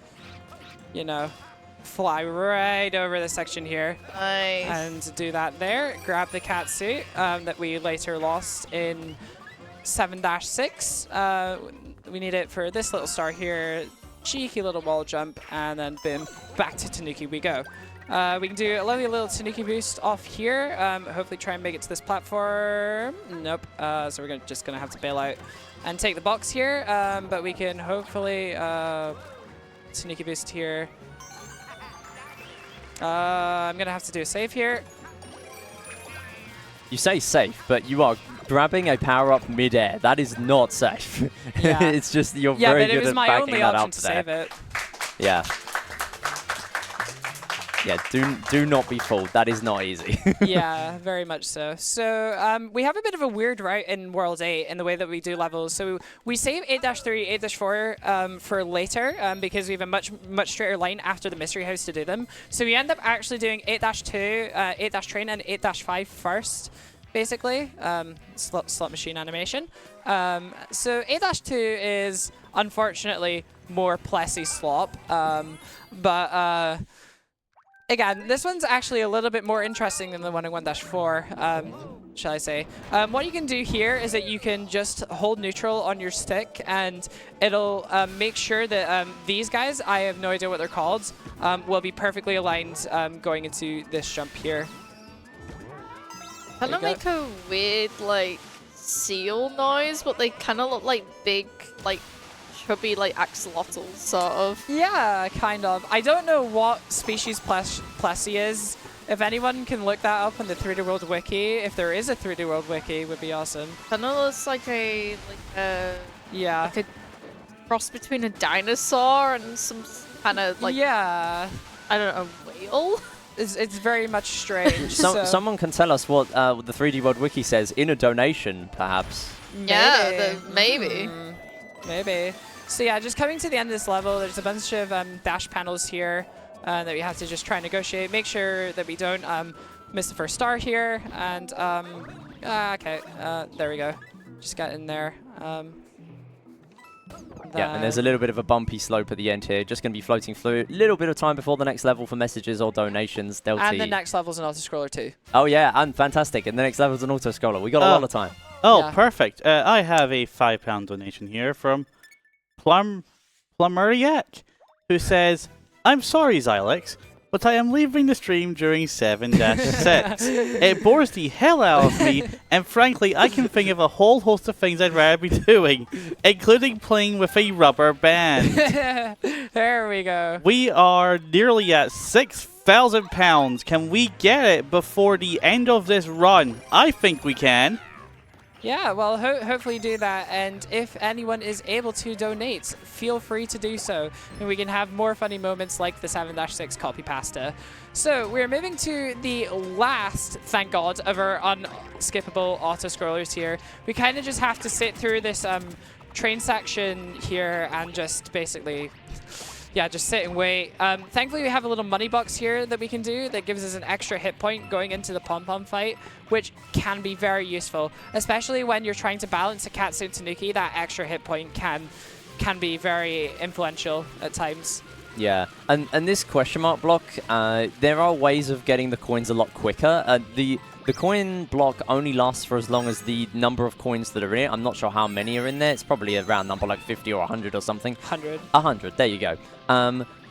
you know, fly right over the section here. Nice. And do that there. Grab the cat suit that we later lost in 7-6. We need it for this little star here. Cheeky little wall jump, and then boom, back to Tanuki we go. We can do a lovely little Tanuki boost off here. Hopefully try and make it to this platform. Nope. So we're just going to have to bail out and take the box here. But we can hopefully Tanuki boost here. I'm going to have to do a save here. You say safe, but you are grabbing a power-up mid-air. That is not safe. Yeah. It's just you're Yeah, very but it good was at my backing only that option up to there. save it. Yeah. Yeah, do not be fooled. That is not easy. Yeah, very much so. So we have a bit of a weird route in World 8 in the way that we do levels. So we save 8-3, 8-4 for later because we have a much straighter line after the Mystery House to do them. So we end up actually doing 8-2, 8-train, and 8-5 first, basically. Slot machine animation. So 8-2 is unfortunately more Plessy slop, but again, this one's actually a little bit more interesting than the one in 1-4, shall I say. What you can do here is that you can just hold neutral on your stick, and it'll make sure that these guys, I have no idea what they're called, will be perfectly aligned going into this jump here. Kind of make a weird, like, seal noise, but they kind of look like big, like, chubby, like, axolotls, sort of. Yeah, kind of. I don't know what species Plessy is. If anyone can look that up on the 3D World Wiki, if there is a 3D World Wiki, would be awesome. Kind of looks like a Yeah. like a cross between a dinosaur and some kind of, like, yeah. I don't know, whale? It's very much strange. so Someone can tell us what the 3D World Wiki says in a donation, perhaps. Yeah, maybe. Maybe. So yeah, just coming to the end of this level, there's a bunch of dash panels here that we have to just try and negotiate. Make sure that we don't miss the first star here. And, okay, there we go. Just got in there. Yeah, and there's a little bit of a bumpy slope at the end here. Just going to be floating through. A little bit of time before the next level for messages or donations. And the next level's an auto-scroller too. Oh yeah, and fantastic. And the next level's an auto-scroller. We got a lot of time. Oh, Yeah. perfect. I have a £5 donation here from Plumeriac, who says, I'm sorry, Xylexsr, but I am leaving the stream during 7-6. It bores the hell out of me, and frankly, I can think of a whole host of things I'd rather be doing, including playing with a rubber band. There we go. We are nearly at £6,000. Can we get it before the end of this run? I think we can. Yeah, well, hopefully do that. And if anyone is able to donate, feel free to do so. And we can have more funny moments like the 7-6 copy pasta. So we're moving to the last, thank God, of our unskippable auto-scrollers here. We kind of just have to sit through this train section here and just basically, yeah, just sit and wait. Thankfully, we have a little money box here that we can do that gives us an extra hit point going into the pom-pom fight, which can be very useful, especially when you're trying to balance a Katsu Tanuki. That extra hit point can be very influential at times. Yeah, and this question mark block, there are ways of getting the coins a lot quicker. The coin block only lasts for as long as the number of coins that are in it. I'm not sure how many are in there. It's probably around number like 50 or 100 or something. 100. 100, there you go.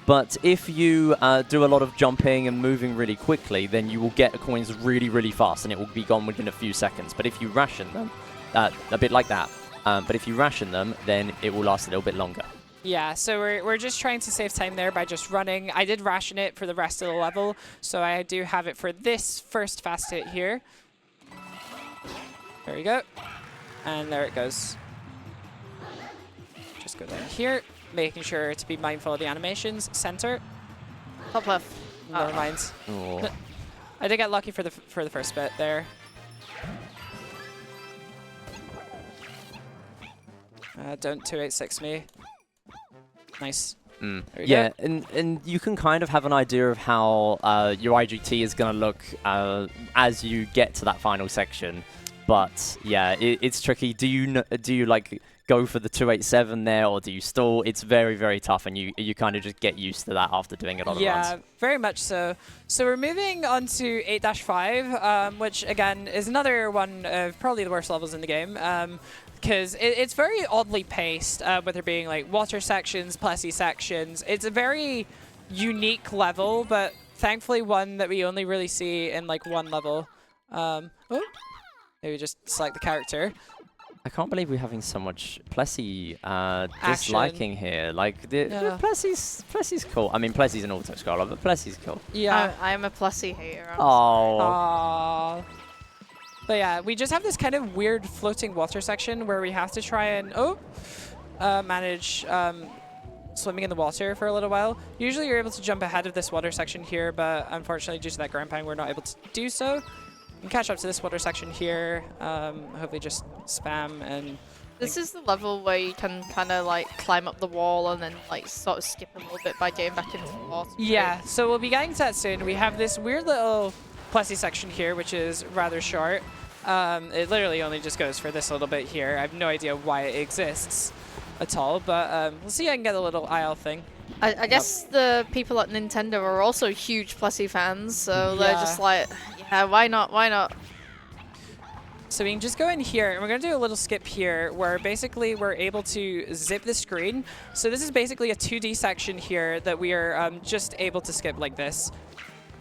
But if you do a lot of jumping and moving really quickly, then you will get the coins really, really fast, and it will be gone within a few seconds. But if you ration them, a bit like that, but if you ration them, then it will last a little bit longer. Yeah, so we're just trying to save time there by just running. I did ration it for the rest of the level, so I do have it for this first fast hit here. There we go. And there it goes. Just go down here, making sure to be mindful of the animations. Center. Top left. Never mind. Oh. I did get lucky for the first bit there. Don't 286 me. Nice. Yeah, and you can kind of have an idea of how your IGT is going to look as you get to that final section. But yeah, it's tricky. Do you like go for the 287 there, or do you stall? It's very, very tough, and you kind of just get used to that after doing a lot of runs. Yeah, very much so. So we're moving on to 8-5, which again is another one of probably the worst levels in the game. Because it's very oddly paced, with there being like water sections, Plessy sections. It's a very unique level, but thankfully one that we only really see in like one level. Maybe just select the character. I can't believe we're having so much Plessy disliking here. Like, Plessy's cool. I mean, Plessy's an auto-scroller, but Plessy's cool. Yeah. I'm a Plessy hater. Oh. Aww. But yeah, we just have this kind of weird floating water section where we have to try and manage swimming in the water for a little while. Usually you're able to jump ahead of this water section here, but unfortunately due to that ground pound we're not able to do so. We can catch up to this water section here, hopefully just spam and... This is the level where you can kind of like climb up the wall and then like sort of skip a little bit by getting back into the water. Yeah, so we'll be getting to that soon. We have this weird little Plessy section here, which is rather short. It literally only just goes for this little bit here. I have no idea why it exists at all, but we'll see if I can get a little IL thing. I guess the people at Nintendo are also huge Plessy fans, so they're just like, yeah, why not? Why not? So we can just go in here, and we're going to do a little skip here, where basically we're able to zip the screen. So this is basically a 2D section here that we are just able to skip like this.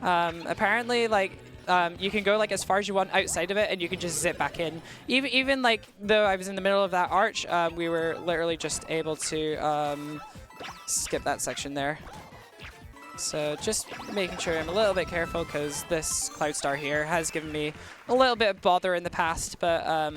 Apparently, like, you can go like as far as you want outside of it, and you can just zip back in. Even like though I was in the middle of that arch, we were literally just able to skip that section there. So just making sure I'm a little bit careful, because this Cloud Star here has given me a little bit of bother in the past, but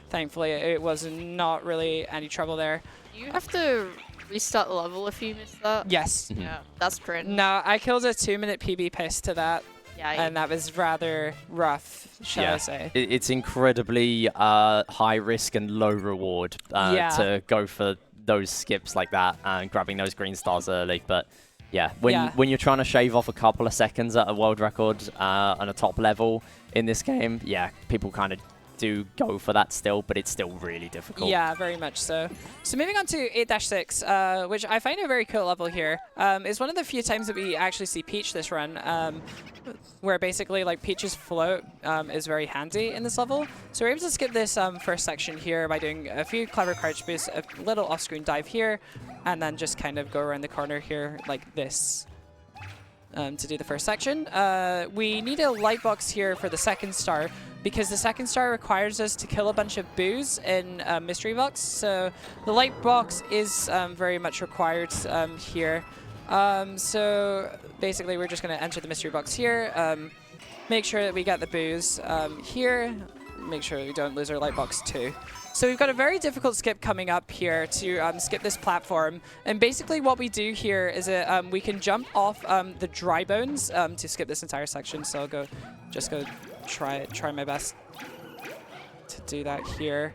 thankfully it was not really any trouble there. You have to restart the level if you miss that. Yes. Yeah, that's cringe. No, I killed a 2-minute PB pace to that. Yeah, and that was rather rough, shall I say. It's incredibly high risk and low reward to go for those skips like that and grabbing those green stars early. But yeah, when you're trying to shave off a couple of seconds at a world record on a top level in this game, yeah, people kind of do go for that still, but it's still really difficult. Yeah, very much so. So moving on to 8-6, which I find a very cool level here. It's one of the few times that we actually see Peach this run, where basically like Peach's float is very handy in this level. So we're able to skip this first section here by doing a few clever crouch boosts, a little off-screen dive here, and then just kind of go around the corner here like this. To do the first section. We need a light box here for the second star, because the second star requires us to kill a bunch of boos in Mystery Box. So the light box is very much required here. So basically we're just going to enter the Mystery Box here, make sure that we get the boos here, make sure we don't lose our light box too. So we've got a very difficult skip coming up here to skip this platform. And basically what we do here is that we can jump off the dry bones to skip this entire section. So I'll just go try my best to do that here.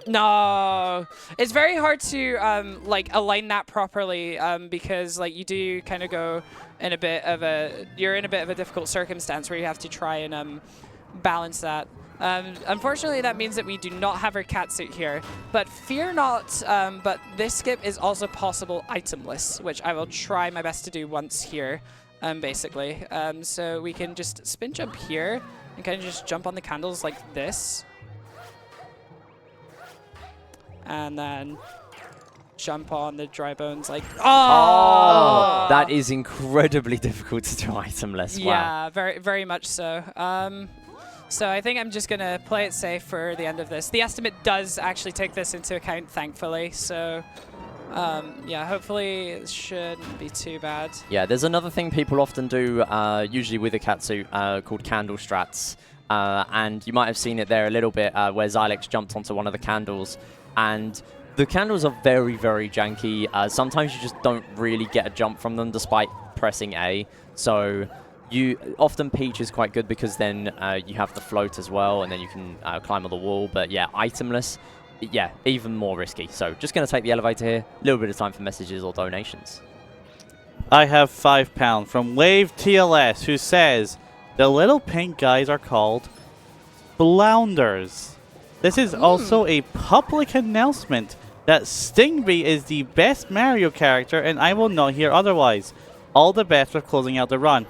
No, it's very hard to like align that properly because like you do kind of go in a bit of a difficult circumstance where you have to try and balance that. Unfortunately, that means that we do not have our catsuit here, but fear not. But this skip is also possible itemless, which I will try my best to do once here, basically. So we can just spin jump here and kind of just jump on the candles like this. And then jump on the dry bones like, oh! That is incredibly difficult to do itemless. Wow. Yeah, very much so. So I think I'm just going to play it safe for the end of this. The estimate does actually take this into account, thankfully. So yeah, hopefully it shouldn't be too bad. Yeah, there's another thing people often do, usually with a catsuit, called candle strats. And you might have seen it there a little bit where Xylexsr jumped onto one of the candles. And the candles are very, very janky. Sometimes you just don't really get a jump from them despite pressing A. So often Peach is quite good because then you have the float as well, and then you can climb on the wall. But yeah, itemless, yeah, even more risky. So just going to take the elevator here. A little bit of time for messages or donations. I have £5 from Wave TLS, who says, the little pink guys are called Blounders. This is also a public announcement that Stingray is the best Mario character, and I will not hear otherwise. All the best with closing out the run.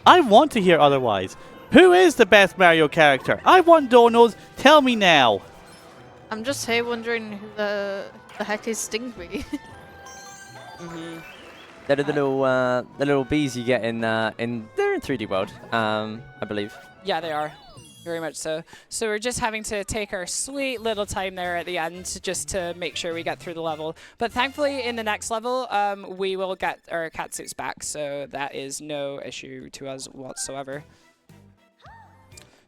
I want to hear otherwise. Who is the best Mario character? I want donos. Tell me now. I'm just here wondering who the heck is Stingray. They're the little bees you get in they're in 3D World, I believe. Yeah, they are. Very much so. So we're just having to take our sweet little time there at the end just to make sure we get through the level. But thankfully, in the next level, we will get our catsuits back, so that is no issue to us whatsoever.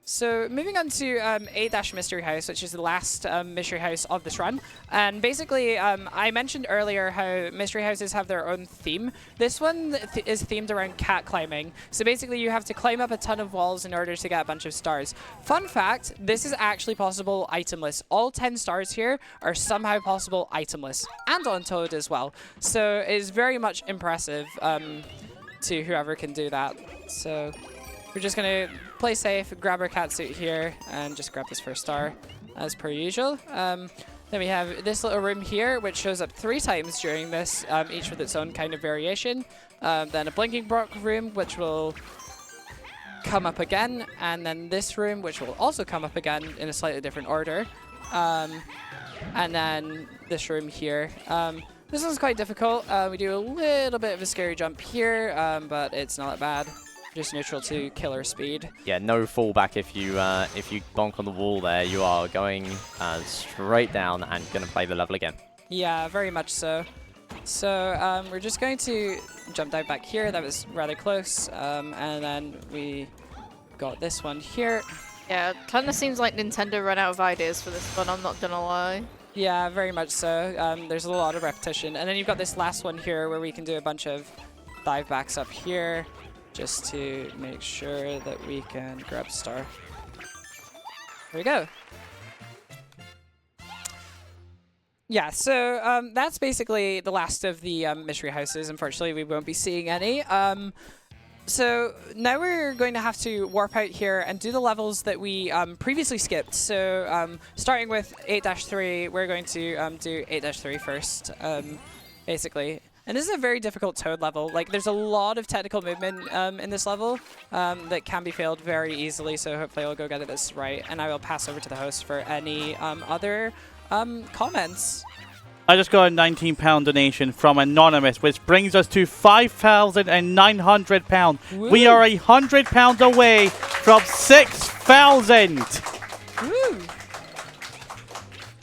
So moving on to 8-Mystery House, which is the last Mystery House of this run. And basically, I mentioned earlier how Mystery Houses have their own theme. This one is themed around cat climbing. So basically, you have to climb up a ton of walls in order to get a bunch of stars. Fun fact, this is actually possible itemless. All 10 stars here are somehow possible itemless. And on Toad as well. So it is very much impressive to whoever can do that. So we're just going to play safe, grab our catsuit here, and just grab this first star, as per usual. Then we have this little room here, which shows up 3 times during this, each with its own kind of variation. Then a blinking block room, which will come up again, and then this room, which will also come up again in a slightly different order. And then this room here. This one's quite difficult. We do a little bit of a scary jump here, but it's not that bad. Just neutral to killer speed. Yeah, no fallback if you bonk on the wall there. You are going straight down and going to play the level again. Yeah, very much so. So we're just going to jump down back here. That was rather close. And then we got this one here. Yeah, kind of seems like Nintendo ran out of ideas for this one, I'm not gonna lie. Yeah, very much so. There's a lot of repetition. And then you've got this last one here where we can do a bunch of dive backs up here, just to make sure that we can grab star. There we go. Yeah, so that's basically the last of the mystery houses. Unfortunately, we won't be seeing any. So now we're going to have to warp out here and do the levels that we previously skipped. So starting with 8-3, we're going to do 8-3 first, basically. And this is a very difficult Toad level. Like, there's a lot of technical movement in this level that can be failed very easily, so hopefully I'll go get this right. And I will pass over to the host for any other comments. I just got a £19 donation from Anonymous, which brings us to £5,900. We are £100 away from 6,000. Woo!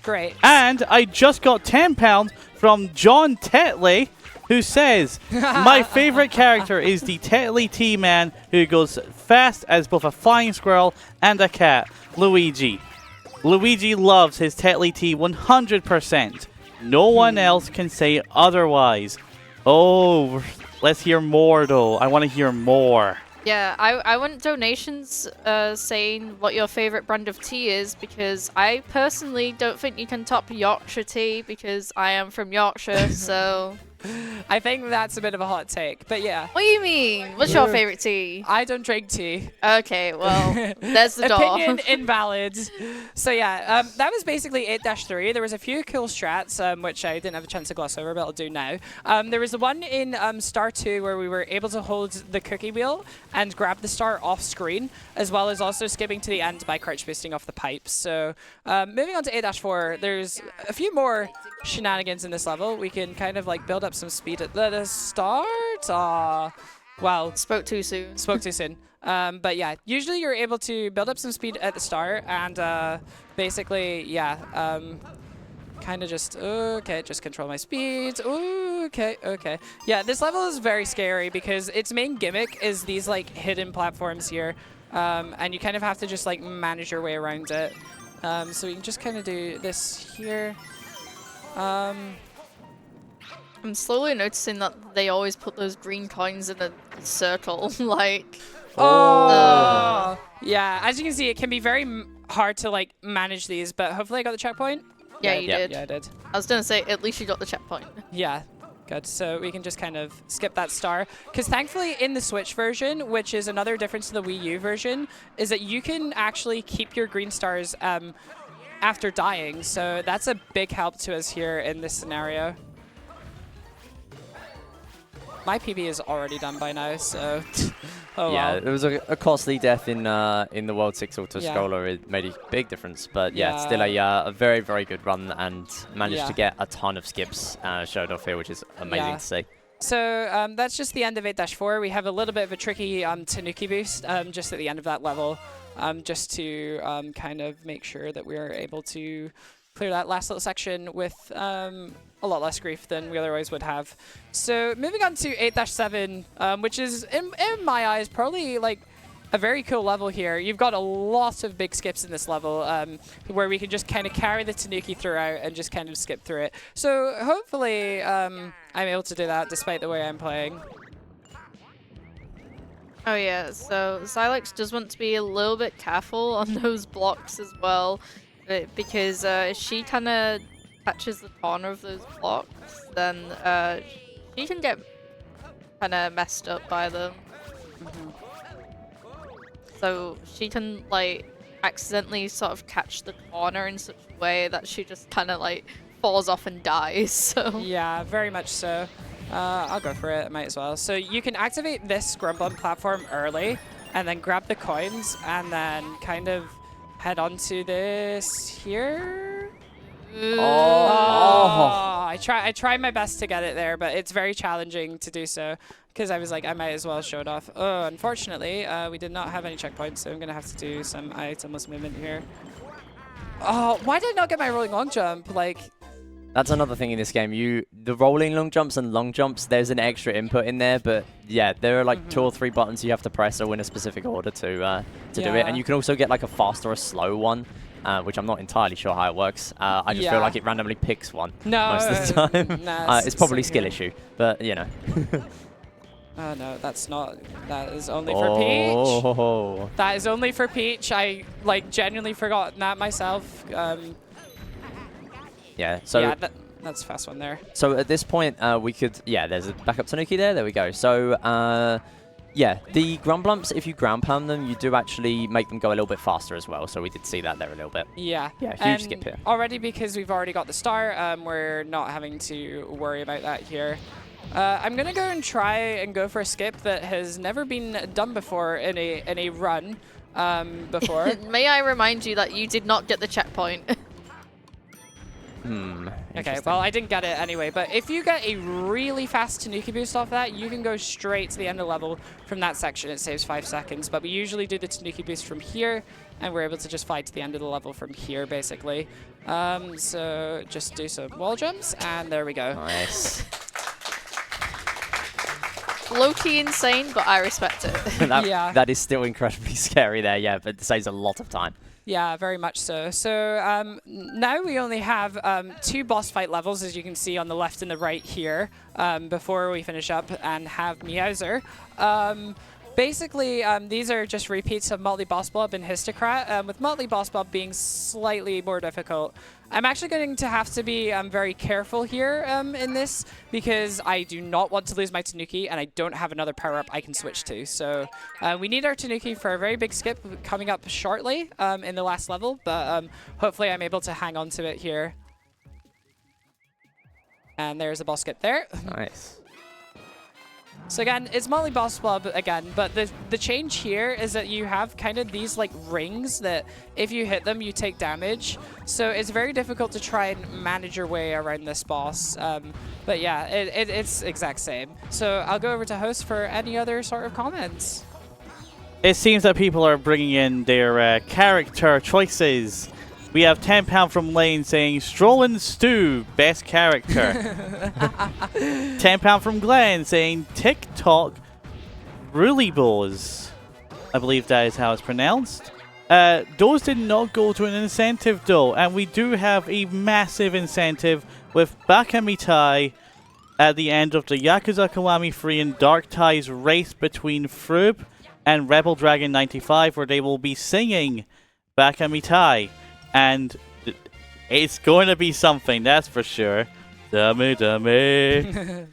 Great. And I just got £10 from John Tetley, who says, my favorite character is the Tetley T-Man who goes fast as both a flying squirrel and a cat, Luigi. Luigi loves his Tetley T 100%. No one else can say otherwise. Oh, let's hear more though. I want to hear more. Yeah, I want donations saying what your favorite brand of tea is, because I personally don't think you can top Yorkshire tea, because I am from Yorkshire, so... I think that's a bit of a hot take, but yeah. What do you mean? What's your favorite tea? I don't drink tea. Okay, well, there's the door. Opinion invalid. So yeah, that was basically 8-3. There was a few cool strats, which I didn't have a chance to gloss over, but I'll do now. There was the one in Star 2 where we were able to hold the cookie wheel and grab the star off screen, as well as also skipping to the end by crouch boosting off the pipes. So moving on to 8-4, there's a few more shenanigans in this level. We can kind of like build up some speed at the start. Well, Spoke too soon. spoke too soon. But yeah, usually you're able to build up some speed at the start and basically, yeah, kind of just, okay, just control my speed. Okay. Yeah, this level is very scary because its main gimmick is these like hidden platforms here. And you kind of have to just like manage your way around it. So we can just kind of do this here. I'm slowly noticing that they always put those green coins in a circle, like... Oh! Yeah, as you can see, it can be very hard to like manage these, but hopefully I got the checkpoint. Yeah, you did. Yeah, I did. I was gonna say, at least you got the checkpoint. Yeah, good. So we can just kind of skip that star. Because thankfully in the Switch version, which is another difference to the Wii U version, is that you can actually keep your green stars after dying. So that's a big help to us here in this scenario. My PB is already done by now, so oh Yeah, well. it was a costly death in the World 6 Auto Yeah. Scroller. It made a big difference, but yeah, it's Yeah. still a very, very good run and managed Yeah. to get a ton of skips showed off here, which is amazing Yeah. to see. So that's just the end of 8-4. We have a little bit of a tricky Tanuki boost just at the end of that level, just to kind of make sure that we're able to clear that last little section with a lot less grief than we otherwise would have. So moving on to 8-7, which is, in my eyes, probably like a very cool level here. You've got a lot of big skips in this level where we can just kind of carry the Tanuki throughout and just kind of skip through it. So hopefully I'm able to do that despite the way I'm playing. Oh yeah, so Xylexsr does want to be a little bit careful on those blocks as well, because if she kind of touches the corner of those blocks, then she can get kind of messed up by them. So she can like accidentally sort of catch the corner in such a way that she just kind of like falls off and dies. So Yeah, very much so. I'll go for it, I might as well. So you can activate this Grumblin platform early and then grab the coins and then kind of head onto this here. I try my best to get it there, but it's very challenging to do so because I was like, I might as well show it off. Oh, unfortunately, we did not have any checkpoints, so I'm going to have to do some itemless movement here. Oh, why did I not get my rolling long jump? Like, That's another thing in this game. The rolling long jumps and long jumps, there's an extra input in there, but yeah, there are like 2 or 3 buttons you have to press or in a specific order to do it. And you can also get like a fast or a slow one, which I'm not entirely sure how it works. I just feel like it randomly picks one most of the time. Nah, it's probably skill issue, but you know. Oh no, that's not. That is only for Peach. That is only for Peach. I like genuinely forgot that myself. Yeah. So yeah, that's a fast one there. So at this point, we could. Yeah, there's a backup Tanuki there. There we go. So yeah, the Grumblumps, if you ground pound them, you do actually make them go a little bit faster as well. So we did see that there a little bit. Yeah. Yeah, huge skip here. Already because we've already got the star, we're not having to worry about that here. I'm gonna go and try and go for a skip that has never been done before in a run before. May I remind you that you did not get the checkpoint. Okay, well, I didn't get it anyway, but if you get a really fast Tanuki boost off that, you can go straight to the end of the level from that section. It saves 5 seconds, but we usually do the Tanuki boost from here, and we're able to just fly to the end of the level from here, basically. So just do some wall jumps, and there we go. Nice. Low-key insane, but I respect it. That is still incredibly scary there, yeah, but it saves a lot of time. Yeah, very much so. So now we only have 2 boss fight levels, as you can see on the left and the right here, before we finish up and have Meowser. basically, these are just repeats of Motley Boss Blob and Histocrat, with Motley Boss Blob being slightly more difficult. I'm actually going to have to be very careful here in this, because I do not want to lose my Tanuki, and I don't have another power-up I can switch to. So we need our Tanuki for a very big skip coming up shortly in the last level, but hopefully I'm able to hang on to it here. And there's a boss skip there. Nice. So again, it's Motley Boss Blob again, but the change here is that you have kind of these like rings that if you hit them, you take damage. So it's very difficult to try and manage your way around this boss. But yeah, it's exact same. So I'll go over to host for any other sort of comments. It seems that people are bringing in their character choices. We have £10 from Lane saying Strollin' Stew, best character. £10 from Glenn saying TikTok Rulibos. I believe that is how it's pronounced. Those did not go to an incentive though, and we do have a massive incentive with Bakamitai at the end of the Yakuza Kiwami Free and Dark Ties race between Frub and Rebel Dragon 95, where they will be singing Bakamitai. And it's going to be something, that's for sure. Dummy, dummy.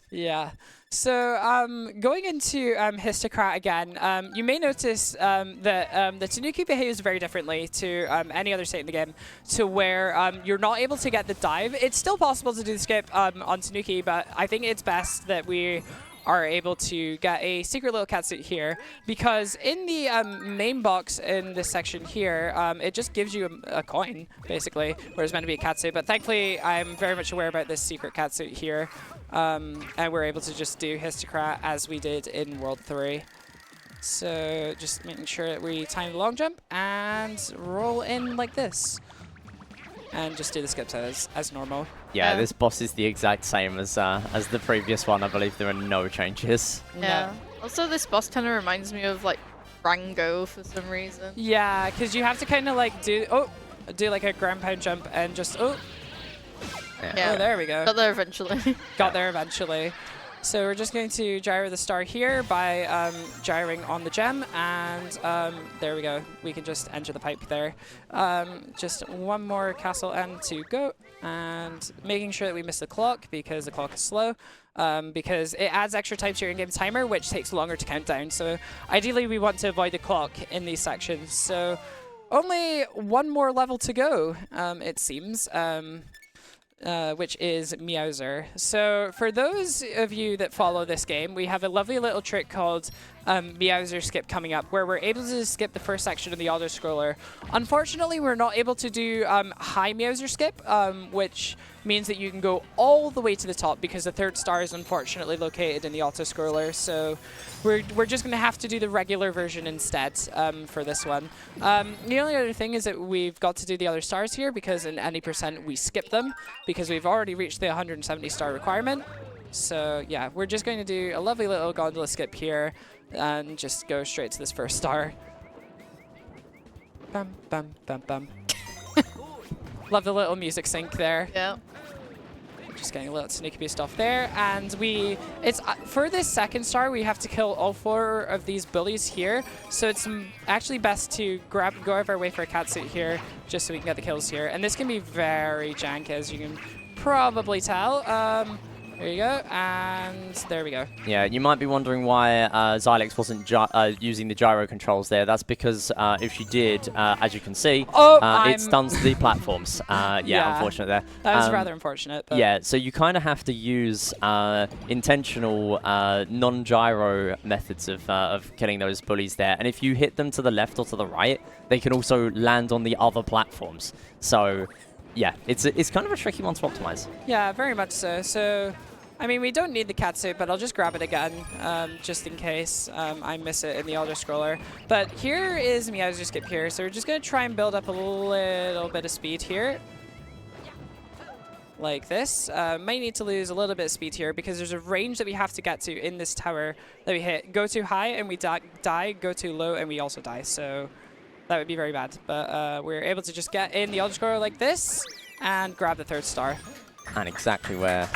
Yeah. So going into Histocrat again, you may notice that the Tanuki behaves very differently to any other state in the game, to where you're not able to get the dive. It's still possible to do the skip on Tanuki, but I think it's best that we are able to get a secret little catsuit here, because in the main box in this section here, it just gives you a coin, basically, where it's meant to be a catsuit. But thankfully, I'm very much aware about this secret catsuit here, and we're able to just do Histocrat as we did in World 3. So just making sure that we time the long jump and roll in like this. And just do the skips as normal. Yeah, this boss is the exact same as the previous one. I believe there are no changes. Yeah. No. Also, this boss kind of reminds me of like Rango for some reason. Yeah, because you have to kind of like do like a ground pound jump and just Yeah. Oh, there we go. Got there eventually. Got there eventually. So we're just going to gyro the star here by gyring on the gem, and there we go. We can just enter the pipe there. Just one more castle end to go, and making sure that we miss the clock, because the clock is slow, because it adds extra time to your in-game timer, which takes longer to count down. So ideally we want to avoid the clock in these sections. So only one more level to go, it seems. Which is Meowser. So for those of you that follow this game, we have a lovely little trick called Meowser Skip coming up, where we're able to skip the first section of the auto-scroller. Unfortunately, we're not able to do high Meowser Skip, which means that you can go all the way to the top, because the third star is unfortunately located in the auto-scroller. So we're just going to have to do the regular version instead for this one. The only other thing is that we've got to do the other stars here, because in any percent we skip them, because we've already reached the 170 star requirement. So yeah, we're just going to do a lovely little gondola skip here and just go straight to this first star. Bum, bum, bum, bum. Love the little music sync there. Yeah. Just getting a little Tanuki boost off there, and it's for this second star we have to kill all 4 of these bullies here, so it's actually best to go out of our way for a catsuit here, just so we can get the kills here. And this can be very janky, as you can probably tell. There you go, and there we go. Yeah, you might be wondering why Xylexsr wasn't using the gyro controls there. That's because if she did, as you can see, it stuns the platforms. Yeah, unfortunate there. That was rather unfortunate. But yeah, so you kind of have to use intentional non-gyro methods of killing those bullies there. And if you hit them to the left or to the right, they can also land on the other platforms. So yeah, it's kind of a tricky one to optimize. Yeah, very much so. So, I mean, we don't need the catsuit, but I'll just grab it again, just in case I miss it in the auto-scroller. But here is Meowser Skip here, so we're just going to try and build up a little bit of speed here. Like this. Might need to lose a little bit of speed here, because there's a range that we have to get to in this tower that we hit. Go too high and we die, go too low and we also die, so that would be very bad. But we're able to just get in the auto-scroller like this and grab the third star. And exactly where...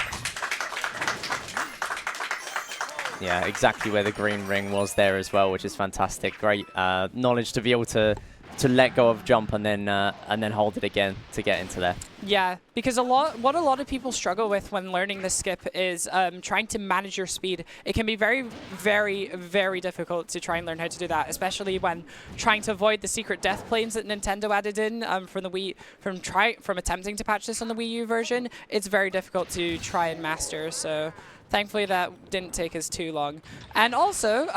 Yeah, exactly where the green ring was there as well, which is fantastic. Great knowledge to be able to let go of jump and then hold it again to get into there. Yeah, because what a lot of people struggle with when learning this skip is trying to manage your speed. It can be very, very, very difficult to try and learn how to do that, especially when trying to avoid the secret death planes that Nintendo added in from the Wii, from attempting to patch this on the Wii U version. It's very difficult to try and master. So thankfully that didn't take us too long. And also,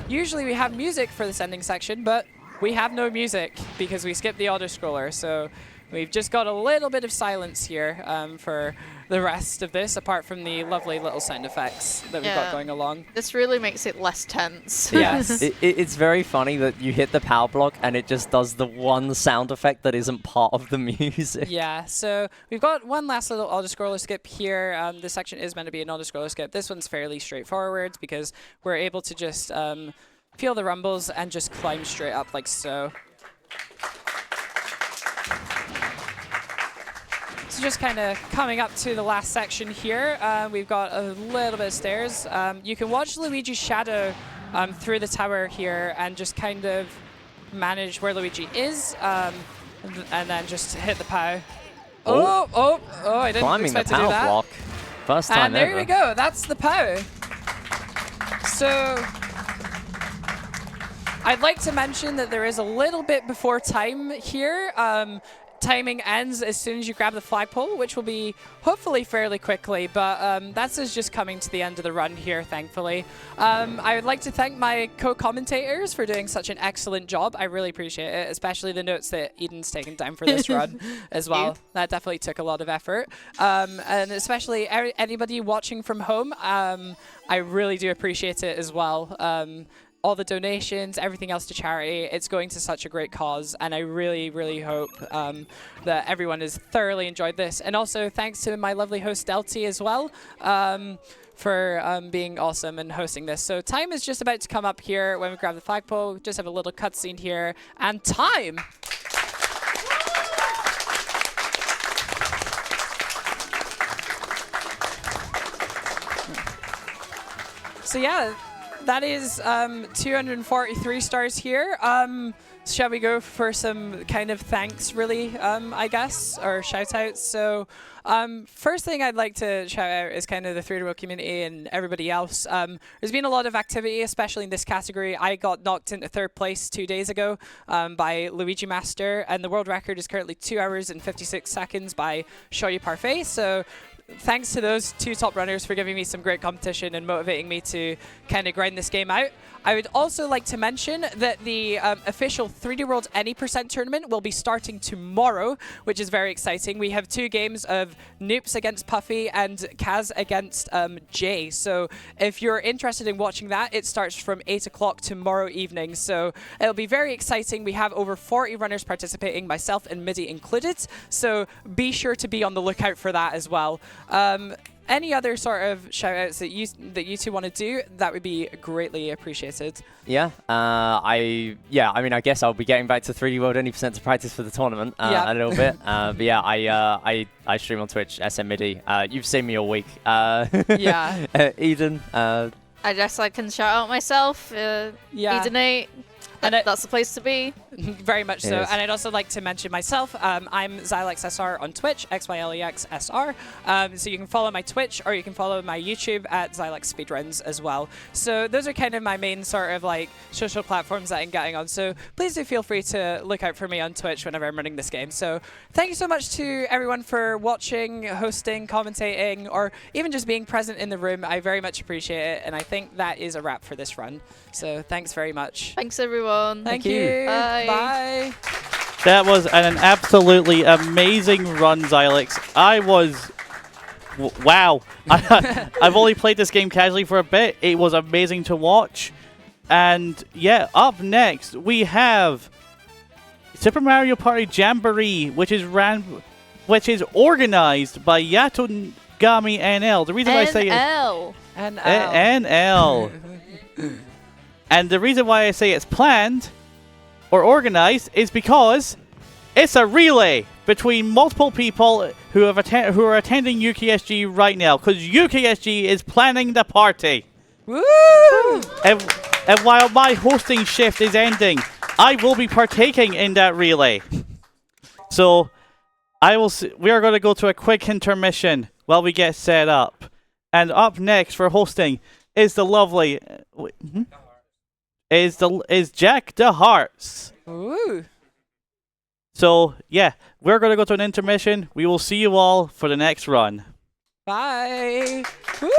usually we have music for this ending section, but we have no music because we skipped the auto-scroller, so we've just got a little bit of silence here for the rest of this, apart from the lovely little sound effects that we've got going along. This really makes it less tense. Yes. It's very funny that you hit the power block and it just does the one sound effect that isn't part of the music. Yeah, so we've got one last little auto-scroller skip here. This section is meant to be an auto-scroller skip. This one's fairly straightforward because we're able to just feel the rumbles and just climb straight up like so. So just kind of coming up to the last section here, we've got a little bit of stairs. You can watch Luigi's shadow through the tower here and just kind of manage where Luigi is, and then just hit the POW. Oh, I didn't Climbing expect the to do power that. block. First time and there ever. we go, that's the POW. So I'd like to mention that there is a little bit before time here. Timing ends as soon as you grab the flagpole, which will be hopefully fairly quickly, but that's us just coming to the end of the run here, thankfully. I would like to thank my co-commentators for doing such an excellent job. I really appreciate it, especially the notes that Eden's taken down for this run as well. That definitely took a lot of effort. And especially anybody watching from home, I really do appreciate it as well. All the donations, everything else to charity, it's going to such a great cause, and I really, really hope that everyone has thoroughly enjoyed this. And also thanks to my lovely host Delty as well for being awesome and hosting this. So time is just about to come up here when we grab the flagpole. Just have a little cutscene here, and time! So yeah, that is 243 stars here. Shall we go for some kind of thanks, really, I guess, or shout-outs? So first thing I'd like to shout out is kind of the 3D World community and everybody else. There's been a lot of activity, especially in this category. I got knocked into third place 2 days ago by Luigi Master, and the world record is currently 2 hours and 56 seconds by Shoyu Parfait. So thanks to those two top runners for giving me some great competition and motivating me to kind of grind this game out. I would also like to mention that the official 3D World Any % tournament will be starting tomorrow, which is very exciting. We have 2 games of Noops against Puffy and Kaz against Jay. So if you're interested in watching that, it starts from 8 o'clock tomorrow evening. So it'll be very exciting. We have over 40 runners participating, myself and Midi included. So be sure to be on the lookout for that as well. Any other sort of shout-outs that you two want to do, that would be greatly appreciated. Yeah, I mean, I guess I'll be getting back to 3D World Any % to practice for the tournament a little bit. But yeah, I stream on Twitch, SMMidi. You've seen me all week. Yeah. Eden. I guess I can shout out myself. Edenate. And that's the place to be. Very much so. And I'd also like to mention myself. I'm Xylexsr on Twitch, XYLEXSR. So you can follow my Twitch or you can follow my YouTube at Xylex Speedruns as well. So those are kind of my main sort of like social platforms that I'm getting on. So please do feel free to look out for me on Twitch whenever I'm running this game. So thank you so much to everyone for watching, hosting, commentating, or even just being present in the room. I very much appreciate it. And I think that is a wrap for this run. So thanks very much. Thanks, everyone. Thank you. Bye. Bye. That was an absolutely amazing run, Xylex. Wow. I've only played this game casually for a bit. It was amazing to watch. And yeah, up next we have Super Mario Party Jamboree, which is organized by Yatogami NL. The reason why I say NL. NL. And the reason why I say it's planned or organized is because it's a relay between multiple people who are attending UKSG right now, because UKSG is planning the party. Woo! And while my hosting shift is ending, I will be partaking in that relay. So we are going to go to a quick intermission while we get set up. And up next for hosting is the lovely is Jack the Hearts. Ooh. So yeah, we're going to go to an intermission. We will see you all for the next run. Bye. Woo!